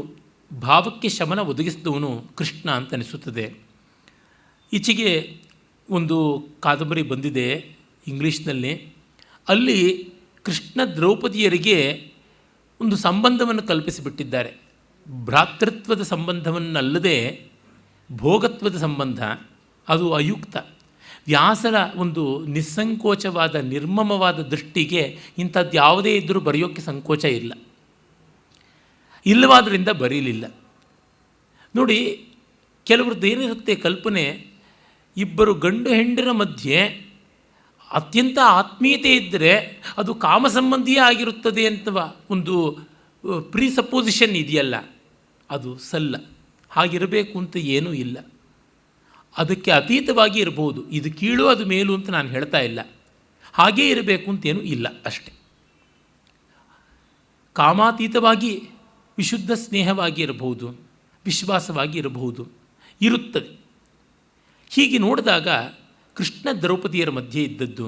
ಭಾವಕ್ಕೆ ಶಮನ ಒದಗಿಸಿದವನು ಕೃಷ್ಣ ಅಂತ ಅನಿಸುತ್ತದೆ. ಈಚೆಗೆ ಒಂದು ಕಾದಂಬರಿ ಬಂದಿದೆ ಇಂಗ್ಲೀಷ್ನಲ್ಲಿ. ಅಲ್ಲಿ ಕೃಷ್ಣ ದ್ರೌಪದಿಯರಿಗೆ ಒಂದು ಸಂಬಂಧವನ್ನು ಕಲ್ಪಿಸಿಬಿಟ್ಟಿದ್ದಾರೆ. ಭ್ರಾತೃತ್ವದ ಸಂಬಂಧವನ್ನಲ್ಲದೆ ಭೋಗತ್ವದ ಸಂಬಂಧ. ಅದು ಅಯುಕ್ತ. ವ್ಯಾಸರ ಒಂದು ನಿಸ್ಸಂಕೋಚವಾದ ನಿರ್ಮಮವಾದ ದೃಷ್ಟಿಗೆ ಇಂಥದ್ದು ಯಾವುದೇ ಇದ್ದರೂ ಬರೆಯೋಕ್ಕೆ ಸಂಕೋಚ ಇಲ್ಲ. ಇಲ್ಲವಾದ್ದರಿಂದ ಬರೀಲಿಲ್ಲ. ನೋಡಿ, ಕೆಲವ್ರದ್ದು ಏನಿರುತ್ತೆ ಕಲ್ಪನೆ, ಇಬ್ಬರು ಗಂಡು ಹೆಂಡರ ಮಧ್ಯೆ ಅತ್ಯಂತ ಆತ್ಮೀಯತೆ ಇದ್ದರೆ ಅದು ಕಾಮ ಸಂಬಂಧಿಯೇ ಆಗಿರುತ್ತದೆ ಅಂತ ಒಂದು ಪ್ರೀಸಪೋಸಿಷನ್ ಇದೆಯಲ್ಲ, ಅದು ಸಲ್ಲ. ಹಾಗಿರಬೇಕು ಅಂತ ಏನೂ ಇಲ್ಲ. ಅದಕ್ಕೆ ಅತೀತವಾಗಿ ಇರಬಹುದು. ಇದು ಕೀಳು ಅದು ಮೇಲು ಅಂತ ನಾನು ಹೇಳ್ತಾ ಇಲ್ಲ. ಹಾಗೇ ಇರಬೇಕು ಅಂತೇನೂ ಇಲ್ಲ, ಅಷ್ಟೆ. ಕಾಮಾತೀತವಾಗಿ ವಿಶುದ್ಧ ಸ್ನೇಹವಾಗಿ ಇರಬಹುದು, ವಿಶ್ವಾಸವಾಗಿ ಇರಬಹುದು, ಇರುತ್ತದೆ. ಹೀಗೆ ನೋಡಿದಾಗ ಕೃಷ್ಣ ದ್ರೌಪದಿಯರ ಮಧ್ಯೆ ಇದ್ದದ್ದು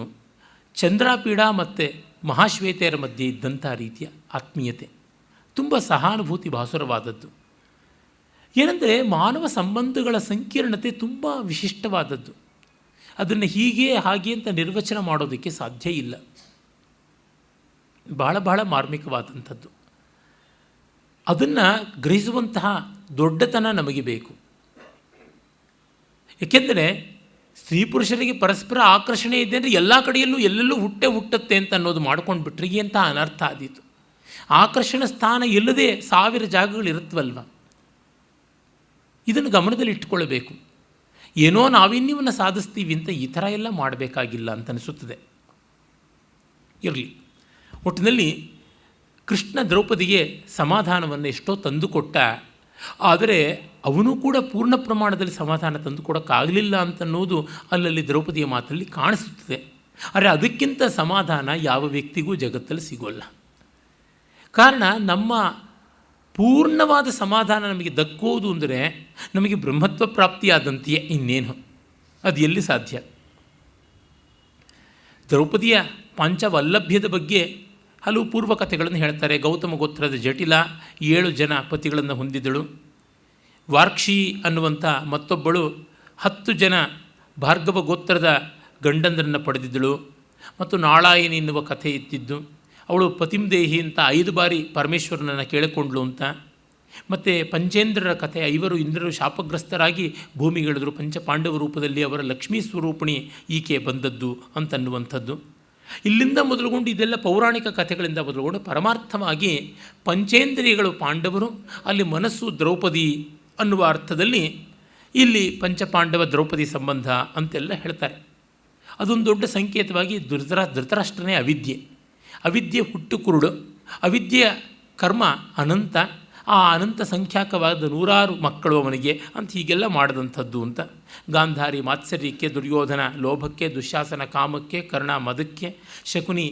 ಚಂದ್ರಾಪೀಡ ಮತ್ತು ಮಹಾಶ್ವೇತೆಯರ ಮಧ್ಯೆ ಇದ್ದಂಥ ರೀತಿಯ ಆತ್ಮೀಯತೆ ತುಂಬ ಸಹಾನುಭೂತಿ ಭಾಸುರವಾದದ್ದು. ಏನೆಂದರೆ, ಮಾನವ ಸಂಬಂಧಗಳ ಸಂಕೀರ್ಣತೆ ತುಂಬ ವಿಶಿಷ್ಟವಾದದ್ದು. ಅದನ್ನು ಹೀಗೆ ಹಾಗೆ ಅಂತ ನಿರ್ವಚನ ಮಾಡೋದಕ್ಕೆ ಸಾಧ್ಯ ಇಲ್ಲ. ಬಹಳ ಬಹಳ ಮಾರ್ಮಿಕವಾದಂಥದ್ದು. ಅದನ್ನು ಗ್ರಹಿಸುವಂತಹ ದೊಡ್ಡತನ ನಮಗೆ ಬೇಕು. ಏಕೆಂದರೆ ಸ್ತ್ರೀ ಪುರುಷರಿಗೆ ಪರಸ್ಪರ ಆಕರ್ಷಣೆ ಇದೆ ಅಂದರೆ ಎಲ್ಲ ಕಡೆಯಲ್ಲೂ ಎಲ್ಲೆಲ್ಲೂ ಹುಟ್ಟುತ್ತೆ ಅಂತ ಅನ್ನೋದು ಮಾಡ್ಕೊಂಡು ಬಿಟ್ರೆ ಅಂತ ಅನರ್ಥ ಆದೀತು. ಆಕರ್ಷಣ ಸ್ಥಾನ ಇಲ್ಲದೆ 1000 ಜಾಗಗಳಿರುತ್ತವಲ್ವ, ಇದನ್ನು ಗಮನದಲ್ಲಿ ಇಟ್ಟುಕೊಳ್ಳಬೇಕು. ಏನೋ ನಾವಿನ್ಯವನ್ನು ಸಾಧಿಸ್ತೀವಿ ಅಂತ ಈ ಥರ ಎಲ್ಲ ಮಾಡಬೇಕಾಗಿಲ್ಲ ಅಂತ ಅನಿಸುತ್ತದೆ. ಇರಲಿ, ಒಟ್ಟಿನಲ್ಲಿ ಕೃಷ್ಣ ದ್ರೌಪದಿಗೆ ಸಮಾಧಾನವನ್ನು ಎಷ್ಟೋ ತಂದುಕೊಟ್ಟ. ಆದರೆ ಅವನು ಕೂಡ ಪೂರ್ಣ ಪ್ರಮಾಣದಲ್ಲಿ ಸಮಾಧಾನ ತಂದುಕೊಡೋಕ್ಕಾಗಲಿಲ್ಲ ಅಂತನ್ನೋದು ಅಲ್ಲಲ್ಲಿ ದ್ರೌಪದಿಯ ಮಾತಲ್ಲಿ ಕಾಣಿಸುತ್ತದೆ. ಆದರೆ ಅದಕ್ಕಿಂತ ಸಮಾಧಾನ ಯಾವ ವ್ಯಕ್ತಿಗೂ ಜಗತ್ತಲ್ಲಿ ಸಿಗೋಲ್ಲ. ಕಾರಣ, ನಮ್ಮ ಪೂರ್ಣವಾದ ಸಮಾಧಾನ ನಮಗೆ ದಕ್ಕೋದು ಅಂದರೆ ನಮಗೆ ಬ್ರಹ್ಮತ್ವ ಪ್ರಾಪ್ತಿಯಾದಂತೆಯೇ, ಇನ್ನೇನು. ಅದು ಎಲ್ಲಿ ಸಾಧ್ಯ? ದ್ರೌಪದಿಯ ಪಾಂಚವಲ್ಲಭ್ಯದ ಬಗ್ಗೆ ಹಲವು ಪೂರ್ವ ಕಥೆಗಳನ್ನು ಹೇಳ್ತಾರೆ. ಗೌತಮ ಗೋತ್ರದ ಜಟಿಲ 7 ಜನ ಪತಿಗಳನ್ನು ಹೊಂದಿದಳು. ವಾರ್ಕ್ಷಿ ಅನ್ನುವಂಥ ಮತ್ತೊಬ್ಬಳು 10 ಜನ ಭಾರ್ಗವ ಗೋತ್ರದ ಗಂಡಂದರನ್ನು ಪಡೆದಿದ್ದಳು. ಮತ್ತು ನಾಳಾಯಿನಿ ಎನ್ನುವ ಕಥೆ ಇತ್ತಿದ್ದು, ಅವಳು ಪತಿಂದೇಹಿ ಅಂತ 5 ಬಾರಿ ಪರಮೇಶ್ವರನನ್ನು ಕೇಳಿಕೊಂಡ್ಳು ಅಂತ. ಮತ್ತು ಪಂಚೇಂದ್ರರ ಕಥೆ, 5 ಇಂದ್ರರು ಶಾಪಗ್ರಸ್ತರಾಗಿ ಭೂಮಿಗಿಳಿದ್ರು, ಪಂಚಪಾಂಡವ ರೂಪದಲ್ಲಿ ಅವರ ಲಕ್ಷ್ಮೀ ಸ್ವರೂಪಿಣಿ ಈಕೆ ಬಂದದ್ದು ಅಂತನ್ನುವಂಥದ್ದು. ಇಲ್ಲಿಂದ ಮೊದಲುಗೊಂಡು ಇದೆಲ್ಲ ಪೌರಾಣಿಕ ಕಥೆಗಳಿಂದ ಮೊದಲುಗೊಂಡು ಪರಮಾರ್ಥವಾಗಿ ಪಂಚೇಂದ್ರಿಯಗಳು ಪಾಂಡವರು, ಅಲ್ಲಿ ಮನಸ್ಸು ದ್ರೌಪದಿ ಅನ್ನುವ ಅರ್ಥದಲ್ಲಿ ಇಲ್ಲಿ ಪಂಚಪಾಂಡವ ದ್ರೌಪದಿ ಸಂಬಂಧ ಅಂತೆಲ್ಲ ಹೇಳ್ತಾರೆ. ಅದೊಂದು ದೊಡ್ಡ ಸಂಕೇತವಾಗಿ ಧೃತರಾಷ್ಟ್ರನೇ ಅವಿದ್ಯೆ ಹುಟ್ಟು ಕುರುಡು, ಅವಿದ್ಯೆಯ ಕರ್ಮ ಅನಂತ, ಆ ಅನಂತ ಸಂಖ್ಯಾಕವಾದ 100 ಮಕ್ಕಳು ಅವನಿಗೆ ಅಂತ ಹೀಗೆಲ್ಲ ಮಾಡಿದಂಥದ್ದು ಅಂತ. ಗಾಂಧಾರಿ ಮಾತ್ಸರ್ಯಕ್ಕೆ, ದುರ್ಯೋಧನ ಲೋಭಕ್ಕೆ, ದುಶ್ಯಾಸನ ಕಾಮಕ್ಕೆ, ಕರ್ಣ ಮದಕ್ಕೆ, ಶಕುನಿ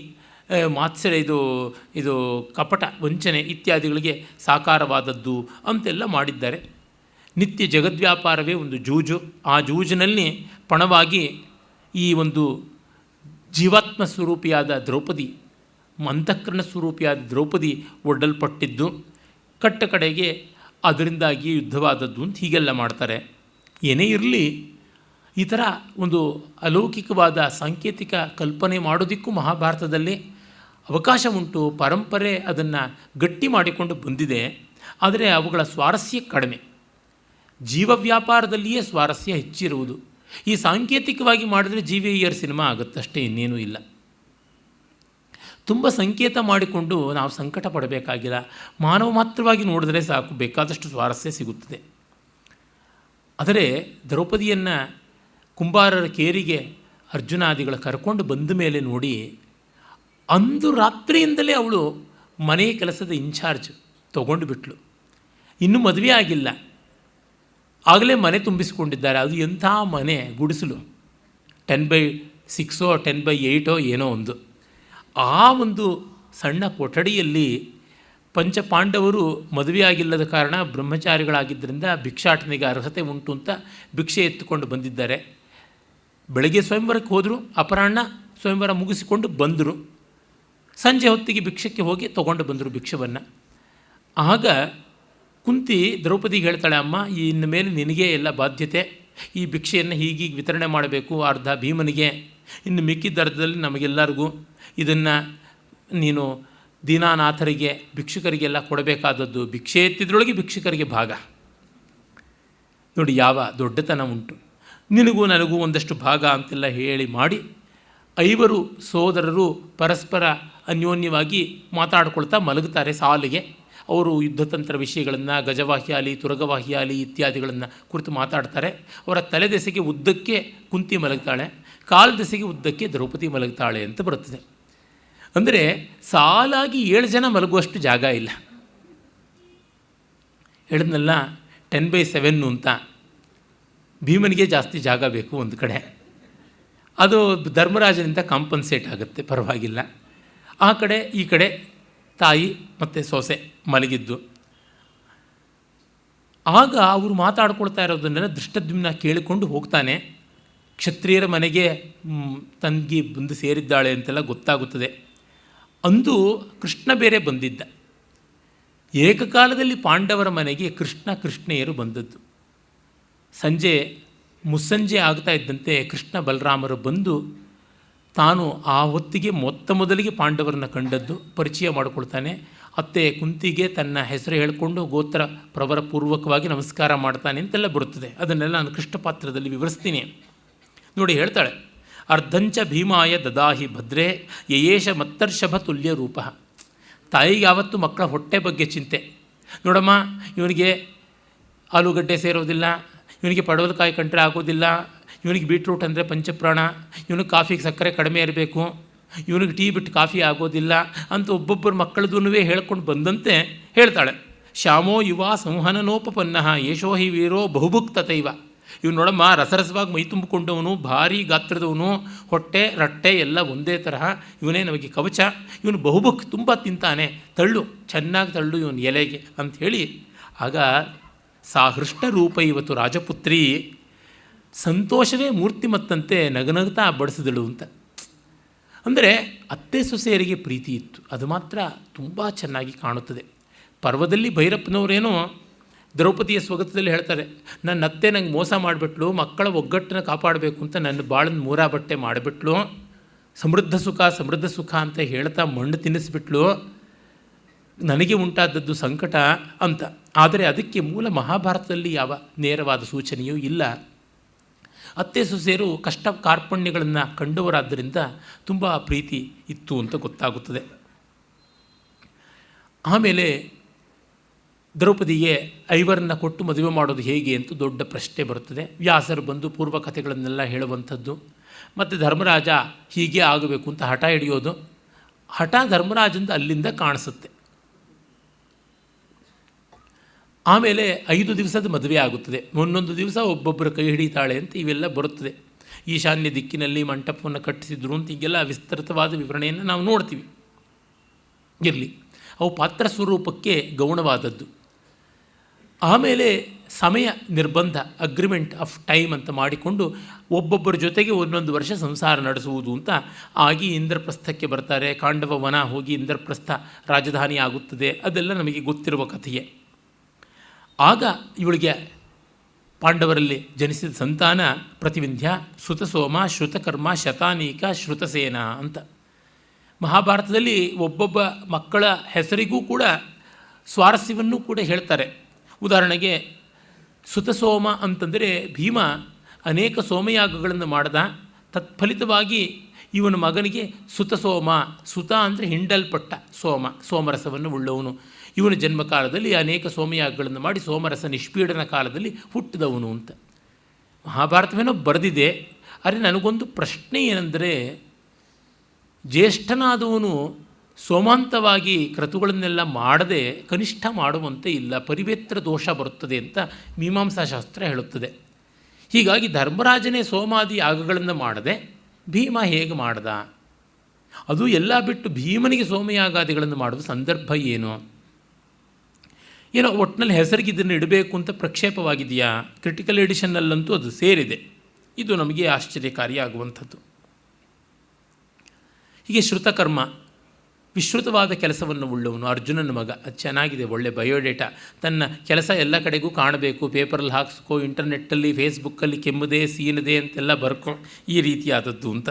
ಮಾತ್ಸರ್ಯ ಇದು ಕಪಟ ವಂಚನೆ ಇತ್ಯಾದಿಗಳಿಗೆ ಸಾಕಾರವಾದದ್ದು ಅಂತೆಲ್ಲ ಮಾಡಿದ್ದಾರೆ. ನಿತ್ಯ ಜಗದ್ವ್ಯಾಪಾರವೇ ಒಂದು ಜೂಜು. ಆ ಜೂಜಿನಲ್ಲಿ ಪಣವಾಗಿ ಈ ಒಂದು ಜೀವಾತ್ಮ ಸ್ವರೂಪಿಯಾದ ದ್ರೌಪದಿ, ಅಂತಃಕರಣ ಸ್ವರೂಪಿಯಾದ ದ್ರೌಪದಿ ಒಡ್ಡಲ್ಪಟ್ಟಿದ್ದು, ಕಟ್ಟ ಕಡೆಗೆ ಅದರಿಂದಾಗಿ ಯುದ್ಧವಾದದ್ದು ಅಂತ ಹೀಗೆಲ್ಲ ಮಾಡ್ತಾರೆ. ಏನೇ ಇರಲಿ, ಈ ಥರ ಒಂದು ಅಲೌಕಿಕವಾದ ಸಾಂಕೇತಿಕ ಕಲ್ಪನೆ ಮಾಡೋದಕ್ಕೂ ಮಹಾಭಾರತದಲ್ಲಿ ಅವಕಾಶ ಉಂಟು. ಪರಂಪರೆ ಅದನ್ನು ಗಟ್ಟಿ ಮಾಡಿಕೊಂಡು ಬಂದಿದೆ. ಆದರೆ ಅವುಗಳ ಸ್ವಾರಸ್ಯ ಕಡಿಮೆ. ಜೀವ ವ್ಯಾಪಾರದಲ್ಲಿಯೇ ಸ್ವಾರಸ್ಯ ಹೆಚ್ಚಿರುವುದು. ಈ ಸಾಂಕೇತಿಕವಾಗಿ ಮಾಡಿದ್ರೆ GVR ಸಿನಿಮಾ ಆಗುತ್ತಷ್ಟೇ, ಇನ್ನೇನೂ ಇಲ್ಲ. ತುಂಬ ಸಂಕೇತ ಮಾಡಿಕೊಂಡು ನಾವು ಸಂಕಟ ಪಡಬೇಕಾಗಿಲ್ಲ. ಮಾನವ ಮಾತ್ರವಾಗಿ ನೋಡಿದ್ರೆ ಸಾಕು, ಬೇಕಾದಷ್ಟು ಸ್ವಾರಸ್ಯ ಸಿಗುತ್ತದೆ. ಆದರೆ ದ್ರೌಪದಿಯನ್ನು ಕುಂಬಾರರ ಕೇರಿಗೆ ಅರ್ಜುನಾದಿಗಳು ಕರ್ಕೊಂಡು ಬಂದ ಮೇಲೆ ನೋಡಿ, ಅಂದು ರಾತ್ರಿಯಿಂದಲೇ ಅವಳು ಮನೆಯ ಕೆಲಸದ ಇನ್ಚಾರ್ಜ್ ತೊಗೊಂಡು ಬಿಟ್ಲು. ಇನ್ನೂ ಮದುವೆ ಆಗಿಲ್ಲ, ಆಗಲೇ ಮನೆ ತುಂಬಿಸಿಕೊಂಡಿದ್ದಾರೆ. ಅದು ಎಂಥ ಮನೆ, ಗುಡಿಸಲು 10/6 10/8 ಏನೋ ಒಂದು. ಆ ಒಂದು ಸಣ್ಣ ಕೊಠಡಿಯಲ್ಲಿ ಪಂಚಪಾಂಡವರು ಮದುವೆಯಾಗಿಲ್ಲದ ಕಾರಣ ಬ್ರಹ್ಮಚಾರಿಗಳಾಗಿದ್ದರಿಂದ ಭಿಕ್ಷಾಟನೆಗೆ ಅರ್ಹತೆ ಉಂಟು ಅಂತ ಭಿಕ್ಷೆ ಎತ್ತುಕೊಂಡು ಬಂದಿದ್ದಾರೆ. ಬೆಳಗ್ಗೆ ಸ್ವಯಂವರಕ್ಕೆ ಹೋದರು, ಅಪರಾಹ್ನ ಸ್ವಯಂವರ ಮುಗಿಸಿಕೊಂಡು ಬಂದರು. ಸಂಜೆ ಹೊತ್ತಿಗೆ ಭಿಕ್ಷಕ್ಕೆ ಹೋಗಿ ತೊಗೊಂಡು ಬಂದರು ಭಿಕ್ಷವನ್ನು. ಆಗ ಕುಂತಿ ದ್ರೌಪದಿಗೆ ಹೇಳ್ತಾಳೆ, ಅಮ್ಮ, ಇನ್ನು ಮೇಲೆ ನಿನಗೆ ಎಲ್ಲ ಬಾಧ್ಯತೆ, ಈ ಭಿಕ್ಷೆಯನ್ನು ಹೀಗೀಗೆ ವಿತರಣೆ ಮಾಡಬೇಕು. ಅರ್ಧ ಭೀಮನಿಗೆ, ಇನ್ನು ಮಿಕ್ಕಿದ ಅರ್ಧದಲ್ಲಿ ನಮಗೆಲ್ಲರಿಗೂ. ಇದನ್ನು ನೀನು ದೀನಾನಾಥರಿಗೆ, ಭಿಕ್ಷುಕರಿಗೆಲ್ಲ ಕೊಡಬೇಕಾದದ್ದು. ಭಿಕ್ಷೆ ಎತ್ತಿದ್ರೊಳಗೆ ಭಿಕ್ಷುಕರಿಗೆ ಭಾಗ. ನೋಡಿ ಯಾವ ದೊಡ್ಡತನ ಉಂಟು. ನಿನಗೂ ನನಗೂ ಒಂದಷ್ಟು ಭಾಗ ಅಂತೆಲ್ಲ ಹೇಳಿ ಮಾಡಿ 5 ಸೋದರರು ಪರಸ್ಪರ ಅನ್ಯೋನ್ಯವಾಗಿ ಮಾತಾಡ್ಕೊಳ್ತಾ ಮಲಗುತ್ತಾರೆ ಸಾಲಿಗೆ. ಅವರು ಯುದ್ಧತಂತ್ರ ವಿಷಯಗಳನ್ನು, ಗಜವಾಹ್ಯಾಲಿ, ತುರಗವಾಹ್ಯಾಲಿ ಇತ್ಯಾದಿಗಳನ್ನು ಕುರಿತು ಮಾತಾಡ್ತಾರೆ. ಅವರ ತಲೆದೆಸೆಗೆ ಉದ್ದಕ್ಕೆ ಕುಂತಿ ಮಲಗ್ತಾಳೆ, ಕಾಲ್ದೆಸೆಗೆ ಉದ್ದಕ್ಕೆ ದ್ರೌಪದಿ ಮಲಗ್ತಾಳೆ ಅಂತ ಬರುತ್ತದೆ. ಅಂದರೆ ಸಾಲಾಗಿ 7 ಜನ ಮಲಗುವಷ್ಟು ಜಾಗ ಇಲ್ಲ. ಹೇಳಿದ್ನಲ್ಲ 10/7 ಅಂತ. ಭೀಮನಿಗೆ ಜಾಸ್ತಿ ಜಾಗ ಬೇಕು ಒಂದು ಕಡೆ. ಅದು ಧರ್ಮರಾಜನಿಂದ ಕಾಂಪನ್ಸೇಟ್ ಆಗುತ್ತೆ, ಪರವಾಗಿಲ್ಲ. ಆ ಕಡೆ ಈ ಕಡೆ ತಾಯಿ ಮತ್ತು ಸೊಸೆ ಮಲಗಿದ್ದು. ಆಗ ಅವರು ಮಾತಾಡ್ಕೊಳ್ತಾ ಇರೋದನ್ನೆಲ್ಲ ದೃಷ್ಟದ್ಯುಮ್ನ ಕೇಳಿಕೊಂಡು ಹೋಗ್ತಾನೆ. ಕ್ಷತ್ರಿಯರ ಮನೆಗೆ ತಂಗಿ ಬಂದು ಸೇರಿದ್ದಾಳೆ ಅಂತೆಲ್ಲ ಗೊತ್ತಾಗುತ್ತದೆ. ಅಂದು ಕೃಷ್ಣ ಬೇರೆ ಬಂದಿದ್ದ. ಏಕಕಾಲದಲ್ಲಿ ಪಾಂಡವರ ಮನೆಗೆ ಕೃಷ್ಣೆಯರು ಬಂದದ್ದು. ಮುಸ್ಸಂಜೆ ಆಗ್ತಾ ಇದ್ದಂತೆ ಕೃಷ್ಣ ಬಲರಾಮರು ಬಂದು ತಾನು ಆ ಹೊತ್ತಿಗೆ ಮೊದಲಿಗೆ ಪಾಂಡವರನ್ನು ಕಂಡದ್ದು ಪರಿಚಯ ಮಾಡಿಕೊಳ್ತಾನೆ. ಅತ್ತೆ ಕುಂತಿಗೆ ತನ್ನ ಹೆಸರು ಹೇಳಿಕೊಂಡು ಗೋತ್ರ ಪ್ರವರಪೂರ್ವಕವಾಗಿ ನಮಸ್ಕಾರ ಮಾಡ್ತಾನೆ ಅಂತೆಲ್ಲ ಬರುತ್ತದೆ. ಅದನ್ನೆಲ್ಲ ನಾನು ಕೃಷ್ಣ ಪಾತ್ರದಲ್ಲಿ ವಿವರಿಸ್ತೀನಿ. ನೋಡಿ, ಹೇಳ್ತಾಳೆ, ಅರ್ಧಂಚ ಭೀಮಾಯ ದದಾಹಿ ಭದ್ರೇ ಯಯೇಶ ಮತ್ತರ್ಷಭ ತುಲ್ಯ ರೂಪ. ತಾಯಿಗೆ ಯಾವತ್ತೂ ಮಕ್ಕಳ ಹೊಟ್ಟೆ ಬಗ್ಗೆ ಚಿಂತೆ. ನೋಡಮ್ಮ, ಇವನಿಗೆ ಆಲೂಗಡ್ಡೆ ಸೇರೋದಿಲ್ಲ, ಇವನಿಗೆ ಪಡವಲಕಾಯಿ ಕಂಡ್ರೆ ಆಗೋದಿಲ್ಲ, ಇವನಿಗೆ ಬೀಟ್ರೂಟ್ ಅಂದರೆ ಪಂಚಪ್ರಾಣ, ಇವನಿಗೆ ಕಾಫಿಗೆ ಸಕ್ಕರೆ ಕಡಿಮೆ ಇರಬೇಕು, ಇವನಿಗೆ ಟೀ ಬಿಟ್ಟು ಕಾಫಿ ಆಗೋದಿಲ್ಲ ಅಂತ ಒಬ್ಬೊಬ್ಬರು ಮಕ್ಕಳದೂ ಹೇಳ್ಕೊಂಡು ಬಂದಂತೆ ಹೇಳ್ತಾಳೆ. ಶ್ಯಾಮೋ ಯುವ ಸಂಹನನೋಪಪನ್ನ ಯಶೋ ಹಿ ವೀರೋ ಬಹುಭುಕ್ತತೈವ. ಇವನು ನೋಡಮ್ಮ, ರಸರಸವಾಗಿ ಮೈ ತುಂಬಿಕೊಂಡವನು, ಭಾರೀ ಗಾತ್ರದವನು, ಹೊಟ್ಟೆ ರಟ್ಟೆ ಎಲ್ಲ ಒಂದೇ ತರಹ, ಇವನೇ ನಮಗೆ ಕವಚ, ಇವನು ಬಹುಭುಕ್ ತುಂಬ ತಿಂತಾನೆ, ತಳ್ಳು ಚೆನ್ನಾಗಿ ತಳ್ಳು ಇವನು ಎಲೆಗೆ ಅಂಥೇಳಿ. ಆಗ ಸಾ ಹೃಷ್ಟರೂಪ ಇವತ್ತು ರಾಜಪುತ್ರಿ ಸಂತೋಷವೇ ಮೂರ್ತಿಮತ್ತಂತೆ ನಗನಗ್ತಾ ಬಡಿಸಿದಳು ಅಂತ. ಅಂದರೆ ಅತ್ತೆ ಸೊಸೆಯರಿಗೆ ಪ್ರೀತಿ ಇತ್ತು, ಅದು ಮಾತ್ರ ತುಂಬ ಚೆನ್ನಾಗಿ ಕಾಣುತ್ತದೆ. ಪರ್ವದಲ್ಲಿ ಭೈರಪ್ಪನವರೇನೋ ದ್ರೌಪದಿಯ ಸ್ವಗತದಲ್ಲಿ ಹೇಳ್ತಾರೆ, ನನ್ನ ಅತ್ತೆ ನಂಗೆ ಮೋಸ ಮಾಡಿಬಿಟ್ಲು, ಮಕ್ಕಳ ಒಗ್ಗಟ್ಟನ್ನು ಕಾಪಾಡಬೇಕು ಅಂತ ನನ್ನ ಬಾಳನ್ನು 3 ಬಟ್ಟೆ ಮಾಡಿಬಿಟ್ಲು, ಸಮೃದ್ಧ ಸುಖ ಅಂತ ಹೇಳ್ತಾ ಮಣ್ಣು ತಿನ್ನಿಸ್ಬಿಟ್ಲು, ನನಗೆ ಉಂಟಾದದ್ದು ಸಂಕಟ ಅಂತ. ಆದರೆ ಅದಕ್ಕೆ ಮೂಲ ಮಹಾಭಾರತದಲ್ಲಿ ಯಾವ ನೇರವಾದ ಸೂಚನೆಯೂ ಇಲ್ಲ. ಅತ್ತೆ ಸೊಸೆಯರು ಕಷ್ಟ ಕಾರ್ಪಣ್ಯಗಳನ್ನು ಕಂಡವರಾದ್ದರಿಂದ ತುಂಬ ಪ್ರೀತಿ ಇತ್ತು ಅಂತ ಗೊತ್ತಾಗುತ್ತದೆ. ಆಮೇಲೆ ದ್ರೌಪದಿಗೆ ಐವರನ್ನ ಕೊಟ್ಟು ಮದುವೆ ಮಾಡೋದು ಹೇಗೆ ಅಂತ ದೊಡ್ಡ ಪ್ರಶ್ನೆ ಬರುತ್ತದೆ. ವ್ಯಾಸರು ಬಂದು ಪೂರ್ವ ಕಥೆಗಳನ್ನೆಲ್ಲ ಹೇಳುವಂಥದ್ದು. ಮತ್ತು ಧರ್ಮರಾಜ ಹೀಗೆ ಆಗಬೇಕು ಅಂತ ಹಠ ಹಿಡಿಯೋದು. ಹಠ ಧರ್ಮರಾಜಂದು ಅಲ್ಲಿಂದ ಕಾಣಿಸುತ್ತೆ. ಆಮೇಲೆ 5 ದಿವಸದ ಮದುವೆ ಆಗುತ್ತದೆ. ಒಂದೊಂದು ದಿವಸ ಒಬ್ಬೊಬ್ಬರ ಕೈ ಹಿಡಿತಾಳೆ ಅಂತ ಇವೆಲ್ಲ ಬರುತ್ತದೆ. ಈಶಾನ್ಯ ದಿಕ್ಕಿನಲ್ಲಿ ಮಂಟಪವನ್ನು ಕಟ್ಟಿಸಿದ್ರು ಅಂತ ಹೀಗೆಲ್ಲ ವಿಸ್ತೃತವಾದ ವಿವರಣೆಯನ್ನು ನಾವು ನೋಡ್ತೀವಿ. ಇರಲಿ, ಅವು ಪಾತ್ರ ಸ್ವರೂಪಕ್ಕೆ ಗೌಣವಾದದ್ದು. ಆಮೇಲೆ ಸಮಯ ನಿರ್ಬಂಧ, ಅಗ್ರಿಮೆಂಟ್ ಆಫ್ ಟೈಮ್ ಅಂತ ಮಾಡಿಕೊಂಡು ಒಬ್ಬೊಬ್ಬರ ಜೊತೆಗೆ 1 ವರ್ಷ ಸಂಸಾರ ನಡೆಸುವುದು ಅಂತ ಆಗಿ ಇಂದ್ರಪ್ರಸ್ಥಕ್ಕೆ ಬರ್ತಾರೆ. ಕಾಂಡವ ವನ ಹೋಗಿ ಇಂದ್ರಪ್ರಸ್ಥ ರಾಜಧಾನಿ ಆಗುತ್ತದೆ. ಅದೆಲ್ಲ ನಮಗೆ ಗೊತ್ತಿರುವ ಕಥೆಯೇ. ಆಗ ಇವಳಿಗೆ ಪಾಂಡವರಲ್ಲಿ ಜನಿಸಿದ ಸಂತಾನ ಪ್ರತಿವಿಂಧ್ಯ, ಸುತಸೋಮ, ಶ್ರುತಕರ್ಮ, ಶತಾನೀಕ, ಶ್ರುತಸೇನ ಅಂತ. ಮಹಾಭಾರತದಲ್ಲಿ ಒಬ್ಬೊಬ್ಬ ಮಕ್ಕಳ ಹೆಸರಿಗೂ ಕೂಡ ಸ್ವಾರಸ್ಯವನ್ನು ಕೂಡ ಹೇಳ್ತಾರೆ. ಉದಾಹರಣೆಗೆ ಸುತಸೋಮ ಅಂತಂದರೆ ಭೀಮ ಅನೇಕ ಸೋಮಯಾಗಗಳನ್ನು ಮಾಡಿದ. ತತ್ಫಲಿತವಾಗಿ ಇವನ ಮಗನಿಗೆ ಸುತಸೋಮ, ಸುತ ಅಂದರೆ ಹಿಂಡಲ್ಪಟ್ಟ, ಸೋಮರಸವನ್ನು ಉಳ್ಳವನು. ಇವನ ಜನ್ಮಕಾಲದಲ್ಲಿ ಅನೇಕ ಸೋಮಯಾಗಗಳನ್ನು ಮಾಡಿ ಸೋಮರಸ ನಿಷ್ಪೀಡನ ಕಾಲದಲ್ಲಿ ಹುಟ್ಟಿದವನು ಅಂತ ಮಹಾಭಾರತವೇನೋ ಬರೆದಿದೆ. ಆದರೆ ನನಗೊಂದು ಪ್ರಶ್ನೆ ಏನೆಂದರೆ, ಜ್ಯೇಷ್ಠನಾದವನು ಸೋಮಾಂತವಾಗಿ ಕ್ರತುಗಳನ್ನೆಲ್ಲ ಮಾಡದೆ ಕನಿಷ್ಠ ಮಾಡುವಂತೆ ಇಲ್ಲ, ಪರಿವೇತ್ರ ದೋಷ ಬರುತ್ತದೆ ಅಂತ ಮೀಮಾಂಸಾಶಾಸ್ತ್ರ ಹೇಳುತ್ತದೆ. ಹೀಗಾಗಿ ಧರ್ಮರಾಜನೇ ಸೋಮಾದಿ ಯಾಗಗಳನ್ನು ಮಾಡದೆ ಭೀಮ ಹೇಗೆ ಮಾಡ್ದ? ಅದು ಎಲ್ಲ ಬಿಟ್ಟು ಭೀಮನಿಗೆ ಸೋಮಯಾಗಾದಿಗಳನ್ನು ಮಾಡುವ ಸಂದರ್ಭ ಏನೋ ಒಟ್ಟಿನಲ್ಲಿ ಹೆಸರಿಗೆ ಇದನ್ನು ಇಡಬೇಕು ಅಂತ ಪ್ರಕ್ಷೇಪವಾಗಿದೆಯಾ? ಕ್ರಿಟಿಕಲ್ ಎಡಿಷನ್ನಲ್ಲಂತೂ ಅದು ಸೇರಿದೆ. ಇದು ನಮಗೆ ಆಶ್ಚರ್ಯಕಾರಿಯಾಗುವಂಥದ್ದು. ಹೀಗೆ ಶ್ರುತಕರ್ಮ, ವಿಶ್ರುತವಾದ ಕೆಲಸವನ್ನು ಉಳ್ಳವನು, ಅರ್ಜುನನ ಮಗ. ಅದು ಚೆನ್ನಾಗಿದೆ, ಒಳ್ಳೆ ಬಯೋಡೇಟಾ. ತನ್ನ ಕೆಲಸ ಎಲ್ಲ ಕಡೆಗೂ ಕಾಣಬೇಕು, ಪೇಪರಲ್ಲಿ ಹಾಕ್ಸ್ಕೋ, ಇಂಟರ್ನೆಟ್ಟಲ್ಲಿ ಫೇಸ್ಬುಕ್ಕಲ್ಲಿ ಕೆಮ್ಮದೆ ಸೀನದೆ ಅಂತೆಲ್ಲ ಬರ್ಕೊ, ಈ ರೀತಿಯಾದದ್ದು ಅಂತ.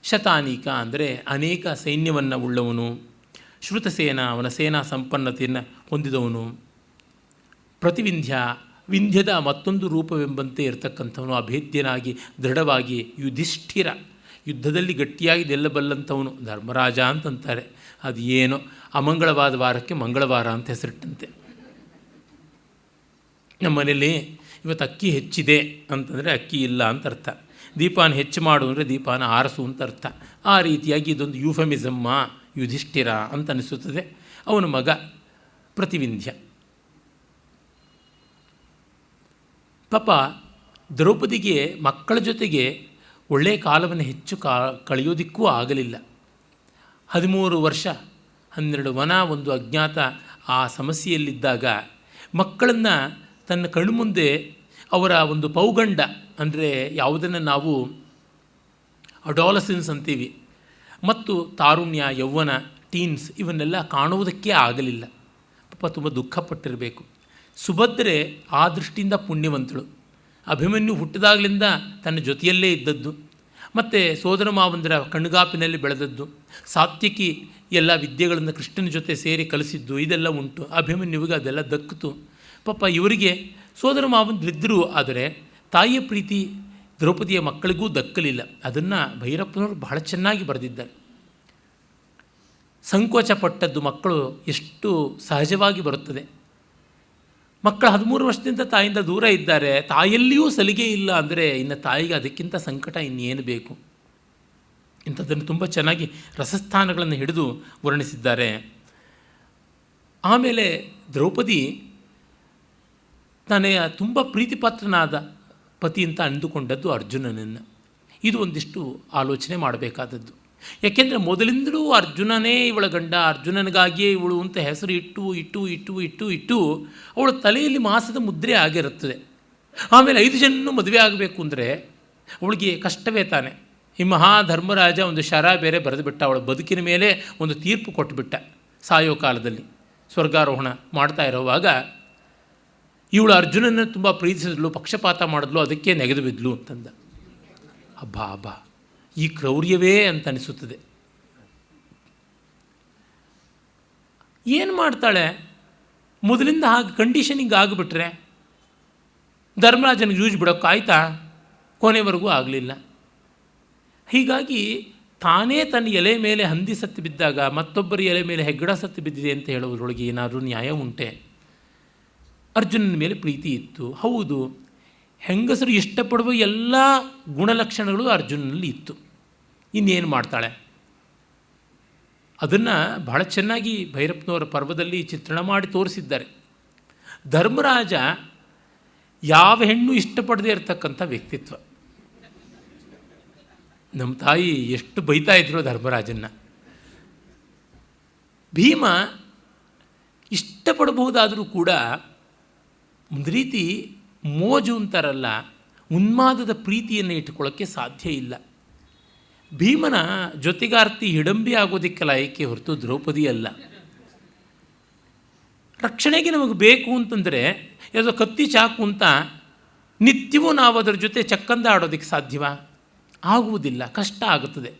ಶತಾನೀಕ ಅಂದರೆ ಅನೇಕ ಸೈನ್ಯವನ್ನು ಉಳ್ಳವನು. ಶ್ರುತಸೇನ, ಅವನ ಸೇನಾ ಸಂಪನ್ನತೆಯನ್ನು ಹೊಂದಿದವನು. ಪ್ರತಿವಿಂಧ್ಯ, ವಿಂಧ್ಯದ ಮತ್ತೊಂದು ರೂಪವೆಂಬಂತೆ ಇರತಕ್ಕಂಥವನು, ಅಭೇದ್ಯನಾಗಿ ದೃಢವಾಗಿ. ಯುಧಿಷ್ಠಿರ, ಯುದ್ಧದಲ್ಲಿ ಗಟ್ಟಿಯಾಗಿ ಗೆಲ್ಲಬಲ್ಲಂಥವನು ಧರ್ಮರಾಜ ಅಂತಂತಾರೆ. ಅದು ಏನೋ ಅಮಂಗಳವಾದ ವಾರಕ್ಕೆ ಮಂಗಳವಾರ ಅಂತ ಹೆಸರಿಟ್ಟಂತೆ. ನಮ್ಮ ಮನೇಲಿ ಇವತ್ತು ಅಕ್ಕಿ ಹೆಚ್ಚಿದೆ ಅಂತಂದರೆ ಅಕ್ಕಿ ಇಲ್ಲ ಅಂತ ಅರ್ಥ. ದೀಪಾನ ಹೆಚ್ಚು ಮಾಡು ಅಂದರೆ ದೀಪಾನ ಆರಿಸು ಅಂತ ಅರ್ಥ. ಆ ರೀತಿಯಾಗಿ ಇದೊಂದು ಯೂಫೆಮಿಸಮ್ಮ, ಯುಧಿಷ್ಠಿರ ಅಂತ ಅನಿಸುತ್ತದೆ. ಅವನ ಮಗ ಪ್ರತಿವಿಂಧ್ಯ. ಪಾಪ ದ್ರೌಪದಿಗೆ ಮಕ್ಕಳ ಜೊತೆಗೆ ಒಳ್ಳೆಯ ಕಾಲವನ್ನು ಹೆಚ್ಚು ಕಳೆಯೋದಕ್ಕೂ ಆಗಲಿಲ್ಲ. 13 ವರ್ಷ 12 ವನ, ಒಂದು ಅಜ್ಞಾತ, ಆ ಸಮಸ್ಯೆಯಲ್ಲಿದ್ದಾಗ ಮಕ್ಕಳನ್ನು ತನ್ನ ಕಣ್ಮುಂದೆ ಅವರ ಒಂದು ಪೌಗಂಡ ಅಂದರೆ ಯಾವುದನ್ನು ನಾವು ಅಡಾಲಸೆನ್ಸ್ ಅಂತೀವಿ, ಮತ್ತು ತಾರುಣ್ಯ, ಯೌವನ, ಟೀನ್ಸ್ ಇವನ್ನೆಲ್ಲ ಕಾಣುವುದಕ್ಕೆ ಆಗಲಿಲ್ಲ. ಪಾಪ ತುಂಬ ದುಃಖಪಟ್ಟಿರಬೇಕು. ಸುಭದ್ರೆ ಆ ದೃಷ್ಟಿಯಿಂದ ಪುಣ್ಯವಂತಳು. ಅಭಿಮನ್ಯು ಹುಟ್ಟಿದಾಗಲಿಂದ ತನ್ನ ಜೊತೆಯಲ್ಲೇ ಇದ್ದದ್ದು, ಮತ್ತು ಸೋದರ ಮಾವಂದರ ಕಣ್ಗಾಪಿನಲ್ಲಿ ಬೆಳೆದದ್ದು. ಸಾತ್ವಿಕಿ ಎಲ್ಲ ವಿದ್ಯೆಗಳನ್ನು ಕೃಷ್ಣನ ಜೊತೆ ಸೇರಿ ಕಲಿಸಿದ್ದು, ಇದೆಲ್ಲ ಉಂಟು. ಅಭಿಮನ್ಯುವಿಗೆ ಅದೆಲ್ಲ ದಕ್ಕಿತು. ಪಾಪ ಇವರಿಗೆ ಸೋದರ ಮಾವಂದರಿದ್ದರು, ಆದರೆ ತಾಯಿಯ ಪ್ರೀತಿ ದ್ರೌಪದಿಯ ಮಕ್ಕಳಿಗೂ ದಕ್ಕಲಿಲ್ಲ. ಅದನ್ನು ಭೈರಪ್ಪನವರು ಬಹಳ ಚೆನ್ನಾಗಿ ಬರೆದಿದ್ದಾರೆ. ಸಂಕೋಚ ಪಟ್ಟದ್ದು ಮಕ್ಕಳು ಎಷ್ಟು ಸಹಜವಾಗಿ ಬರುತ್ತದೆ. ಮಕ್ಕಳು 13 ವರ್ಷದಿಂದ ತಾಯಿಯಿಂದ ದೂರ ಇದ್ದಾರೆ, ತಾಯಿಯಲ್ಲಿಯೂ ಸಲಿಗೆ ಇಲ್ಲ ಅಂದರೆ ಇನ್ನು ತಾಯಿಗೆ ಅದಕ್ಕಿಂತ ಸಂಕಟ ಇನ್ನೇನು ಬೇಕು? ಇಂಥದ್ದನ್ನು ತುಂಬ ಚೆನ್ನಾಗಿ ರಸಸ್ಥಾನಗಳನ್ನು ಹಿಡಿದು ವರ್ಣಿಸಿದ್ದಾರೆ. ಆಮೇಲೆ ದ್ರೌಪದಿ ತಾನೇ ತುಂಬ ಪ್ರೀತಿಪಾತ್ರನಾದ ಪತಿ ಅಂತ ಅಂದುಕೊಂಡದ್ದು ಅರ್ಜುನನನ್ನು. ಇದು ಒಂದಿಷ್ಟು ಆಲೋಚನೆ ಮಾಡಬೇಕಾದದ್ದು. ಯಾಕೆಂದರೆ ಮೊದಲಿಂದಲೂ ಅರ್ಜುನನೇ ಇವಳ ಗಂಡ, ಅರ್ಜುನನಿಗಾಗಿಯೇ ಇವಳು ಅಂತ ಹೆಸರು ಇಟ್ಟು ಇಟ್ಟು ಇಟ್ಟು ಇಟ್ಟು ಇಟ್ಟು ಅವಳ ತಲೆಯಲ್ಲಿ ಮಾಸದ ಮುದ್ರೆ ಆಗಿರುತ್ತದೆ. ಆಮೇಲೆ 5 ಜನನೂ ಮದುವೆ ಆಗಬೇಕು ಅಂದರೆ ಅವಳಿಗೆ ಕಷ್ಟವೇ ತಾನೆ. ಈ ಮಹಾಧರ್ಮರಾಜ ಒಂದು ಶರ ಬೇರೆ ಬರೆದುಬಿಟ್ಟ, ಅವಳ ಬದುಕಿನ ಮೇಲೆ ಒಂದು ತೀರ್ಪು ಕೊಟ್ಟುಬಿಟ್ಟ. ಸಾಯೋ ಕಾಲದಲ್ಲಿ ಸ್ವರ್ಗಾರೋಹಣ ಮಾಡ್ತಾ ಇರೋವಾಗ ಇವಳು ಅರ್ಜುನನ ತುಂಬ ಪ್ರೀತಿಸಿದ್ಲು, ಪಕ್ಷಪಾತ ಮಾಡಿದ್ಲು, ಅದಕ್ಕೆ ನೆಗೆದು ಬಿದ್ಲು ಅಂತಂದ. ಹಬ್ಬ ಈ ಕ್ರೌರ್ಯವೇ ಅಂತ ಅನಿಸುತ್ತದೆ. ಏನು ಮಾಡ್ತಾಳೆ? ಮೊದಲಿಂದ ಹಾಗೆ ಕಂಡೀಷನಿಂಗ್ ಆಗಿಬಿಟ್ರೆ ಧರ್ಮರಾಜನಿಗೆ ಜೂಜ್ ಬಿಡೋಕ್ಕಾಯ್ತಾ? ಕೊನೆವರೆಗೂ ಆಗಲಿಲ್ಲ. ಹೀಗಾಗಿ ತಾನೇ ತನ್ನ ಎಲೆ ಮೇಲೆ ಹಂದಿ ಸತ್ತು ಬಿದ್ದಾಗ ಮತ್ತೊಬ್ಬರ ಎಲೆ ಮೇಲೆ ಹೆಗ್ಗಡ ಸತ್ತು ಬಿದ್ದಿದೆ ಅಂತ ಹೇಳುವುದರೊಳಗೆ ಏನಾದರೂ ನ್ಯಾಯ ಉಂಟೆ? ಅರ್ಜುನನ ಮೇಲೆ ಪ್ರೀತಿ ಇತ್ತು, ಹೌದು. ಹೆಂಗಸರು ಇಷ್ಟಪಡುವ ಎಲ್ಲ ಗುಣಲಕ್ಷಣಗಳು ಅರ್ಜುನನಲ್ಲಿ ಇತ್ತು. ಇನ್ನೇನು ಮಾಡ್ತಾಳೆ? ಅದನ್ನು ಬಹಳ ಚೆನ್ನಾಗಿ ಭೈರಪ್ಪನವರ ಪರ್ವದಲ್ಲಿ ಚಿತ್ರಣ ಮಾಡಿ ತೋರಿಸಿದ್ದಾರೆ. ಧರ್ಮರಾಜ ಯಾವ ಹೆಣ್ಣು ಇಷ್ಟಪಡದೇ ಇರತಕ್ಕಂಥ ವ್ಯಕ್ತಿತ್ವ. ನಮ್ಮ ತಾಯಿ ಎಷ್ಟು ಬೈತಾ ಇದ್ರು ಧರ್ಮರಾಜನ್ನ. ಭೀಮ ಇಷ್ಟಪಡಬಹುದಾದರೂ ಕೂಡ ಒಂದು ರೀತಿ ಮೋಜು ಅಂತಾರಲ್ಲ, ಉನ್ಮಾದದ ಪ್ರೀತಿಯನ್ನು ಇಟ್ಟುಕೊಳ್ಳೋಕ್ಕೆ ಸಾಧ್ಯ ಇಲ್ಲ. ಭೀಮನ ಜೊತೆಗಾರ್ತಿ ಹಿಡಂಬಿ ಆಗೋದಕ್ಕೆ ಲಾಯಕ್ಕೆ ಹೊರತು ದ್ರೌಪದಿ ಅಲ್ಲ. ರಕ್ಷಣೆಗೆ ನಮಗೆ ಬೇಕು ಅಂತಂದರೆ ಯಾವುದೋ ಕತ್ತಿ ಚಾಕು ಅಂತ ನಿತ್ಯವೂ ನಾವು ಅದರ ಜೊತೆ ಚಕ್ಕಂದ ಆಡೋದಕ್ಕೆ ಸಾಧ್ಯವಾ? ಆಗುವುದಿಲ್ಲ, ಕಷ್ಟ ಆಗುತ್ತದೆ.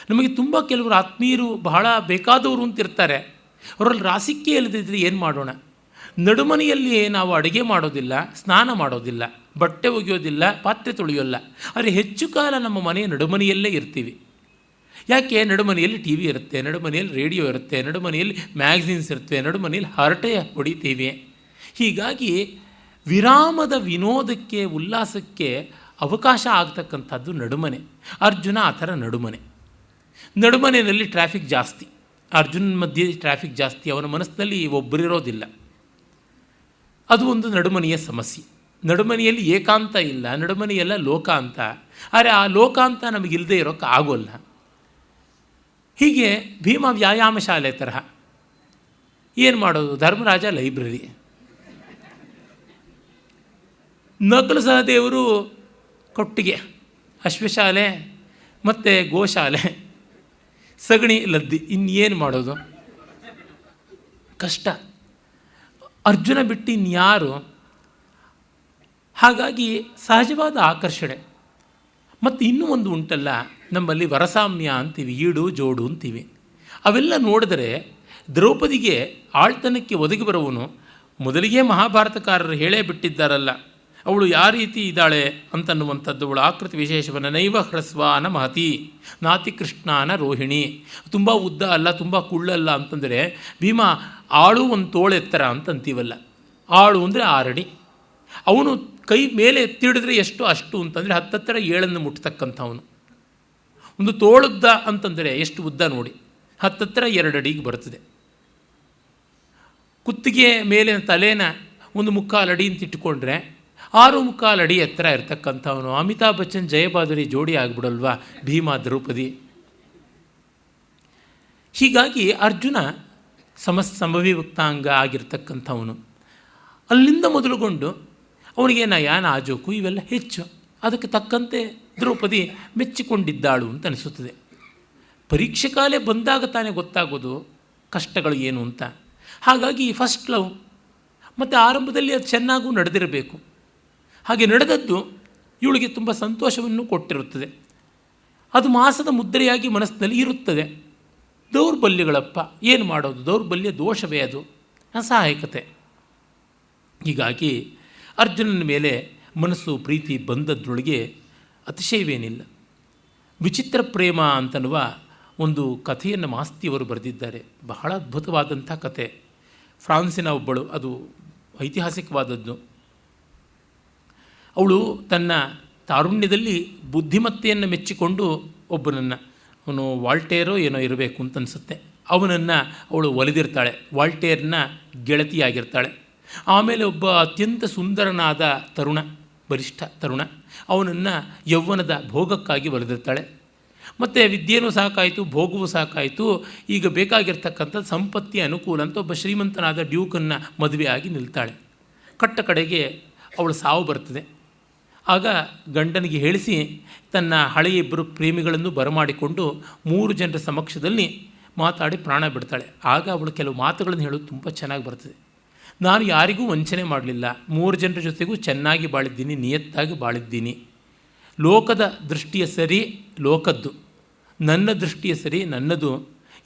ನಮಗೆ ತುಂಬ ಕೆಲವರು ಆತ್ಮೀಯರು ಬಹಳ ಬೇಕಾದವರು ಅಂತಿರ್ತಾರೆ. ಅವರಲ್ಲಿ ರಾಸಿಕ್ಕೆ ಇಲ್ಲದಿದ್ದರೆ ಏನು ಮಾಡೋಣ? ನಡುಮನೆಯಲ್ಲಿ ನಾವು ಅಡುಗೆ ಮಾಡೋದಿಲ್ಲ, ಸ್ನಾನ ಮಾಡೋದಿಲ್ಲ, ಬಟ್ಟೆ ಒಗೆಯೋದಿಲ್ಲ, ಪಾತ್ರೆ ತೊಳೆಯೋಲ್ಲ. ಆದರೆ ಹೆಚ್ಚು ಕಾಲ ನಮ್ಮ ಮನೆಯ ನಡುಮನೆಯಲ್ಲೇ ಇರ್ತೀವಿ. ಯಾಕೆ? ನಡುಮನೆಯಲ್ಲಿ ಟಿ ವಿ ಇರುತ್ತೆ, ನಡುಮನೆಯಲ್ಲಿ ರೇಡಿಯೋ ಇರುತ್ತೆ, ನಡುಮನೆಯಲ್ಲಿ ಮ್ಯಾಗ್ಝಿನ್ಸ್ ಇರ್ತವೆ, ನಡುಮನೆಯಲ್ಲಿ ಹರಟೆ ಹೊಡಿತೀವಿ. ಹೀಗಾಗಿ ವಿರಾಮದ ವಿನೋದಕ್ಕೆ, ಉಲ್ಲಾಸಕ್ಕೆ ಅವಕಾಶ ಆಗ್ತಕ್ಕಂಥದ್ದು ನಡುಮನೆ. ಅರ್ಜುನ ಆ ಥರ ನಡುಮನೆ. ನಡುಮನೆಯಲ್ಲಿ ಟ್ರಾಫಿಕ್ ಜಾಸ್ತಿ, ಅರ್ಜುನ ಮಧ್ಯೆ ಟ್ರಾಫಿಕ್ ಜಾಸ್ತಿ. ಅವನ ಮನಸ್ಸಿನಲ್ಲಿ ಒಬ್ಬರಿರೋದಿಲ್ಲ. ಅದು ಒಂದು ನಡುಮನೆಯ ಸಮಸ್ಯೆ. ನಡುಮನೆಯಲ್ಲಿ ಏಕಾಂತ ಇಲ್ಲ, ನಡುಮನೆಯೆಲ್ಲ ಲೋಕಾಂತ. ಆದರೆ ಆ ಲೋಕಾಂತ ನಮಗಿಲ್ಲದೆ ಇರೋಕ್ಕೆ ಆಗೋಲ್ಲ. ಹೀಗೆ ಭೀಮ ವ್ಯಾಯಾಮ ಶಾಲೆ ತರಹ. ಏನು ಮಾಡೋದು? ಧರ್ಮರಾಜ ಲೈಬ್ರರಿ, ನಕಲು ಸಹದೇವರು ಕೊಟ್ಟಿಗೆ, ಅಶ್ವಶಾಲೆ ಮತ್ತು ಗೋಶಾಲೆ, ಸಗಣಿ ಲದ್ದಿ. ಇನ್ನೇನು ಮಾಡೋದು? ಕಷ್ಟ. ಅರ್ಜುನ ಬಿಟ್ಟು ಇನ್ಯಾರು? ಹಾಗಾಗಿ ಸಹಜವಾದ ಆಕರ್ಷಣೆ. ಮತ್ತು ಇನ್ನೂ ಒಂದು ಉಂಟಲ್ಲ, ನಮ್ಮಲ್ಲಿ ವರಸಾಮ್ಯ ಅಂತೀವಿ, ಈಡು ಜೋಡು ಅಂತೀವಿ. ಅವೆಲ್ಲ ನೋಡಿದರೆ ದ್ರೌಪದಿಗೆ ಆಳ್ತನಕ್ಕೆ ಒದಗಿ ಬರುವನು ಮೊದಲಿಗೆ ಮಹಾಭಾರತಕಾರರು ಹೇಳೇ ಬಿಟ್ಟಿದ್ದಾರಲ್ಲ, ಅವಳು ಯಾವ ರೀತಿ ಇದ್ದಾಳೆ ಅಂತನ್ನುವಂಥದ್ದು. ಅವಳು ಆಕೃತಿ ವಿಶೇಷವನ್ನು ನೈವ ಹ್ರಸ್ವಾನ ಮಹತಿ ನಾತಿ ಕೃಷ್ಣಾನ ರೋಹಿಣಿ. ತುಂಬ ಉದ್ದ ಅಲ್ಲ, ತುಂಬ ಕುಳ್ಳಲ್ಲ ಅಂತಂದರೆ ಭೀಮ ಆಳು ಒಂದು ತೋಳೆತ್ತರ ಅಂತಂತೀವಲ್ಲ. ಆಳು ಅಂದರೆ 6 ಅಡಿ. ಅವನು ಕೈ ಮೇಲೆ ಎತ್ತಿಡಿದ್ರೆ ಎಷ್ಟು ಅಷ್ಟು ಅಂತಂದರೆ 10 7 ಮುಟ್ತಕ್ಕಂಥವನು. ಒಂದು ತೋಳುದ್ದ ಅಂತಂದರೆ ಎಷ್ಟು ಉದ್ದ ನೋಡಿ, 10 2 ಅಡಿಗೆ ಬರ್ತದೆ. ಕುತ್ತಿಗೆ ಮೇಲೆ ತಲೆನ 1/4 ಅಡಿ ಅಂತ ಇಟ್ಟುಕೊಂಡ್ರೆ 6.25 ಅಡಿ ಎತ್ತರ ಇರ್ತಕ್ಕಂಥವನು. ಅಮಿತಾಬ್ ಬಚ್ಚನ್ ಜಯಬಾದುರಿ ಜೋಡಿ ಆಗಿಬಿಡಲ್ವಾ ಭೀಮ ದ್ರೌಪದಿ. ಹೀಗಾಗಿ ಅರ್ಜುನ ಸಮವಿಭಕ್ತಾಂಗ ಆಗಿರ್ತಕ್ಕಂಥವನು. ಅಲ್ಲಿಂದ ಮೊದಲುಗೊಂಡು ಅವನಿಗೆ ನಯ ನಾಜೂಕು ಇವೆಲ್ಲ ಹೆಚ್ಚು. ಅದಕ್ಕೆ ತಕ್ಕಂತೆ ದ್ರೌಪದಿ ಮೆಚ್ಚಿಕೊಂಡಿದ್ದಾಳು ಅಂತ ಅನಿಸುತ್ತದೆ. ಪರೀಕ್ಷೆ ಕಾಲೇ ಬಂದಾಗ ತಾನೇ ಗೊತ್ತಾಗೋದು ಕಷ್ಟಗಳು ಏನು ಅಂತ. ಹಾಗಾಗಿ ಫಸ್ಟ್ ಲವ್ ಮತ್ತು ಆರಂಭದಲ್ಲಿ ಅದು ಚೆನ್ನಾಗೂ ನಡೆದಿರಬೇಕು. ಹಾಗೆ ನಡೆದದ್ದು ಇವಳಿಗೆ ತುಂಬ ಸಂತೋಷವನ್ನು ಕೊಟ್ಟಿರುತ್ತದೆ. ಅದು ಮಾಸದ ಮುದ್ರೆಯಾಗಿ ಮನಸ್ಸಿನಲ್ಲಿ ಇರುತ್ತದೆ. ದೌರ್ಬಲ್ಯಗಳಪ್ಪ, ಏನು ಮಾಡೋದು? ದೌರ್ಬಲ್ಯ ದೋಷವೇ, ಅದು ಅಸಹಾಯಕತೆ. ಹೀಗಾಗಿ ಅರ್ಜುನನ ಮೇಲೆ ಮನಸ್ಸು ಪ್ರೀತಿ ಬಂದದ್ರೊಳಗೆ ಅತಿಶಯವೇನಿಲ್ಲ. ವಿಚಿತ್ರ ಪ್ರೇಮ ಅಂತನ್ನುವ ಒಂದು ಕಥೆಯನ್ನು ಮಾಸ್ತಿಯವರು ಬರೆದಿದ್ದಾರೆ. ಬಹಳ ಅದ್ಭುತವಾದಂಥ ಕಥೆ. ಫ್ರಾನ್ಸಿನ ಒಬ್ಬಳು, ಅದು ಐತಿಹಾಸಿಕವಾದದ್ದು. ಅವಳು ತನ್ನ ತಾರುಣ್ಯದಲ್ಲಿ ಬುದ್ಧಿಮತ್ತೆಯನ್ನು ಮೆಚ್ಚಿಕೊಂಡು ಒಬ್ಬನನ್ನು, ಅವನು ವಾಲ್ಟೇರೋ ಏನೋ ಇರಬೇಕು ಅಂತ ಅನಿಸುತ್ತೆ, ಅವನನ್ನು ಅವಳು ಒಲಿದಿರ್ತಾಳೆ. ವಾಲ್ಟೇರ್ನ ಗೆಳತಿಯಾಗಿರ್ತಾಳೆ. ಆಮೇಲೆ ಒಬ್ಬ ಅತ್ಯಂತ ಸುಂದರನಾದ ತರುಣ, ಬಲಿಷ್ಠ ತರುಣ, ಅವನನ್ನು ಯೌವನದ ಭೋಗಕ್ಕಾಗಿ ಒಲಿದಿರ್ತಾಳೆ. ಮತ್ತು ವಿದ್ಯೆನೂ ಸಾಕಾಯಿತು, ಭೋಗವೂ ಸಾಕಾಯಿತು, ಈಗ ಬೇಕಾಗಿರ್ತಕ್ಕಂಥ ಸಂಪತ್ತಿ ಅನುಕೂಲ ಅಂತ ಒಬ್ಬ ಶ್ರೀಮಂತನಾದ ಡ್ಯೂಕನ್ನು ಮದುವೆಯಾಗಿ ನಿಲ್ತಾಳೆ. ಕಟ್ಟ ಕಡೆಗೆ ಅವಳು ಸಾವು ಬರ್ತದೆ. ಆಗ ಗಂಡನಿಗೆ ಹೇಳಿಸಿ ತನ್ನ ಹಳೆಯ ಇಬ್ಬರು ಪ್ರೇಮಿಗಳನ್ನು ಬರಮಾಡಿಕೊಂಡು 3 ಜನರ ಸಮಕ್ಷದಲ್ಲಿ ಮಾತಾಡಿ ಪ್ರಾಣ ಬಿಡ್ತಾಳೆ. ಆಗ ಅವಳು ಕೆಲವು ಮಾತುಗಳನ್ನು ಹೇಳೋದು ತುಂಬ ಚೆನ್ನಾಗಿ ಬರ್ತದೆ. ನಾನು ಯಾರಿಗೂ ವಂಚನೆ ಮಾಡಲಿಲ್ಲ, 3 ಜನರ ಜೊತೆಗೂ ಚೆನ್ನಾಗಿ ಬಾಳಿದ್ದೀನಿ, ನಿಯತ್ತಾಗಿ ಬಾಳಿದ್ದೀನಿ. ಲೋಕದ ದೃಷ್ಟಿಯ ಸರಿ ಲೋಕದ್ದು, ನನ್ನ ದೃಷ್ಟಿಯ ಸರಿ ನನ್ನದು,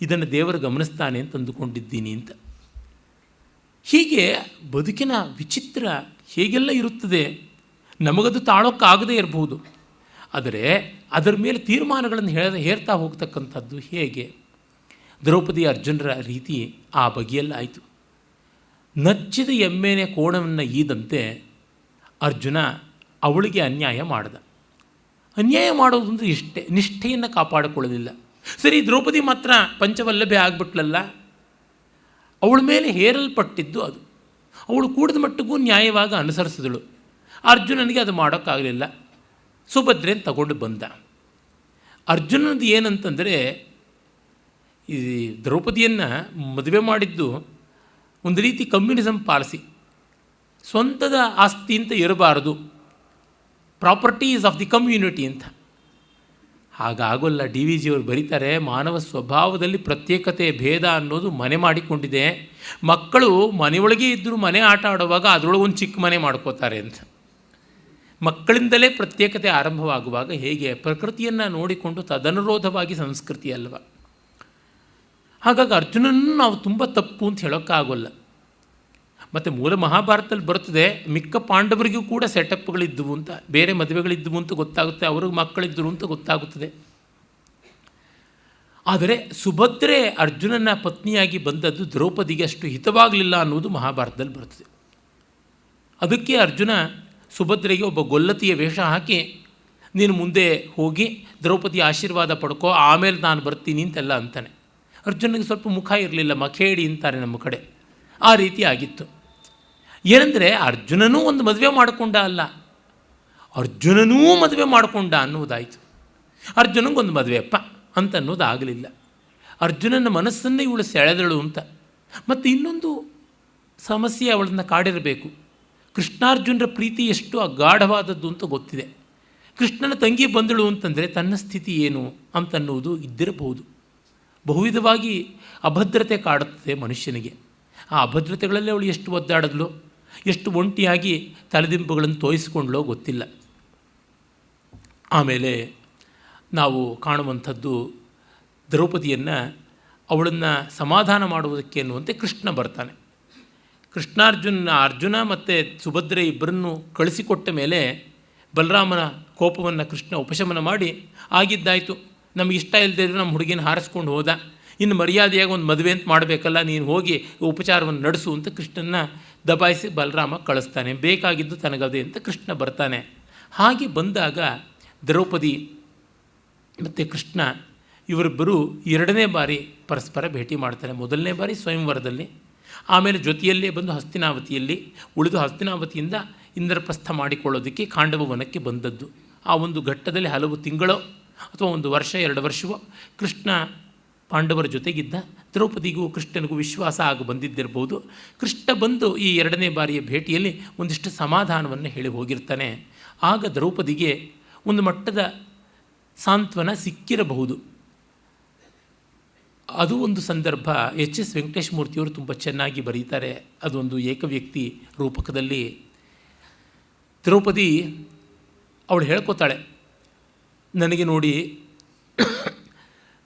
ಇದನ್ನು ದೇವರು ಗಮನಿಸ್ತಾನೆ ಅಂತ ಅಂದುಕೊಂಡಿದ್ದೀನಿ ಅಂತ. ಹೀಗೆ ಬದುಕಿನ ವಿಚಿತ್ರ ಹೇಗೆಲ್ಲ ಇರುತ್ತದೆ. ನಮಗದು ತಾಳೋಕ್ಕಾಗದೇ ಇರಬಹುದು. ಆದರೆ ಅದರ ಮೇಲೆ ತೀರ್ಮಾನಗಳನ್ನು ಹೇರ್ತಾ ಹೋಗ್ತಕ್ಕಂಥದ್ದು ಹೇಗೆ? ದ್ರೌಪದಿ ಅರ್ಜುನರ ರೀತಿ ಆ ಬಗೆಯಲ್ಲಾಯಿತು. ನಚ್ಚಿದ ಎಮ್ಮೆನೆ ಕೋಣವನ್ನು ಈದಂತೆ ಅರ್ಜುನ ಅವಳಿಗೆ ಅನ್ಯಾಯ ಮಾಡ್ದ. ಅನ್ಯಾಯ ಮಾಡೋದು ಅಂದರೆ ಇಷ್ಟೇ, ನಿಷ್ಠೆಯನ್ನು ಕಾಪಾಡಿಕೊಳ್ಳಲಿಲ್ಲ. ಸರಿ, ದ್ರೌಪದಿ ಮಾತ್ರ ಪಂಚವಲ್ಲಭೆ ಆಗಿಬಿಟ್ಲಲ್ಲ, ಅವಳ ಮೇಲೆ ಹೇರಲ್ಪಟ್ಟಿದ್ದು ಅದು. ಅವಳು ಕೂಡಿದ ಮಟ್ಟಿಗೂ ನ್ಯಾಯವಾಗಿ ಅನುಸರಿಸಿದಳು. ಅರ್ಜುನನಿಗೆ ಅದು ಮಾಡೋಕ್ಕಾಗಲಿಲ್ಲ. ಸುಭದ್ರೆಯನ್ನು ತಗೊಂಡು ಬಂದ. ಅರ್ಜುನನದು ಏನಂತಂದರೆ, ಈ ದ್ರೌಪದಿಯನ್ನು ಮದುವೆ ಮಾಡಿದ್ದು ಒಂದು ರೀತಿ ಕಮ್ಯುನಿಸಮ್ ಪಾಲಿಸಿ. ಸ್ವಂತದ ಆಸ್ತಿ ಅಂತ ಇರಬಾರದು, ಪ್ರಾಪರ್ಟೀಸ್ ಆಫ್ ದಿ ಕಮ್ಯುನಿಟಿ ಅಂತ. ಹಾಗಾಗೋಲ್ಲ. ಡಿ ವಿ ಜಿಯವರು ಬರೀತಾರೆ, ಮಾನವ ಸ್ವಭಾವದಲ್ಲಿ ಪ್ರತ್ಯೇಕತೆ ಭೇದ ಅನ್ನೋದು ಮನೆ ಮಾಡಿಕೊಂಡಿದೆ. ಮಕ್ಕಳು ಮನೆಯೊಳಗೆ ಇದ್ದರೂ ಮನೆ ಆಟ ಆಡುವಾಗ ಅದರೊಳಗೆ ಒಂದು ಚಿಕ್ಕ ಮನೆ ಮಾಡ್ಕೋತಾರೆ ಅಂತ. ಮಕ್ಕಳಿಂದಲೇ ಪ್ರತ್ಯೇಕತೆ ಆರಂಭವಾಗುವಾಗ ಹೇಗೆ ಪ್ರಕೃತಿಯನ್ನು ನೋಡಿಕೊಂಡು ತದನುರೋಧವಾಗಿ ಸಂಸ್ಕೃತಿ ಅಲ್ವ. ಹಾಗಾಗಿ ಅರ್ಜುನನ್ನು ನಾವು ತುಂಬ ತಪ್ಪು ಅಂತ ಹೇಳೋಕ್ಕಾಗೋಲ್ಲ. ಮತ್ತು ಮೂಲ ಮಹಾಭಾರತದಲ್ಲಿ ಬರ್ತದೆ, ಮಿಕ್ಕ ಪಾಂಡವರಿಗೂ ಕೂಡ ಸೆಟಪ್ಗಳಿದ್ದವು ಅಂತ, ಬೇರೆ ಮದುವೆಗಳಿದ್ದವು ಅಂತ ಗೊತ್ತಾಗುತ್ತೆ, ಅವ್ರಿಗೆ ಮಕ್ಕಳಿದ್ದರು ಅಂತ ಗೊತ್ತಾಗುತ್ತದೆ. ಆದರೆ ಸುಭದ್ರೆ ಅರ್ಜುನನ ಪತ್ನಿಯಾಗಿ ಬಂದದ್ದು ದ್ರೌಪದಿಗೆ ಅಷ್ಟು ಹಿತವಾಗಲಿಲ್ಲ ಅನ್ನೋದು ಮಹಾಭಾರತದಲ್ಲಿ ಬರ್ತದೆ. ಅದಕ್ಕೆ ಅರ್ಜುನ ಸುಭದ್ರೆಗೆ ಒಬ್ಬ ಗೊಲ್ಲತಿಯ ವೇಷ ಹಾಕಿ, ನೀನು ಮುಂದೆ ಹೋಗಿ ದ್ರೌಪದಿ ಆಶೀರ್ವಾದ ಪಡ್ಕೋ, ಆಮೇಲೆ ನಾನು ಬರ್ತೀನಿ ಅಂತೆಲ್ಲ ಅಂತಾನೆ. ಅರ್ಜುನಿಗೆ ಸ್ವಲ್ಪ ಮುಖ ಇರಲಿಲ್ಲ, ಮಖೇಡಿ ಅಂತಾರೆ ನಮ್ಮ ಕಡೆ, ಆ ರೀತಿ ಆಗಿತ್ತು. ಏನಂದರೆ ಅರ್ಜುನನೂ ಒಂದು ಮದುವೆ ಮಾಡಿಕೊಂಡ ಅಲ್ಲ, ಅರ್ಜುನನೂ ಮದುವೆ ಮಾಡಿಕೊಂಡ ಅನ್ನೋದಾಯಿತು. ಅರ್ಜುನಂಗೊಂದು ಮದುವೆಯಪ್ಪ ಅಂತ ಅನ್ನೋದು ಆಗಲಿಲ್ಲ. ಅರ್ಜುನನ ಮನಸ್ಸನ್ನೇ ಇವಳು ಸೆಳೆದಳು ಅಂತ. ಮತ್ತು ಇನ್ನೊಂದು ಸಮಸ್ಯೆ ಅವಳನ್ನು ಕಾಡಿರಬೇಕು. ಕೃಷ್ಣಾರ್ಜುನರ ಪ್ರೀತಿ ಎಷ್ಟು ಅಗಾಢವಾದದ್ದು ಅಂತ ಗೊತ್ತಿದೆ. ಕೃಷ್ಣನ ತಂಗಿ ಬಂದಳು ಅಂತಂದರೆ ತನ್ನ ಸ್ಥಿತಿ ಏನು ಅಂತನ್ನುವುದು ಇದ್ದಿರಬಹುದು. ಬಹುವಿಧವಾಗಿ ಅಭದ್ರತೆ ಕಾಡುತ್ತದೆ ಮನುಷ್ಯನಿಗೆ. ಆ ಅಭದ್ರತೆಗಳಲ್ಲಿ ಅವಳು ಎಷ್ಟು ಒದ್ದಾಡಿದ್ಲು, ಎಷ್ಟು ಒಂಟಿಯಾಗಿ ತಲೆದಿಂಬುಗಳನ್ನು ತೋಯಿಸಿಕೊಂಡ್ಲೋ ಗೊತ್ತಿಲ್ಲ. ಆಮೇಲೆ ನಾವು ಕಾಣುವಂಥದ್ದು ದ್ರೌಪದಿಯನ್ನು, ಅವಳನ್ನು ಸಮಾಧಾನ ಮಾಡುವುದಕ್ಕೆ ಅನ್ನುವಂತೆ ಕೃಷ್ಣ ಬರ್ತಾನೆ. ಅರ್ಜುನ ಮತ್ತು ಸುಭದ್ರೆ ಇಬ್ಬರನ್ನು ಕಳಿಸಿಕೊಟ್ಟ ಮೇಲೆ ಬಲರಾಮನ ಕೋಪವನ್ನು ಕೃಷ್ಣ ಉಪಶಮನ ಮಾಡಿ, ಆಗಿದ್ದಾಯಿತು, ನಮಗಿಷ್ಟ ಇಲ್ಲದೆ ಇದ್ದರೆ ನಮ್ಮ ಹುಡುಗಿನ ಹಾರಿಸ್ಕೊಂಡು ಹೋದ, ಇನ್ನು ಮರ್ಯಾದೆಯಾಗಿ ಒಂದು ಮದುವೆ ಅಂತ ಮಾಡಬೇಕಲ್ಲ, ನೀನು ಹೋಗಿ ಉಪಚಾರವನ್ನು ನಡೆಸು ಅಂತ ಕೃಷ್ಣನ ದಬಾಯಿಸಿ ಬಲರಾಮ ಕಳಿಸ್ತಾನೆ. ಬೇಕಾಗಿದ್ದು ತನಗದೆ ಅಂತ ಕೃಷ್ಣ ಬರ್ತಾನೆ. ಹಾಗೆ ಬಂದಾಗ ದ್ರೌಪದಿ ಮತ್ತು ಕೃಷ್ಣ ಇವರಿಬ್ಬರು ಎರಡನೇ ಬಾರಿ ಪರಸ್ಪರ ಭೇಟಿ ಮಾಡ್ತಾರೆ. ಮೊದಲನೇ ಬಾರಿ ಸ್ವಯಂವರದಲ್ಲಿ, ಆಮೇಲೆ ಜೊತೆಯಲ್ಲೇ ಬಂದು ಹಸ್ತಿನಾವತಿಯಲ್ಲಿ ಉಳಿದು ಹಸ್ತಿನಾವತಿಯಿಂದ ಇಂದ್ರಪ್ರಸ್ಥ ಮಾಡಿಕೊಳ್ಳೋದಕ್ಕೆ ಖಾಂಡವವನಕ್ಕೆ ಬಂದದ್ದು. ಆ ಒಂದು ಘಟ್ಟದಲ್ಲಿ ಹಲವು ತಿಂಗಳೋ ಅಥವಾ ಒಂದು ವರ್ಷ 2 ವರ್ಷವೋ ಕೃಷ್ಣ ಪಾಂಡವರ ಜೊತೆಗಿದ್ದ. ದ್ರೌಪದಿಗೂ ಕೃಷ್ಣನಿಗೂ ವಿಶ್ವಾಸ ಆಗಿ ಬಂದಿದ್ದಿರ್ಬೋದು. ಕೃಷ್ಣ ಬಂದು ಈ ಎರಡನೇ ಬಾರಿಯ ಭೇಟಿಯಲ್ಲಿ ಒಂದಿಷ್ಟು ಸಮಾಧಾನವನ್ನು ಹೇಳಿ ಹೋಗಿರ್ತಾನೆ. ಆಗ ದ್ರೌಪದಿಗೆ ಒಂದು ಮಟ್ಟದ ಸಾಂತ್ವನ ಸಿಕ್ಕಿರಬಹುದು. ಅದು ಒಂದು ಸಂದರ್ಭ ಎಚ್.ಎಸ್. ವೆಂಕಟೇಶ ಮೂರ್ತಿಯವರು ತುಂಬ ಚೆನ್ನಾಗಿ ಬರೀತಾರೆ. ಅದೊಂದು ಏಕವ್ಯಕ್ತಿ ರೂಪಕದಲ್ಲಿ ದ್ರೌಪದಿ ಅವಳು ಹೇಳ್ಕೊತಾಳೆ, ನನಗೆ ನೋಡಿ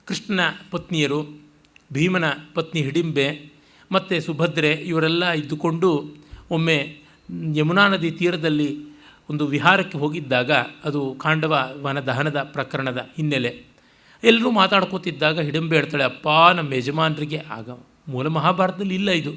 ಕೃಷ್ಣನ ಪತ್ನಿಯರು, ಭೀಮನ ಪತ್ನಿ ಹಿಡಿಂಬೆ ಮತ್ತು ಸುಭದ್ರೆ ಇವರೆಲ್ಲ ಇದ್ದುಕೊಂಡು ಒಮ್ಮೆ ಯಮುನಾ ನದಿ ತೀರದಲ್ಲಿ ಒಂದು ವಿಹಾರಕ್ಕೆ ಹೋಗಿದ್ದಾಗ, ಅದು ಖಾಂಡವ ವನ ದಹನದ ಪ್ರಕರಣದ ಹಿನ್ನೆಲೆ, ಎಲ್ಲರೂ ಮಾತಾಡ್ಕೋತಿದ್ದಾಗ ಹಿಡಿಂಬೆ ಹೇಳ್ತಾಳೆ, ಅಪ್ಪ ನಮ್ಮ ಯಜಮಾನರಿಗೆ, ಆಗ ಮೂಲ ಮಹಾಭಾರತದಲ್ಲಿ ಇಲ್ಲ ಇದು,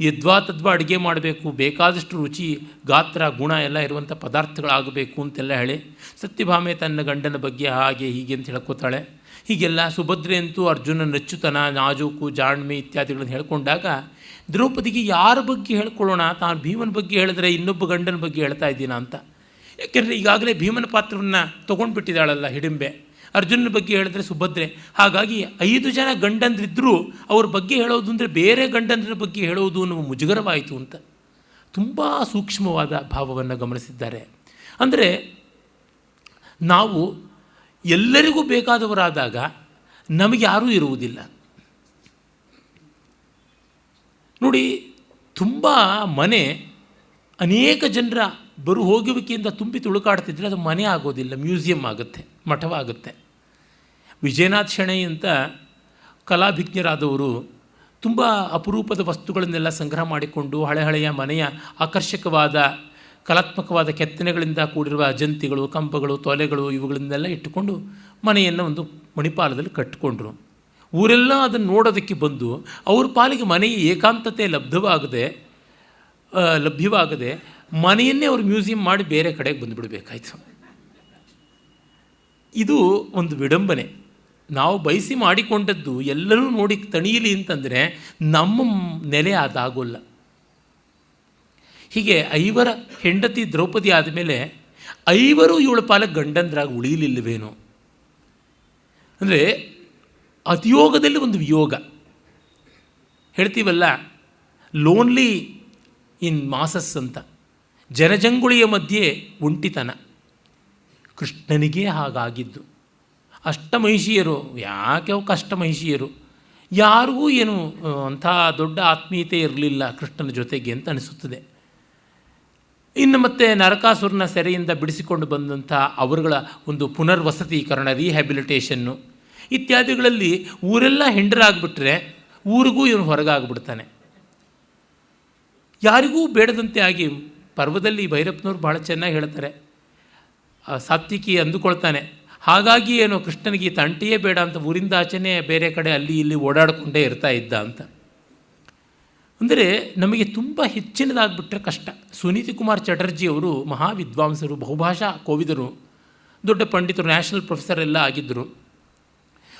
ಯದ್ವಾ ತದ್ವಾ ಅಡುಗೆ ಮಾಡಬೇಕು, ಬೇಕಾದಷ್ಟು ರುಚಿ ಗಾತ್ರ ಗುಣ ಎಲ್ಲ ಇರುವಂಥ ಪದಾರ್ಥಗಳಾಗಬೇಕು ಅಂತೆಲ್ಲ ಹೇಳಿ, ಸತ್ಯಭಾಮೆ ತನ್ನ ಗಂಡನ ಬಗ್ಗೆ ಹಾಗೆ ಹೀಗೆ ಅಂತ ಹೇಳ್ಕೋತಾಳೆ. ಹೀಗೆಲ್ಲ ಸುಭದ್ರೆ ಅಂತೂ ಅರ್ಜುನ ನಚ್ಚುತನ, ನಾಜೂಕು, ಜಾಣ್ಮೆ ಇತ್ಯಾದಿಗಳನ್ನು ಹೇಳ್ಕೊಂಡಾಗ ದ್ರೌಪದಿಗೆ ಯಾರ ಬಗ್ಗೆ ಹೇಳ್ಕೊಳ್ಳೋಣ, ತಾನು ಭೀಮನ ಬಗ್ಗೆ ಹೇಳಿದ್ರೆ ಇನ್ನೊಬ್ಬ ಗಂಡನ ಬಗ್ಗೆ ಹೇಳ್ತಾ ಇದ್ದೀನ ಅಂತ. ಯಾಕೆಂದರೆ ಈಗಾಗಲೇ ಭೀಮನ ಪಾತ್ರವನ್ನು ತೊಗೊಂಡ್ಬಿಟ್ಟಿದ್ದಾಳಲ್ಲ ಹಿಡಿಂಬೆ, ಅರ್ಜುನನ ಬಗ್ಗೆ ಹೇಳಿದ್ರೆ ಸುಭದ್ರೆ. ಹಾಗಾಗಿ 5 ಜನ ಗಂಡಂದ್ರಿದ್ದರೂ ಅವ್ರ ಬಗ್ಗೆ ಹೇಳೋದು ಅಂದರೆ ಬೇರೆ ಗಂಡಂದ್ರ ಬಗ್ಗೆ ಹೇಳೋದು ಅನ್ನೋ ಮುಜುಗರವಾಯಿತು ಅಂತ ತುಂಬ ಸೂಕ್ಷ್ಮವಾದ ಭಾವವನ್ನು ಗಮನಿಸಿದ್ದಾರೆ. ಅಂದರೆ ನಾವು ಎಲ್ಲರಿಗೂ ಬೇಕಾದವರಾದಾಗ ನಮಗೆ ಯಾರೂ ಇರುವುದಿಲ್ಲ. ನೋಡಿ, ತುಂಬ ಮನೆ ಅನೇಕ ಜನರ ಬರು ಹೋಗುವಿಕೆಯಿಂದ ತುಂಬಿ ತುಳುಕಾಡ್ತಿದ್ರೆ ಅದು ಮನೆ ಆಗೋದಿಲ್ಲ, ಮ್ಯೂಸಿಯಂ ಆಗುತ್ತೆ, ಮಠವಾಗುತ್ತೆ. ವಿಜಯನಾಥ್ ಶೆಣೈ ಅಂತ ಕಲಾಭಿಜ್ಞರಾದವರು ತುಂಬ ಅಪರೂಪದ ವಸ್ತುಗಳನ್ನೆಲ್ಲ ಸಂಗ್ರಹ ಮಾಡಿಕೊಂಡು ಹಳೆಯ ಮನೆಯ ಆಕರ್ಷಕವಾದ ಕಲಾತ್ಮಕವಾದ ಕೆತ್ತನೆಗಳಿಂದ ಕೂಡಿರುವ ಜಂತಿಗಳು, ಕಂಬಗಳು, ತೊಲೆಗಳು ಇವುಗಳನ್ನೆಲ್ಲ ಇಟ್ಟುಕೊಂಡು ಮನೆಯನ್ನು ಒಂದು ಮಣಿಪಾಲದಲ್ಲಿ ಕಟ್ಟಿಕೊಂಡ್ರು. ಊರೆಲ್ಲ ಅದನ್ನು ನೋಡೋದಕ್ಕೆ ಬಂದು ಅವ್ರ ಪಾಲಿಗೆ ಮನೆಯ ಏಕಾಂತತೆ ಲಭ್ಯವಾಗದೆ ಮನೆಯನ್ನೇ ಅವರು ಮ್ಯೂಸಿಯಂ ಮಾಡಿ ಬೇರೆ ಕಡೆಗೆ ಬಂದುಬಿಡಬೇಕಾಯ್ತು. ಇದು ಒಂದು ವಿಡಂಬನೆ. ನಾವು ಬಯಸಿ ಮಾಡಿಕೊಂಡದ್ದು ಎಲ್ಲರೂ ನೋಡಿ ತಣಿಯಲಿ ಅಂತಂದರೆ ನಮ್ಮ ನೆಲೆ ಅದಾಗೋಲ್ಲ. ಹೀಗೆ 5 ಹೆಂಡತಿ ದ್ರೌಪದಿ ಆದಮೇಲೆ 5 ಇವಳ ಪಾಲಕ್ಕೆ ಗಂಡಂದ್ರಾಗಿ ಉಳಿಯಲಿಲ್ಲವೇನೋ ಅಂದರೆ ಅತಿಯೋಗದಲ್ಲಿ ಒಂದು ವಿಯೋಗ ಹೇಳ್ತೀವಲ್ಲ, ಲೋನ್ಲಿ ಇನ್ ಮಾಸಸ್ ಅಂತ. ಜನಜಂಗುಳಿಯ ಮಧ್ಯೆ ಒಂಟಿತನ. ಕೃಷ್ಣನಿಗೇ ಹಾಗಾಗಿದ್ದು. ಅಷ್ಟಮಹಿಷಿಯರು ಯಾಕೆ ಅಷ್ಟಮಹಿಷಿಯರು, ಯಾರಿಗೂ ಏನು ಅಂಥ ದೊಡ್ಡ ಆತ್ಮೀಯತೆ ಇರಲಿಲ್ಲ ಕೃಷ್ಣನ ಜೊತೆಗೆ ಅಂತ ಅನಿಸುತ್ತದೆ. ಇನ್ನು ಮತ್ತೆ ನರಕಾಸುರನ ಸೆರೆಯಿಂದ ಬಿಡಿಸಿಕೊಂಡು ಬಂದಂಥ ಅವರುಗಳ ಒಂದು ಪುನರ್ವಸತೀಕರಣ, ರೀಹ್ಯಾಬಿಲಿಟೇಷನ್ನು ಇತ್ಯಾದಿಗಳಲ್ಲಿ ಊರೆಲ್ಲ ಹೆಂಡರಾಗ್ಬಿಟ್ರೆ ಊರಿಗೂ ಇವನು ಹೊರಗಾಗ್ಬಿಡ್ತಾನೆ. ಯಾರಿಗೂ ಬೇಡದಂತೆ ಆಗಿ ಪರ್ವದಲ್ಲಿ ಭೈರಪ್ಪನವ್ರು ಭಾಳ ಚೆನ್ನಾಗಿ ಹೇಳ್ತಾರೆ. ಸಾತ್ವಿಕಿ ಅಂದುಕೊಳ್ತಾನೆ, ಹಾಗಾಗಿ ಏನು ಕೃಷ್ಣನಿಗೆ ತಂಟೆಯೇ ಬೇಡ ಅಂತ ಊರಿಂದ ಆಚೆನೇ ಬೇರೆ ಕಡೆ ಅಲ್ಲಿ ಇಲ್ಲಿ ಓಡಾಡಿಕೊಂಡೇ ಇರ್ತಾ ಇದ್ದ ಅಂತ. ಅಂದರೆ ನಮಗೆ ತುಂಬ ಹೆಚ್ಚಿನದಾಗ್ಬಿಟ್ರೆ ಕಷ್ಟ. ಸುನೀತಿ ಕುಮಾರ್ ಚಟರ್ಜಿಯವರು ಮಹಾವಿದ್ವಾಂಸರು, ಬಹುಭಾಷಾ ಕೋವಿದರು, ದೊಡ್ಡ ಪಂಡಿತರು, ನ್ಯಾಷನಲ್ ಪ್ರೊಫೆಸರ್ ಎಲ್ಲ ಆಗಿದ್ದರು.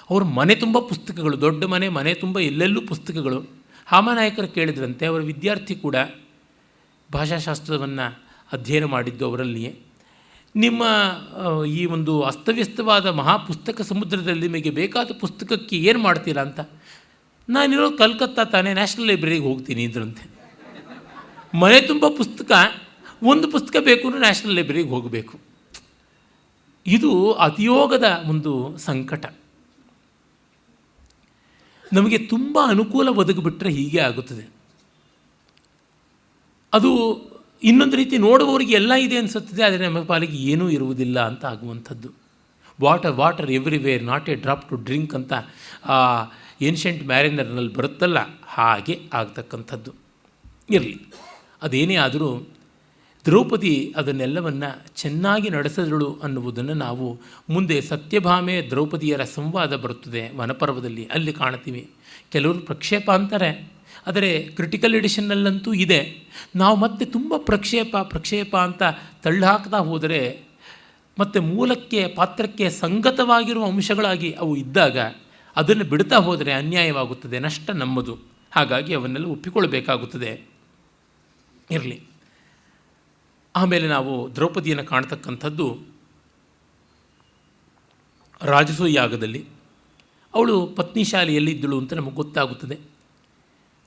ಅವ್ರ ಮನೆ ತುಂಬ ಪುಸ್ತಕಗಳು, ದೊಡ್ಡ ಮನೆ ತುಂಬ ಎಲ್ಲೆಲ್ಲೂ ಪುಸ್ತಕಗಳು. ಹಾಮನಾಯಕರು ಕೇಳಿದ್ರಂತೆ, ಅವರ ವಿದ್ಯಾರ್ಥಿ ಕೂಡ ಭಾಷಾಶಾಸ್ತ್ರವನ್ನು ಅಧ್ಯಯನ ಮಾಡಿದ್ದು ಅವರಲ್ಲಿಯೇ. ನಿಮ್ಮ ಈ ಒಂದು ಅಸ್ತವ್ಯಸ್ತವಾದ ಮಹಾಪುಸ್ತಕ ಸಮುದ್ರದಲ್ಲಿ ನಿಮಗೆ ಬೇಕಾದ ಪುಸ್ತಕಕ್ಕೆ ಏನು ಮಾಡ್ತೀರಾ ಅಂತ. ನಾನಿರೋ ಕಲ್ಕತ್ತಾ ತಾನೇ, ನ್ಯಾಷನಲ್ ಲೈಬ್ರರಿಗೆ ಹೋಗ್ತೀನಿ ಇದ್ರಂತೆ. ಮನೆ ತುಂಬ ಪುಸ್ತಕ, ಒಂದು ಪುಸ್ತಕ ಬೇಕು ಅಂದರೆ ನ್ಯಾಷನಲ್ ಲೈಬ್ರರಿಗೆ ಹೋಗಬೇಕು. ಇದು ಅತಿಯೋಗದ ಒಂದು ಸಂಕಟ. ನಮಗೆ ತುಂಬ ಅನುಕೂಲ ಒದಗಿಬಿಟ್ರೆ ಹೀಗೆ ಆಗುತ್ತದೆ. ಅದು ಇನ್ನೊಂದು ರೀತಿ ನೋಡುವವರಿಗೆ ಎಲ್ಲ ಇದೆ ಅನಿಸುತ್ತದೆ, ಆದರೆ ನಮ್ಮ ಪಾಲಿಗೆ ಏನೂ ಇರುವುದಿಲ್ಲ ಅಂತ ಆಗುವಂಥದ್ದು. Water everywhere, not a drop to drink ಅಂತ ಏನ್ಷೆಂಟ್ ಮ್ಯಾರಿನರ್ನಲ್ಲಿ ಬರುತ್ತಲ್ಲ, ಹಾಗೆ ಆಗ್ತಕ್ಕಂಥದ್ದು. ಇರಲಿ, ಅದೇನೇ ಆದರೂ ದ್ರೌಪದಿ ಅದನ್ನೆಲ್ಲವನ್ನು ಚೆನ್ನಾಗಿ ನಡೆಸಿದಳು ಅನ್ನುವುದನ್ನು ನಾವು ಮುಂದೆ ಸತ್ಯಭಾಮೆ ದ್ರೌಪದಿಯರ ಸಂವಾದ ಬರುತ್ತದೆ ವನಪರ್ವದಲ್ಲಿ, ಅಲ್ಲಿ ಕಾಣ್ತೀವಿ. ಕೆಲವರು ಪ್ರಕ್ಷೇಪ ಅಂತಾರೆ, ಆದರೆ ಕ್ರಿಟಿಕಲ್ ಎಡಿಷನ್ನಲ್ಲಂತೂ ಇದೆ. ನಾವು ಮತ್ತೆ ತುಂಬ ಪ್ರಕ್ಷೇಪ ಅಂತ ತಳ್ಳಹಾಕ್ತಾ ಹೋದರೆ ಮತ್ತು ಮೂಲಕ್ಕೆ ಪಾತ್ರಕ್ಕೆ ಸಂಗತವಾಗಿರುವ ಅಂಶಗಳಾಗಿ ಅವು ಇದ್ದಾಗ ಅದನ್ನು ಬಿಡ್ತಾ ಹೋದರೆ ಅನ್ಯಾಯವಾಗುತ್ತದೆ, ನಷ್ಟ ನಮ್ಮದು. ಹಾಗಾಗಿ ಅವನ್ನೆಲ್ಲ ಒಪ್ಪಿಕೊಳ್ಳಬೇಕಾಗುತ್ತದೆ. ಇರಲಿ. ಆಮೇಲೆ ನಾವು ದ್ರೌಪದಿಯನ್ನು ಕಾಣ್ತಕ್ಕಂಥದ್ದು ರಾಜಸೂಯ ಯಾಗದಲ್ಲಿ. ಅವಳು ಪತ್ನಿಶಾಲೆಯಲ್ಲಿ ಇದ್ದಳು ಅಂತ ನಮಗೆ ಗೊತ್ತಾಗುತ್ತದೆ.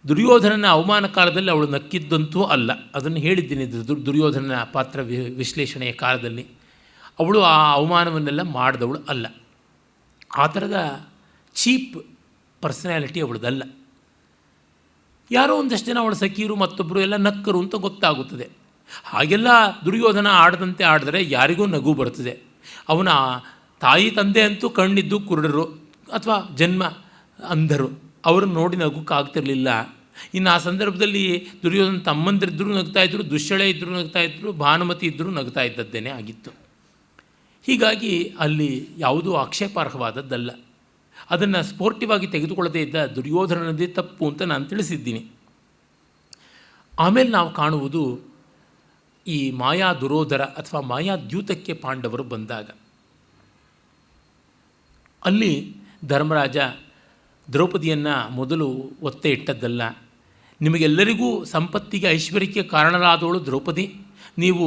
ದುರ್ಯೋಧನನ ಅವಮಾನ ಕಾಲದಲ್ಲಿ ಅವಳು ನಕ್ಕಿದ್ದಂತೂ ಅಲ್ಲ, ಅದನ್ನು ಹೇಳಿದ್ದೀನಿ ದುರ್ಯೋಧನನ ಪಾತ್ರ ವಿಶ್ಲೇಷಣೆಯ ಕಾಲದಲ್ಲಿ. ಅವಳು ಆ ಅವಮಾನವನ್ನೆಲ್ಲ ಮಾಡಿದವಳು ಅಲ್ಲ. ಆ ಥರದ ಚೀಪ್ ಪರ್ಸನ್ಯಾಲಿಟಿ ಅವಳದಲ್ಲ. ಯಾರೋ ಒಂದಷ್ಟು ಜನ ಅವಳ ಸಖೀರು ಮತ್ತೊಬ್ಬರು ಎಲ್ಲ ನಕ್ಕರು ಅಂತ ಗೊತ್ತಾಗುತ್ತದೆ. ಹಾಗೆಲ್ಲ ದುರ್ಯೋಧನ ಆಡದಂತೆ ಆಡಿದ್ರೆ ಯಾರಿಗೂ ನಗು ಬರ್ತದೆ. ಅವನ ತಾಯಿ ತಂದೆ ಅಂತೂ ಕಣ್ಣಿದ್ದು ಕುರುಡರು ಅಥವಾ ಜನ್ಮ ಅಂಧರು, ಅವರನ್ನು ನೋಡಿ ನಗೋಕ್ಕಾಗ್ತಿರಲಿಲ್ಲ. ಇನ್ನು ಆ ಸಂದರ್ಭದಲ್ಲಿ ದುರ್ಯೋಧನ ತಮ್ಮಂದಿರಿದ್ದರೂ ನಗ್ತಾಯಿದ್ರು, ದುಶ್ಯಳೆ ಇದ್ದರೂ ನಗ್ತಾಯಿದ್ರು, ಭಾನುಮತಿ ಇದ್ದರೂ ನಗ್ತಾ ಇದ್ದದ್ದೇನೆ ಆಗಿತ್ತು. ಹೀಗಾಗಿ ಅಲ್ಲಿ ಯಾವುದೂ ಆಕ್ಷೇಪಾರ್ಹವಾದದ್ದಲ್ಲ. ಅದನ್ನು ಸ್ಪೋರ್ಟಿವ್ ಆಗಿ ತೆಗೆದುಕೊಳ್ಳದೇ ಇದ್ದ ದುರ್ಯೋಧನನದೇ ತಪ್ಪು ಅಂತ ನಾನು ತಿಳಿಸಿದ್ದೀನಿ. ಆಮೇಲೆ ನಾವು ಕಾಣುವುದು ಈ ಮಾಯಾ ದುರೋಧರ ಅಥವಾ ಮಾಯಾದ್ಯೂತಕ್ಕೆ ಪಾಂಡವರು ಬಂದಾಗ, ಅಲ್ಲಿ ಧರ್ಮರಾಜ ದ್ರೌಪದಿಯನ್ನು ಮೊದಲು ಒತ್ತೆ ಇಟ್ಟದ್ದಲ್ಲ. ನಿಮಗೆಲ್ಲರಿಗೂ ಸಂಪತ್ತಿಗೆ ಐಶ್ವರ್ಯಕ್ಕೆ ಕಾರಣರಾದವಳು ದ್ರೌಪದಿ. ನೀವು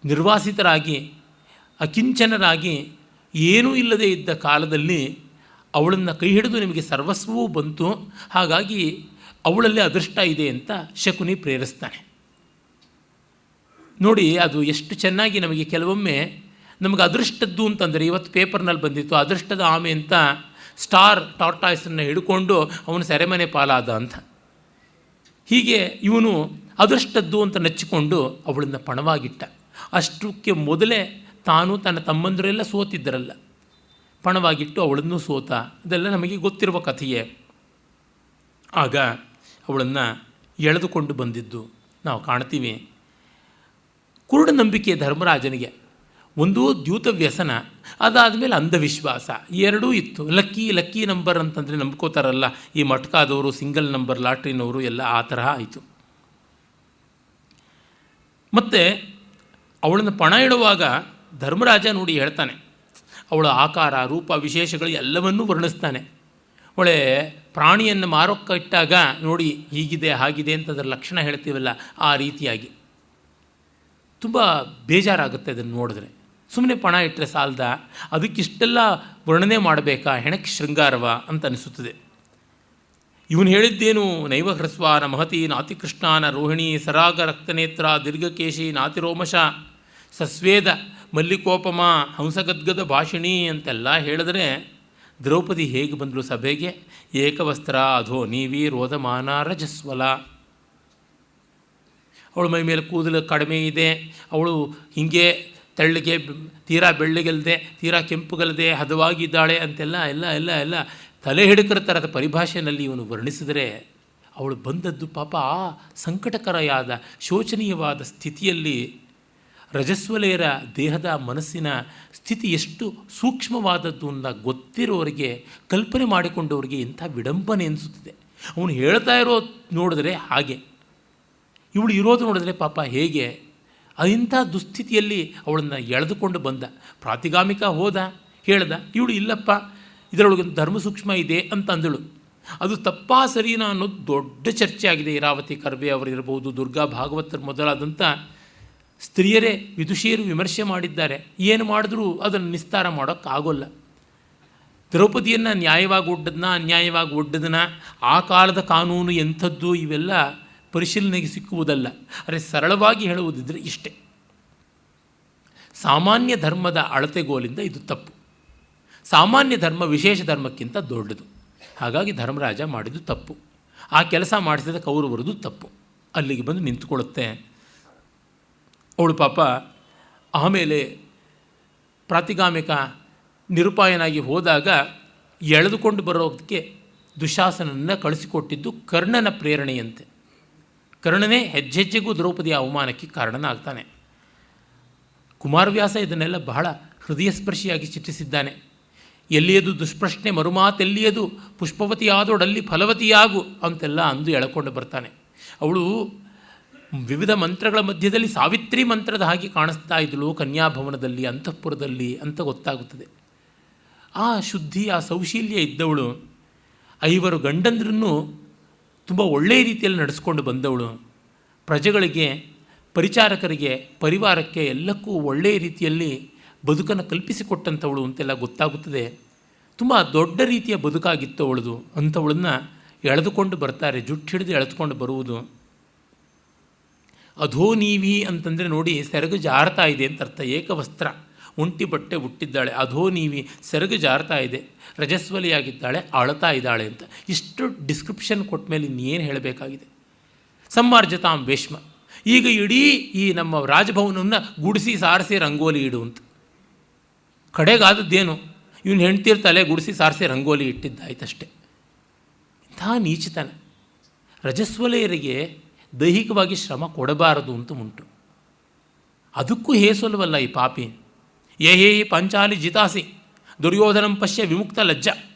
ನಿರ್ವಾಸಿತರಾಗಿ ಅಕಿಂಚನರಾಗಿ ಏನೂ ಇಲ್ಲದೆ ಇದ್ದ ಕಾಲದಲ್ಲಿ ಅವಳನ್ನು ಕೈ ಹಿಡಿದು ನಿಮಗೆ ಸರ್ವಸ್ವವೂ ಬಂತು, ಹಾಗಾಗಿ ಅವಳಲ್ಲಿ ಅದೃಷ್ಟ ಇದೆ ಅಂತ ಶಕುನಿ ಪ್ರೇರಿಸ್ತಾನೆ. ನೋಡಿ, ಅದು ಎಷ್ಟು ಚೆನ್ನಾಗಿ ನಮಗೆ ಕೆಲವೊಮ್ಮೆ ನಮಗೆ ಅದೃಷ್ಟದ್ದು ಅಂತಂದರೆ, ಇವತ್ತು ಪೇಪರ್ನಲ್ಲಿ ಬಂದಿತ್ತು ಅದೃಷ್ಟದ ಆಮೆ ಅಂತ ಸ್ಟಾರ್ ಟಾರ್ಟಾಯ್ಸನ್ನು ಹಿಡ್ಕೊಂಡು ಅವನು ಸೆರೆಮನೆ ಪಾಲಾದ ಅಂತ. ಹೀಗೆ ಇವನು ಅದೃಷ್ಟದ್ದು ಅಂತ ನೆಚ್ಚಿಕೊಂಡು ಅವಳನ್ನು ಪಣವಾಗಿಟ್ಟ. ಅಷ್ಟಕ್ಕೆ ಮೊದಲೇ ತಾನು ತನ್ನ ತಮ್ಮಂದರೆಲ್ಲ ಸೋತಿದ್ದರಲ್ಲ, ಪಣವಾಗಿಟ್ಟು ಅವಳನ್ನು ಸೋತ. ಇದೆಲ್ಲ ನಮಗೆ ಗೊತ್ತಿರುವ ಕಥೆಯೇ. ಆಗ ಅವಳನ್ನು ಎಳೆದುಕೊಂಡು ಬಂದಿದ್ದು ನಾವು ಕಾಣ್ತೀವಿ. ಕುರುಡು ನಂಬಿಕೆ ಧರ್ಮರಾಜನಿಗೆ. ಒಂದು ದ್ಯೂತ ವ್ಯಸನ, ಅದಾದಮೇಲೆ ಅಂಧವಿಶ್ವಾಸ ಎರಡೂ ಇತ್ತು. ಲಕ್ಕಿ ನಂಬರ್ ಅಂತಂದರೆ ನಂಬ್ಕೋತಾರಲ್ಲ ಈ ಮಟ್ಕಾದವರು, ಸಿಂಗಲ್ ನಂಬರ್ ಲಾಟ್ರಿನವರು ಎಲ್ಲ ಆ ತರಹ ಆಯಿತು. ಮತ್ತು ಅವಳನ್ನು ಪಣ ಇಡುವಾಗ ಧರ್ಮರಾಜ ನೋಡಿ ಹೇಳ್ತಾನೆ, ಅವಳ ಆಕಾರ ರೂಪ ವಿಶೇಷಗಳು ಎಲ್ಲವನ್ನೂ ವರ್ಣಿಸ್ತಾನೆ. ಒಳ್ಳೆ ಪ್ರಾಣಿಯನ್ನು ಮಾರೋಕ್ಕೆ ಇಟ್ಟಾಗ ನೋಡಿ ಹೀಗಿದೆ ಹಾಗಿದೆ ಅಂತ ಅದರ ಲಕ್ಷಣ ಹೇಳ್ತೀವಲ್ಲ, ಆ ರೀತಿಯಾಗಿ ತುಂಬ ಬೇಜಾರಾಗುತ್ತೆ ಅದನ್ನು ನೋಡಿದ್ರೆ. ಸುಮ್ಮನೆ ಪಣ ಇಟ್ಟರೆ ಸಾಲದ, ಅದಕ್ಕಿಷ್ಟೆಲ್ಲ ವರ್ಣನೆ ಮಾಡಬೇಕಾ, ಹೆಣಕ್ಕೆ ಶೃಂಗಾರವ ಅಂತ ಅನಿಸುತ್ತದೆ. ಇವನು ಹೇಳಿದ್ದೇನು, ನೈವ ಹ್ರಸ್ವಾನ ಮಹತಿ ನಾತಿಕೃಷ್ಣಾನ ರೋಹಿಣಿ ಸರಾಗ ರಕ್ತನೇತ್ರ ದೀರ್ಘಕೇಶಿ ನಾತಿರೋಮಶ ಸಸ್ವೇದ ಮಲ್ಲಿಕೋಪಮ ಹಂಸಗದ್ಗದ ಭಾಷಿಣಿ ಅಂತೆಲ್ಲ ಹೇಳಿದ್ರೆ ದ್ರೌಪದಿ ಹೇಗೆ ಬಂದಳು ಸಭೆಗೆ? ಏಕವಸ್ತ್ರ ಅಧೋ ನೀವಿ ರೋದಮಾನ ರಜಸ್ವಲ. ಅವಳ ಮೈ ಮೇಲೆ ಕೂದಲು ಕಡಿಮೆ ಇದೆ, ಅವಳು ಹೀಗೆ ತೆಳ್ಳಗೆ, ತೀರಾ ಬೆಳ್ಳಗಲ್ಲದೆ ತೀರಾ ಕೆಂಪುಗಲ್ಲದೆ ಹದವಾಗಿದ್ದಾಳೆ ಅಂತೆಲ್ಲ ಎಲ್ಲ ಎಲ್ಲ ಎಲ್ಲ ತಲೆ ಹಿಡುಕರ ಥರದ ಪರಿಭಾಷೆಯಲ್ಲಿ ಇವನು ವರ್ಣಿಸಿದರೆ, ಅವಳು ಬಂದದ್ದು ಪಾಪ ಆ ಸಂಕಟಕರವಾದ ಶೋಚನೀಯವಾದ ಸ್ಥಿತಿಯಲ್ಲಿ. ರಜಸ್ವಲೆಯರ ದೇಹದ ಮನಸ್ಸಿನ ಸ್ಥಿತಿ ಎಷ್ಟು ಸೂಕ್ಷ್ಮವಾದದ್ದು ಅಂತ ಗೊತ್ತಿರೋರಿಗೆ, ಕಲ್ಪನೆ ಮಾಡಿಕೊಂಡವರಿಗೆ ಇಂಥ ವಿಡಂಬನೆ ಅನಿಸುತ್ತದೆ. ಅವನು ಹೇಳ್ತಾ ಇರೋ ನೋಡಿದ್ರೆ ಹಾಗೆ, ಇವಳು ಇರೋದು ನೋಡಿದ್ರೆ ಪಾಪ ಹೇಗೆ, ಇಂಥ ದುಸ್ಥಿತಿಯಲ್ಲಿ ಅವಳನ್ನು ಎಳೆದುಕೊಂಡು ಬಂದ. ಪ್ರಾತಿಗಾಮಿಕ ಹೋದ, ಹೇಳ್ದ, ಇವಳು ಇಲ್ಲಪ್ಪ ಇದರೊಳಗೆ ಧರ್ಮ ಸೂಕ್ಷ್ಮ ಇದೆ ಅಂತ ಅಂದಳು. ಅದು ತಪ್ಪಾ ಸರಿನಾ ಅನ್ನೋದು ದೊಡ್ಡ ಚರ್ಚೆ ಆಗಿದೆ. ಇರಾವತಿ ಕರ್ವೆ ಅವರಿರ್ಬೋದು, ದುರ್ಗಾ ಭಾಗವತರು ಮೊದಲಾದಂಥ ಸ್ತ್ರೀಯರೇ ವಿದುಷಿಯರು ವಿಮರ್ಶೆ ಮಾಡಿದ್ದಾರೆ. ಏನು ಮಾಡಿದ್ರೂ ಅದನ್ನು ನಿಸ್ತಾರ ಮಾಡೋಕ್ಕಾಗೋಲ್ಲ. ದ್ರೌಪದಿಯನ್ನು ನ್ಯಾಯವಾಗಿ ಒಡ್ಡದನ್ನ ಅನ್ಯಾಯವಾಗಿ ಒಡ್ಡದನ್ನ, ಆ ಕಾಲದ ಕಾನೂನು ಎಂಥದ್ದು, ಇವೆಲ್ಲ ಪರಿಶೀಲನೆಗೆ ಸಿಕ್ಕುವುದಲ್ಲ. ಆದರೆ ಸರಳವಾಗಿ ಹೇಳುವುದಿದ್ರೆ ಇಷ್ಟೇ, ಸಾಮಾನ್ಯ ಧರ್ಮದ ಅಳತೆಗೋಲಿಂದ ಇದು ತಪ್ಪು. ಸಾಮಾನ್ಯ ಧರ್ಮ ವಿಶೇಷ ಧರ್ಮಕ್ಕಿಂತ ದೊಡ್ಡದು. ಹಾಗಾಗಿ ಧರ್ಮರಾಜ ಮಾಡಿದ್ದು ತಪ್ಪು, ಆ ಕೆಲಸ ಮಾಡಿಸಿದ ಕೌರವರದು ತಪ್ಪು. ಅಲ್ಲಿಗೆ ಬಂದು ನಿಂತುಕೊಳ್ಳುತ್ತೆ ಅವಳು ಪಾಪ. ಆಮೇಲೆ ಪ್ರಾತಿಗಾಮಿಕ ನಿರುಪಾಯನಾಗಿ ಹೋದಾಗ ಎಳೆದುಕೊಂಡು ಬರೋದಕ್ಕೆ ದುಶಾಸನನ್ನು ಕಳಿಸಿಕೊಟ್ಟಿದ್ದು ಕರ್ಣನ ಪ್ರೇರಣೆಯಂತೆ. ಕರ್ಣನೇ ಹೆಜ್ಜೆಜ್ಜೆಗೂ ದ್ರೌಪದಿಯ ಅವಮಾನಕ್ಕೆ ಕಾರಣನಾಗ್ತಾನೆ. ಕುಮಾರವ್ಯಾಸ ಇದನ್ನೆಲ್ಲ ಬಹಳ ಹೃದಯಸ್ಪರ್ಶಿಯಾಗಿ ಚಿತ್ರಿಸಿದ್ದಾನೆ. ಎಲ್ಲಿಯದು ದುಷ್ಪ್ರಶ್ನೆ ಮರುಮಾತೆಲ್ಲಿಯದು ಪುಷ್ಪವತಿಯಾದೊಡಲ್ಲಿ ಫಲವತಿಯಾಗು ಅಂತೆಲ್ಲ ಅಂದು ಎಳ್ಕೊಂಡು ಬರ್ತಾನೆ. ಅವಳು ವಿವಿಧ ಮಂತ್ರಗಳ ಮಧ್ಯದಲ್ಲಿ ಸಾವಿತ್ರಿ ಮಂತ್ರದ ಹಾಗೆ ಕಾಣಿಸ್ತಾ ಇದ್ದಳು ಕನ್ಯಾಭವನದಲ್ಲಿ, ಅಂತಃಪುರದಲ್ಲಿ ಅಂತ ಗೊತ್ತಾಗುತ್ತದೆ. ಆ ಶುದ್ಧಿ, ಆ ಸೌಶೀಲ್ಯ ಇದ್ದವಳು. 5 ಗಂಡಂದ್ರನ್ನು ತುಂಬ ಒಳ್ಳೆಯ ರೀತಿಯಲ್ಲಿ ನಡೆಸ್ಕೊಂಡು ಬಂದವಳು. ಪ್ರಜೆಗಳಿಗೆ, ಪರಿಚಾರಕರಿಗೆ, ಪರಿವಾರಕ್ಕೆ ಎಲ್ಲಕ್ಕೂ ಒಳ್ಳೆಯ ರೀತಿಯಲ್ಲಿ ಬದುಕನ್ನು ಕಲ್ಪಿಸಿಕೊಟ್ಟಂಥವಳು ಅಂತೆಲ್ಲ ಗೊತ್ತಾಗುತ್ತದೆ. ತುಂಬ ದೊಡ್ಡ ರೀತಿಯ ಬದುಕಾಗಿತ್ತು ಅವಳದು. ಅಂಥವಳನ್ನು ಎಳೆದುಕೊಂಡು ಬರ್ತಾರೆ, ಜುಟ್ಟು ಹಿಡಿದು ಎಳೆದುಕೊಂಡು ಬರುವುದು. ಅಧೋನೀವಿ ಅಂತಂದರೆ ನೋಡಿ, ಸೆರಗು ಜಾರ್ತಾ ಇದೆ ಅಂತ ಅರ್ಥ. ಏಕವಸ್ತ್ರ, ಒಂಟಿ ಬಟ್ಟೆ ಹುಟ್ಟಿದ್ದಾಳೆ. ಅಧೋನೀವಿ, ಸೆರಗು ಜಾರ್ತಾ ಇದೆ, ರಜಸ್ವಲಿಯಾಗಿದ್ದಾಳೆ, ಅಳತಾ ಇದ್ದಾಳೆ ಅಂತ. ಇಷ್ಟು ಡಿಸ್ಕ್ರಿಪ್ಷನ್ ಕೊಟ್ಟ ಮೇಲೆ ಇನ್ನೇನು ಹೇಳಬೇಕಾಗಿದೆ. ಸಮ್ಮಾರ್ಜತಾಂ ವೇಶ್ಮ, ಈಗ ಇಡೀ ಈ ನಮ್ಮ ರಾಜಭವನವನ್ನು ಗುಡಿಸಿ ಸಾರಿಸಿ ರಂಗೋಲಿ ಇಡು ಅಂತ. ಕಡೆಗಾದದ್ದೇನು, ಇವನು ಹೆಂಡ್ತಿರ್ತಾಳೆ ಗುಡಿಸಿ ಸಾರಿಸಿ ರಂಗೋಲಿ ಇಟ್ಟಿದ್ದಾಯ್ತಷ್ಟೆ. ಇಂಥ ನೀಚಿತನ. ರಜಸ್ವಲೆಯರಿಗೆ ದೈಹಿಕವಾಗಿ ಶ್ರಮ ಕೊಡಬಾರದು ಅಂತ ಉಂಟು. ಅದಕ್ಕೂ ಹೇಸೊಲ್ವಲ್ಲ ಈ ಪಾಪಿ. ಹೇ ಪಂಚಾಲಿ ಜಿತಾಸಿ ದುರ್ಯೋಧನಂ ಪಶ್ಯ ವಿಮುಕ್ತ ಲಜ್ಜ.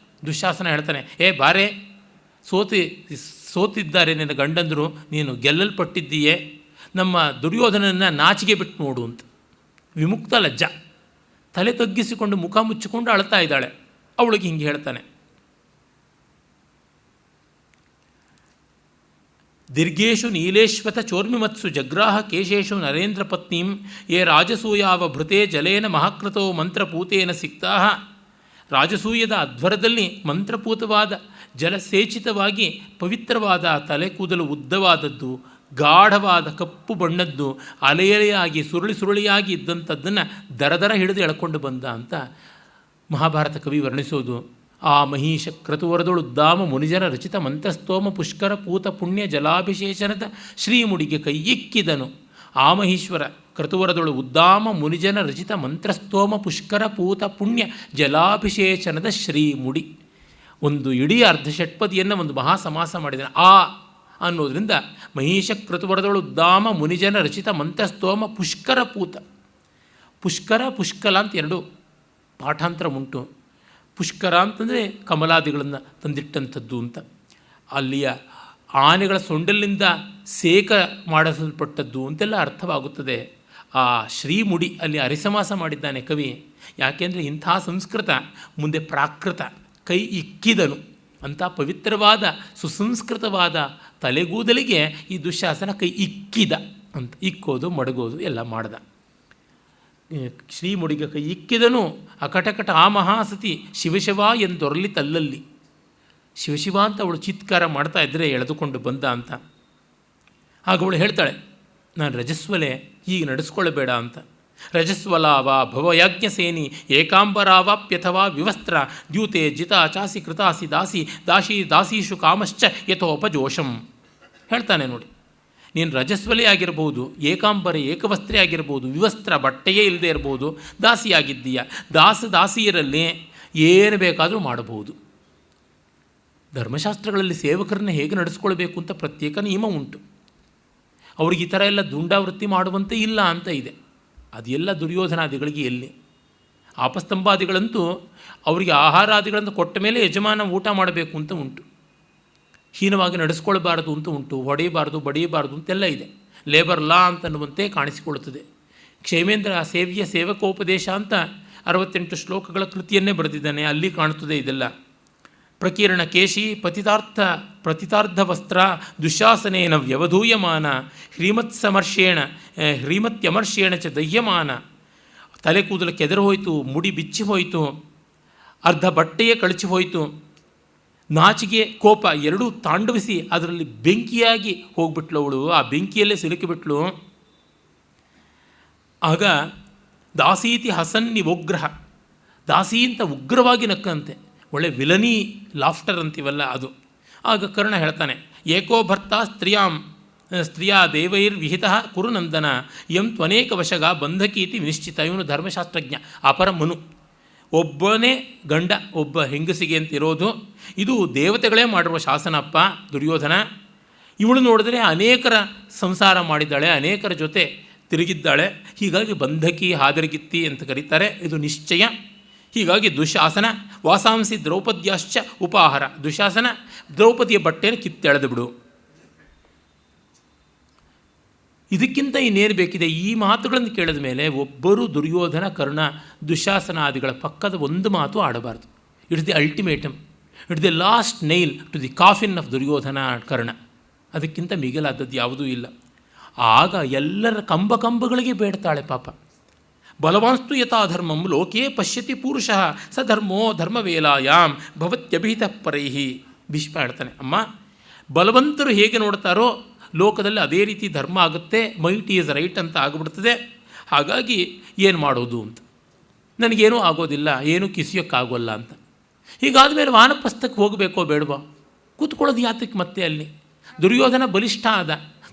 ದುಶ್ಯಾಸನ ಹೇಳ್ತಾನೆ, ಬಾರೆ, ಸೋತಿದ್ದಾರೆ ನಿನ್ನ ಗಂಡಂದರು, ನೀನು ಗೆಲ್ಲಲ್ಪಟ್ಟಿದ್ದೀಯೇ, ನಮ್ಮ ದುರ್ಯೋಧನನ್ನು ನಾಚಿಗೆ ಬಿಟ್ಟು ನೋಡು ಅಂತ. ವಿಮುಕ್ತ ಲಜ್ಜ, ತಲೆ ತಗ್ಗಿಸಿಕೊಂಡು ಮುಖ ಮುಚ್ಚಿಕೊಂಡು ಅಳ್ತಾ ಇದ್ದಾಳೆ. ಅವಳಿಗೆ ಹಿಂಗೆ ಹೇಳ್ತಾನೆ, ದೀರ್ಘೇಶು ನೀಲೇಶ್ವತ ಚೋರ್ಮಿಮತ್ಸು ಜಗ್ರಾಹ ಕೇಶೇಶು ನರೇಂದ್ರ ಪತ್ನೀಂ ಯೇ ರಾಜಸೂಯಾವ ಭೃತೆ ಜಲೇನ ಮಹಾಕೃತೋ ಮಂತ್ರಪೂತೇನ ಸಿಕ್ತಾ. ರಾಜಸೂಯದ ಅಧ್ವರದಲ್ಲಿ ಮಂತ್ರಪೂತವಾದ ಜಲಸೇಚಿತವಾಗಿ ಪವಿತ್ರವಾದ ತಲೆ ಕೂದಲು ಉದ್ದವಾದದ್ದು, ಗಾಢವಾದ ಕಪ್ಪು ಬಣ್ಣದ್ದು, ಅಲೆಯಲೆಯಾಗಿ ಸುರುಳಿಯಾಗಿ ಇದ್ದಂಥದ್ದನ್ನು ದರ ಹಿಡಿದು ಎಳ್ಕೊಂಡು ಬಂದ ಅಂತ ಮಹಾಭಾರತ ಕವಿ ವರ್ಣಿಸೋದು. ಆ ಮಹೀಶ ಕ್ರತುವರದೊಳು ಉದ್ದಾಮ ಮುನಿಜರ ರಚಿತ ಮಂತ್ರಸ್ತೋಮ ಪುಷ್ಕರ ಪೂತ ಪುಣ್ಯ ಜಲಾಭಿಷೇಚನದ ಶ್ರೀಮುಡಿಗೆ ಕೈಯಿಕ್ಕಿದನು. ಆ ಮಹೀಶ್ವರ ಕ್ರತುವರದೊಳು ಉದ್ದಾಮ ಮುನಿಜನ ರಚಿತ ಮಂತ್ರಸ್ತೋಮ ಪುಷ್ಕರ ಪೂತ ಪುಣ್ಯ ಜಲಾಭಿಷೇಚನದ ಶ್ರೀಮುಡಿ. ಒಂದು ಇಡೀ ಅರ್ಧ ಷಟ್ಪದಿಯನ್ನು ಒಂದು ಮಹಾ ಸಮಾಸ ಮಾಡಿದ್ದಾನೆ. ಆ ಅನ್ನೋದರಿಂದ ಮಹಿಷ ಕ್ರತುವರದಳು ಉದ್ದಾಮ ಮುನಿಜನ ರಚಿತ ಮಂತ್ರಸ್ತೋಮ ಪುಷ್ಕರ ಪೂತ. ಪುಷ್ಕರ ಪುಷ್ಕಲ ಅಂತ ಎರಡು ಪಾಠಾಂತರ ಉಂಟು. ಪುಷ್ಕರ ಅಂತಂದರೆ ಕಮಲಾದಿಗಳನ್ನು ತಂದಿಟ್ಟಂಥದ್ದು ಅಂತ. ಅಲ್ಲಿಯ ಆನೆಗಳ ಸೊಂಡಲಿಂದ ಸೇಕ ಮಾಡಿಸಲ್ಪಟ್ಟದ್ದು ಅಂತೆಲ್ಲ ಅರ್ಥವಾಗುತ್ತದೆ. ಆ ಶ್ರೀಮುಡಿ ಅಲ್ಲಿ ಅರಿಸಮಾಸ ಮಾಡಿದ್ದಾನೆ ಕವಿ. ಯಾಕೆಂದರೆ ಇಂಥ ಸಂಸ್ಕೃತ ಮುಂದೆ ಪ್ರಾಕೃತ, ಕೈ ಇಕ್ಕಿದನು ಅಂಥ ಪವಿತ್ರವಾದ ಸುಸಂಸ್ಕೃತವಾದ ತಲೆಗೂದಲಿಗೆ ಈ ದುಶ್ಯಾಸನ ಕೈ ಇಕ್ಕಿದ ಅಂತ. ಇಕ್ಕೋದು ಮಡಗೋದು ಎಲ್ಲ ಮಾಡ್ದ. ಶ್ರೀಮುಡಿಗೆ ಕೈ ಇಕ್ಕಿದನು ಅಕಟಕಟ ಆ ಮಹಾಸತಿ ಶಿವಶಿವ ಎಂದೊರಲಿ ತಲ್ಲಲ್ಲಿ. ಶಿವಶಿವ ಅಂತ ಅವಳು ಚಿತ್ಕಾರ ಮಾಡ್ತಾ ಇದ್ದರೆ ಎಳೆದುಕೊಂಡು ಬಂದ ಅಂತ. ಆಗ ಅವಳು ಹೇಳ್ತಾಳೆ, ನಾನು ರಜಸ್ವಲೆ, ಹೀಗೆ ನಡೆಸ್ಕೊಳ್ಳಬೇಡ ಅಂತ. ರಜಸ್ವಲಾವ ಭವಯಾಜ್ಞಸೇನಿ ಏಕಾಂಬರಾವಾಪ್ಯಥವಾ ವಿವಸ್ತ್ರ ದ್ಯೂತೆ ಜಿತ ಚಾಸಿ ಕೃತಾಸಿ ದಾಸಿ ದಾಸಿ ದಾಸೀಶು ಕಾಮಶ್ಚ ಯಥೋಪಜೋಷಂ ಹೇಳ್ತಾನೆ ನೋಡಿ. ನೀನು ರಜಸ್ವಲೆ ಆಗಿರ್ಬೋದು, ಏಕಾಂಬರೆ ಏಕವಸ್ತ್ರೆ ಆಗಿರ್ಬೋದು, ವಿವಸ್ತ್ರ ಬಟ್ಟೆಯೇ ಇಲ್ಲದೆ ಇರ್ಬೋದು, ದಾಸಿಯಾಗಿದ್ದೀಯ. ದಾಸಿಯರಲ್ಲಿ ಏನು ಬೇಕಾದರೂ ಮಾಡಬಹುದು. ಧರ್ಮಶಾಸ್ತ್ರಗಳಲ್ಲಿ ಸೇವಕರನ್ನ ಹೇಗೆ ನಡೆಸ್ಕೊಳ್ಬೇಕು ಅಂತ ಪ್ರತ್ಯೇಕ ನಿಯಮ ಉಂಟು. ಅವ್ರಿಗೆ ಈ ಥರ ಎಲ್ಲ ದುಂಡಾವೃತ್ತಿ ಮಾಡುವಂತೆ ಇಲ್ಲ ಅಂತ ಇದೆ. ಅದೆಲ್ಲ ದುರ್ಯೋಧನಾದಿಗಳಿಗೆ ಎಲ್ಲಿ? ಆಪಸ್ತಂಭಾದಿಗಳಂತೂ ಅವರಿಗೆ ಆಹಾರಾದಿಗಳನ್ನು ಕೊಟ್ಟ ಮೇಲೆ ಯಜಮಾನ ಊಟ ಮಾಡಬೇಕು ಅಂತ ಉಂಟು. ಹೀನವಾಗಿ ನಡೆಸ್ಕೊಳ್ಬಾರ್ದು ಅಂತ ಉಂಟು. ಹೊಡೆಯಬಾರ್ದು, ಬಡಿಯಬಾರ್ದು ಅಂತೆಲ್ಲ ಇದೆ. ಲೇಬರ್ ಲಾ ಅಂತನ್ನುವಂತೆ ಕಾಣಿಸಿಕೊಳ್ಳುತ್ತದೆ. ಕ್ಷೇಮೇಂದ್ರ ಸೇವ್ಯ ಸೇವಕೋಪದೇಶ ಅಂತ 68 ಶ್ಲೋಕಗಳ ಕೃತಿಯನ್ನೇ ಬರೆದಿದ್ದಾನೆ. ಅಲ್ಲಿ ಕಾಣುತ್ತದೆ ಇದೆಲ್ಲ. ಪ್ರಕೀರ್ಣ ಕೇಶಿ ಪ್ರತಿತಾರ್ಧ ವಸ್ತ್ರ ದುಶಾಸನೇನ ವ್ಯವಧೂಯಮಾನ ಹ್ರೀಮತ್ಯಮರ್ಷೇಣ ಚ ದಹ್ಯಮಾನ. ತಲೆ ಕೂದಲು ಕೆದರಿ ಹೋಯಿತು, ಮುಡಿ ಬಿಚ್ಚಿ ಹೋಯಿತು, ಅರ್ಧ ಬಟ್ಟೆಯೇ ಕಳಚಿ ಹೋಯಿತು. ನಾಚಿಗೆ ಕೋಪ ಎರಡೂ ತಾಂಡವಿಸಿ ಅದರಲ್ಲಿ ಬೆಂಕಿಯಾಗಿ ಹೋಗ್ಬಿಟ್ಲು ಅವಳು. ಆ ಬೆಂಕಿಯಲ್ಲೇ ಸಿಲುಕಿಬಿಟ್ಲು. ಆಗ ದಾಸೀತಿ ಹಸನ್ನಿವೋಗ್ರಹ, ದಾಸಿ ಅಂತ ಉಗ್ರವಾಗಿ ನಕ್ಕಂತೆ. ಒಳ್ಳೆ ವಿಲನಿ ಲಾಫ್ಟರ್ ಅಂತೀವಲ್ಲ ಅದು. ಆಗ ಕರ್ಣ ಹೇಳ್ತಾನೆ, ಏಕೋ ಭರ್ತ ಸ್ತ್ರೀಯಾ ದೇವೈರ್ವಿಹಿತ ಕುರುನಂದನ ಯಂ ತ್ವನೇಕ ವಶಗ ಬಂಧಕೀತಿ ವಿನಿಶ್ಚಿತ. ಇವನು ಧರ್ಮಶಾಸ್ತ್ರಜ್ಞ, ಅಪರ ಮನು. ಒಬ್ಬನೇ ಗಂಡ ಒಬ್ಬ ಹೆಂಗಸಿಗೆ ಅಂತಿರೋದು. ಇದು ದೇವತೆಗಳೇ ಮಾಡಿರುವ ಶಾಸನಪ್ಪ ದುರ್ಯೋಧನ. ಇವಳು ನೋಡಿದ್ರೆ ಅನೇಕರ ಸಂಸಾರ ಮಾಡಿದ್ದಾಳೆ, ಅನೇಕರ ಜೊತೆ ತಿರುಗಿದ್ದಾಳೆ. ಹೀಗಾಗಿ ಬಂಧಕಿ, ಹಾದರಗಿತ್ತಿ ಅಂತ ಕರೀತಾರೆ. ಇದು ನಿಶ್ಚಯ. ಹೀಗಾಗಿ ದುಶಾಸನ ವಾಸಾಂಸಿ ದ್ರೌಪದ್ಯಾಶ್ಚ ಉಪಾಹಾರ. ದುಶಾಸನ ದ್ರೌಪದಿಯ ಬಟ್ಟೆಯನ್ನು ಕಿತ್ತೆಳೆದು ಬಿಡು. ಇದಕ್ಕಿಂತ ಇನ್ನೇನು ಬೇಕಿದೆ? ಈ ಮಾತುಗಳನ್ನು ಕೇಳಿದ ಮೇಲೆ ಒಬ್ಬರು ದುರ್ಯೋಧನ, ಕರ್ಣ, ದುಶಾಸನಾದಿಗಳ ಪಕ್ಕದ ಒಂದು ಮಾತು ಆಡಬಾರ್ದು. It's the ultimatum, it's the last nail to the coffin of Duryodhana Karna. ಅದಕ್ಕಿಂತ ಮಿಗಿಲಾದದ್ದು ಯಾವುದೂ ಇಲ್ಲ. ಆಗ ಎಲ್ಲರ ಕಂಬಗಳಿಗೆ ಬೇಡ್ತಾಳೆ ಪಾಪ. ಬಲವಾನ್ಸ್ತು ಯಥಾ ಧರ್ಮಂ ಲೋಕೇ ಪಶ್ಯತಿ ಪುರುಷಃ ಸ ಧರ್ಮೋ ಧರ್ಮವೇಲಾಯಾಮ್ ಭವತ್ಯಭಿಹಿತ ಪರೈಹಿ. ಭೀಷ್ಮ ಹೇಳ್ತಾನೆ, ಅಮ್ಮ, ಬಲವಂತರು ಹೇಗೆ ನೋಡ್ತಾರೋ ಲೋಕದಲ್ಲಿ ಅದೇ ರೀತಿ ಧರ್ಮ ಆಗುತ್ತೆ. ಮೈಟ್ ಈಸ್ ರೈಟ್ ಅಂತ ಆಗಿಬಿಡ್ತದೆ. ಹಾಗಾಗಿ ಏನು ಮಾಡೋದು ಅಂತ. ನನಗೇನೂ ಆಗೋದಿಲ್ಲ, ಏನೂ ಕಿಸಿಯೋಕ್ಕಾಗೋಲ್ಲ ಅಂತ. ಹೀಗಾದ ಮೇಲೆ ವಾನಪ್ರಸ್ಥಕ್ಕೆ ಹೋಗಬೇಕೋ ಬೇಡವೋ? ಕೂತ್ಕೊಳ್ಳೋದು ಯಾತಕ್ಕೆ ಮತ್ತೆ ಅಲ್ಲಿ? ದುರ್ಯೋಧನ ಬಲಿಷ್ಠ ಆದ,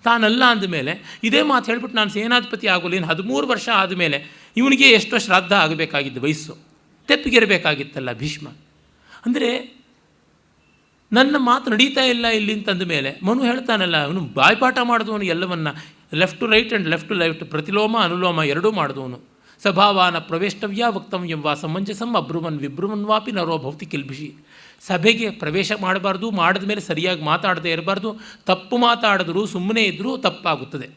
ತಾನಲ್ಲ ಅಂದಮೇಲೆ ಇದೇ ಮಾತು ಹೇಳ್ಬಿಟ್ಟು ನಾನು ಸೇನಾಧಿಪತಿ ಆಗೋಲ್ಲ. ಇನ್ನು 13 ವರ್ಷ ಆದಮೇಲೆ ಇವನಿಗೆ ಎಷ್ಟೋ ಶ್ರಾದ್ದ ಆಗಬೇಕಾಗಿದ್ದು, ವಯಸ್ಸು ತೆಪ್ಪಿಗಿರಬೇಕಾಗಿತ್ತಲ್ಲ ಭೀಷ್ಮ. ಅಂದರೆ ನನ್ನ ಮಾತು ನಡೀತಾ ಇಲ್ಲ ಇಲ್ಲಿ ಅಂತಂದ ಮೇಲೆ ಮನು ಹೇಳ್ತಾನಲ್ಲ, ಅವನು ಬಾಯ್ಪಾಠ ಮಾಡಿದವನು ಎಲ್ಲವನ್ನ. Left to right and left to left, ಪ್ರತಿಲೋಮ ಅನುಲೋಮ ಎರಡೂ ಮಾಡಿದವನು. ಸಭಾವಾನ ಪ್ರವೇಷ್ಟವ್ಯ ವಕ್ತವ್ಯಂ ವಾ ಸಮಂಜಸಂ ಅಬ್ರುವನ್ ವಿಬ್ರುವನ್ ವಾಪಿ ನರೋ ಭೌತಿ ಕಿಲ್ಬಿಷಿ. ಸಭೆಗೆ ಪ್ರವೇಶ ಮಾಡಬಾರ್ದು, ಮಾಡಿದ ಮೇಲೆ ಸರಿಯಾಗಿ ಮಾತಾಡದೇ ಇರಬಾರ್ದು. ತಪ್ಪು ಮಾತಾಡಿದ್ರು ಸುಮ್ಮನೆ ಇದ್ದರೂ ತಪ್ಪಾಗುತ್ತದೆ.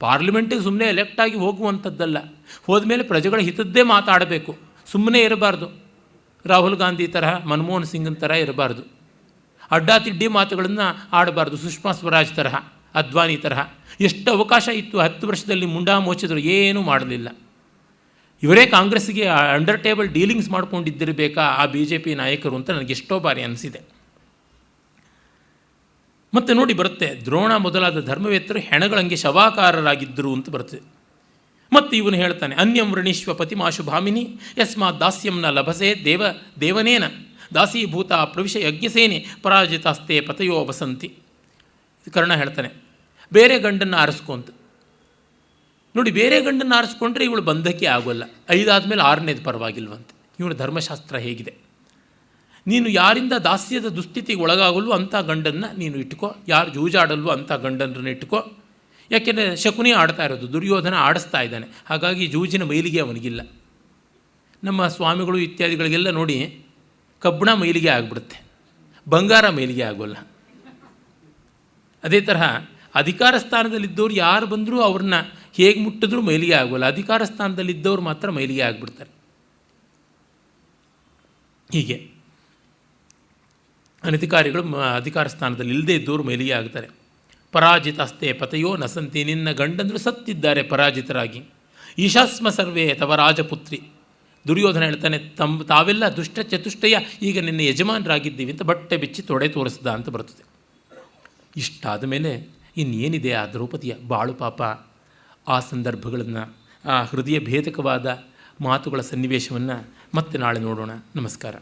ಪಾರ್ಲಿಮೆಂಟಿಗೆ ಸುಮ್ಮನೆ ಎಲೆಕ್ಟಾಗಿ ಹೋಗುವಂಥದ್ದಲ್ಲ. ಹೋದ್ಮೇಲೆ ಪ್ರಜೆಗಳ ಹಿತದ್ದೇ ಮಾತಾಡಬೇಕು, ಸುಮ್ಮನೆ ಇರಬಾರ್ದು. ರಾಹುಲ್ ಗಾಂಧಿ ತರಹ, ಮನಮೋಹನ್ ಸಿಂಗನ್ ಥರ ಇರಬಾರ್ದು. ಅಡ್ಡಾತಿಡ್ಡಿ ಮಾತುಗಳನ್ನು ಆಡಬಾರ್ದು. ಸುಷ್ಮಾ ಸ್ವರಾಜ್ ತರಹ, ಅದ್ವಾನಿ ತರಹ. ಎಷ್ಟು ಅವಕಾಶ ಇತ್ತು 10 ವರ್ಷದಲ್ಲಿ ಮುಂಡಾ ಮೋಚಿದ್ರು, ಏನೂ ಮಾಡಲಿಲ್ಲ. ಇವರೇ ಕಾಂಗ್ರೆಸ್ಸಿಗೆ ಅಂಡರ್ ಟೇಬಲ್ ಡೀಲಿಂಗ್ಸ್ ಮಾಡ್ಕೊಂಡಿದ್ದಿರಬೇಕಾ ಆ BJP ನಾಯಕರು ಅಂತ ನನಗೆ ಎಷ್ಟೋ ಬಾರಿ ಅನಿಸಿದೆ. ಮತ್ತು ನೋಡಿ ಬರುತ್ತೆ, ದ್ರೋಣ ಮೊದಲಾದ ಧರ್ಮವೇತ್ತರು ಹೆಣಗಳಂಗೆ ಶವಾಕಾರರಾಗಿದ್ದರು ಅಂತ ಬರ್ತದೆ. ಮತ್ತು ಇವನು ಹೇಳ್ತಾನೆ, ಅನ್ಯಂ ವೃಣೀಶ್ವ ಪತಿಮಾಶು ಭಾಮಿನಿ ಯಸ್ಮಾತ್ ದಾಸ್ಯಂನ ಲಭಸೆ ದೇವನೇನ ದಾಸೀಭೂತ ಪ್ರವಿಶ ಯಜ್ಞಸೇನೆ ಪರಾಜಿತಾಸ್ತೆ ಪತಯೋ ವಸಂತಿ. ಕರ್ಣ ಹೇಳ್ತಾನೆ, ಬೇರೆ ಗಂಡನ್ನು ಆರಿಸ್ಕೊಂತ. ನೋಡಿ, ಬೇರೆ ಗಂಡನ್ನು ಆರಿಸ್ಕೊಂಡ್ರೆ ಇವಳು ಬಂಧಕ್ಕೆ ಆಗೋಲ್ಲ. 5 ಆದಮೇಲೆ 6ನೇದು ಪರವಾಗಿಲ್ವಂತೆ. ಇವಳು ಧರ್ಮಶಾಸ್ತ್ರ ಹೇಗಿದೆ. ನೀನು ಯಾರಿಂದ ದಾಸ್ಯದ ದುಸ್ಥಿತಿಗೆ ಒಳಗಾಗಲ್ವೋ ಅಂಥ ಗಂಡನ್ನು ನೀನು ಇಟ್ಕೋ, ಯಾರು ಜೂಜಾಡಲ್ವೋ ಅಂಥ ಗಂಡನನ್ನು ಇಟ್ಕೋ. ಯಾಕೆಂದರೆ ಶಕುನಿ ಆಡ್ತಾ ಇರೋದು, ದುರ್ಯೋಧನ ಆಡಿಸ್ತಾ ಇದ್ದಾನೆ. ಹಾಗಾಗಿ ಜೂಜಿನ ಮೈಲಿಗೆ ಅವನಿಗಿಲ್ಲ. ನಮ್ಮ ಸ್ವಾಮಿಗಳು ಇತ್ಯಾದಿಗಳಿಗೆಲ್ಲ ನೋಡಿ ಕಬ್ಬಣ ಮೈಲಿಗೆ ಆಗಿಬಿಡುತ್ತೆ, ಬಂಗಾರ ಮೈಲಿಗೆ ಆಗೋಲ್ಲ. ಅದೇ ತರಹ ಅಧಿಕಾರ ಸ್ಥಾನದಲ್ಲಿದ್ದವ್ರು ಯಾರು ಬಂದರೂ ಅವ್ರನ್ನ ಹೇಗೆ ಮುಟ್ಟಿದ್ರೂ ಮೈಲಿಗೆ ಆಗೋಲ್ಲ, ಅಧಿಕಾರ ಸ್ಥಾನದಲ್ಲಿದ್ದವ್ರು ಮಾತ್ರ ಮೈಲಿಗೆ ಆಗಿಬಿಡ್ತಾರೆ. ಹೀಗೆ ಅನಧಿಕಾರಿಗಳು ಅಧಿಕಾರ ಸ್ಥಾನದಲ್ಲಿ ಇಲ್ಲದೇ ಇದ್ದವರು ಮೈಲಿಗೆ ಆಗ್ತಾರೆ. ಪರಾಜಿತಸ್ತೆ ಪತಯೋ ನಸಂತಿ, ನಿನ್ನ ಗಂಡಂದರು ಸತ್ತಿದ್ದಾರೆ ಪರಾಜಿತರಾಗಿ. ಈಶಾಸ್ಮ ಸರ್ವೇ ತವ ರಾಜಪುತ್ರಿ, ದುರ್ಯೋಧನ ಹೇಳ್ತಾನೆ ತಾವೆಲ್ಲ ದುಷ್ಟ ಚತುಷ್ಟಯ, ಈಗ ನಿನ್ನ ಯಜಮಾನರಾಗಿದ್ದೀವಿ ಅಂತ ಬಟ್ಟೆ ಬಿಚ್ಚಿ ತೊಡೆ ತೋರಿಸ್ದ ಅಂತ ಬರ್ತದೆ. ಇಷ್ಟಾದ ಮೇಲೆ ಇನ್ನೇನಿದೆ ಆ ದ್ರೌಪದಿಯ ಬಾಳು ಪಾಪ. ಆ ಸಂದರ್ಭಗಳನ್ನು, ಆ ಹೃದಯ ಭೇದಕವಾದ ಮಾತುಗಳ ಸನ್ನಿವೇಶವನ್ನು ಮತ್ತೆ ನಾಳೆ ನೋಡೋಣ. ನಮಸ್ಕಾರ.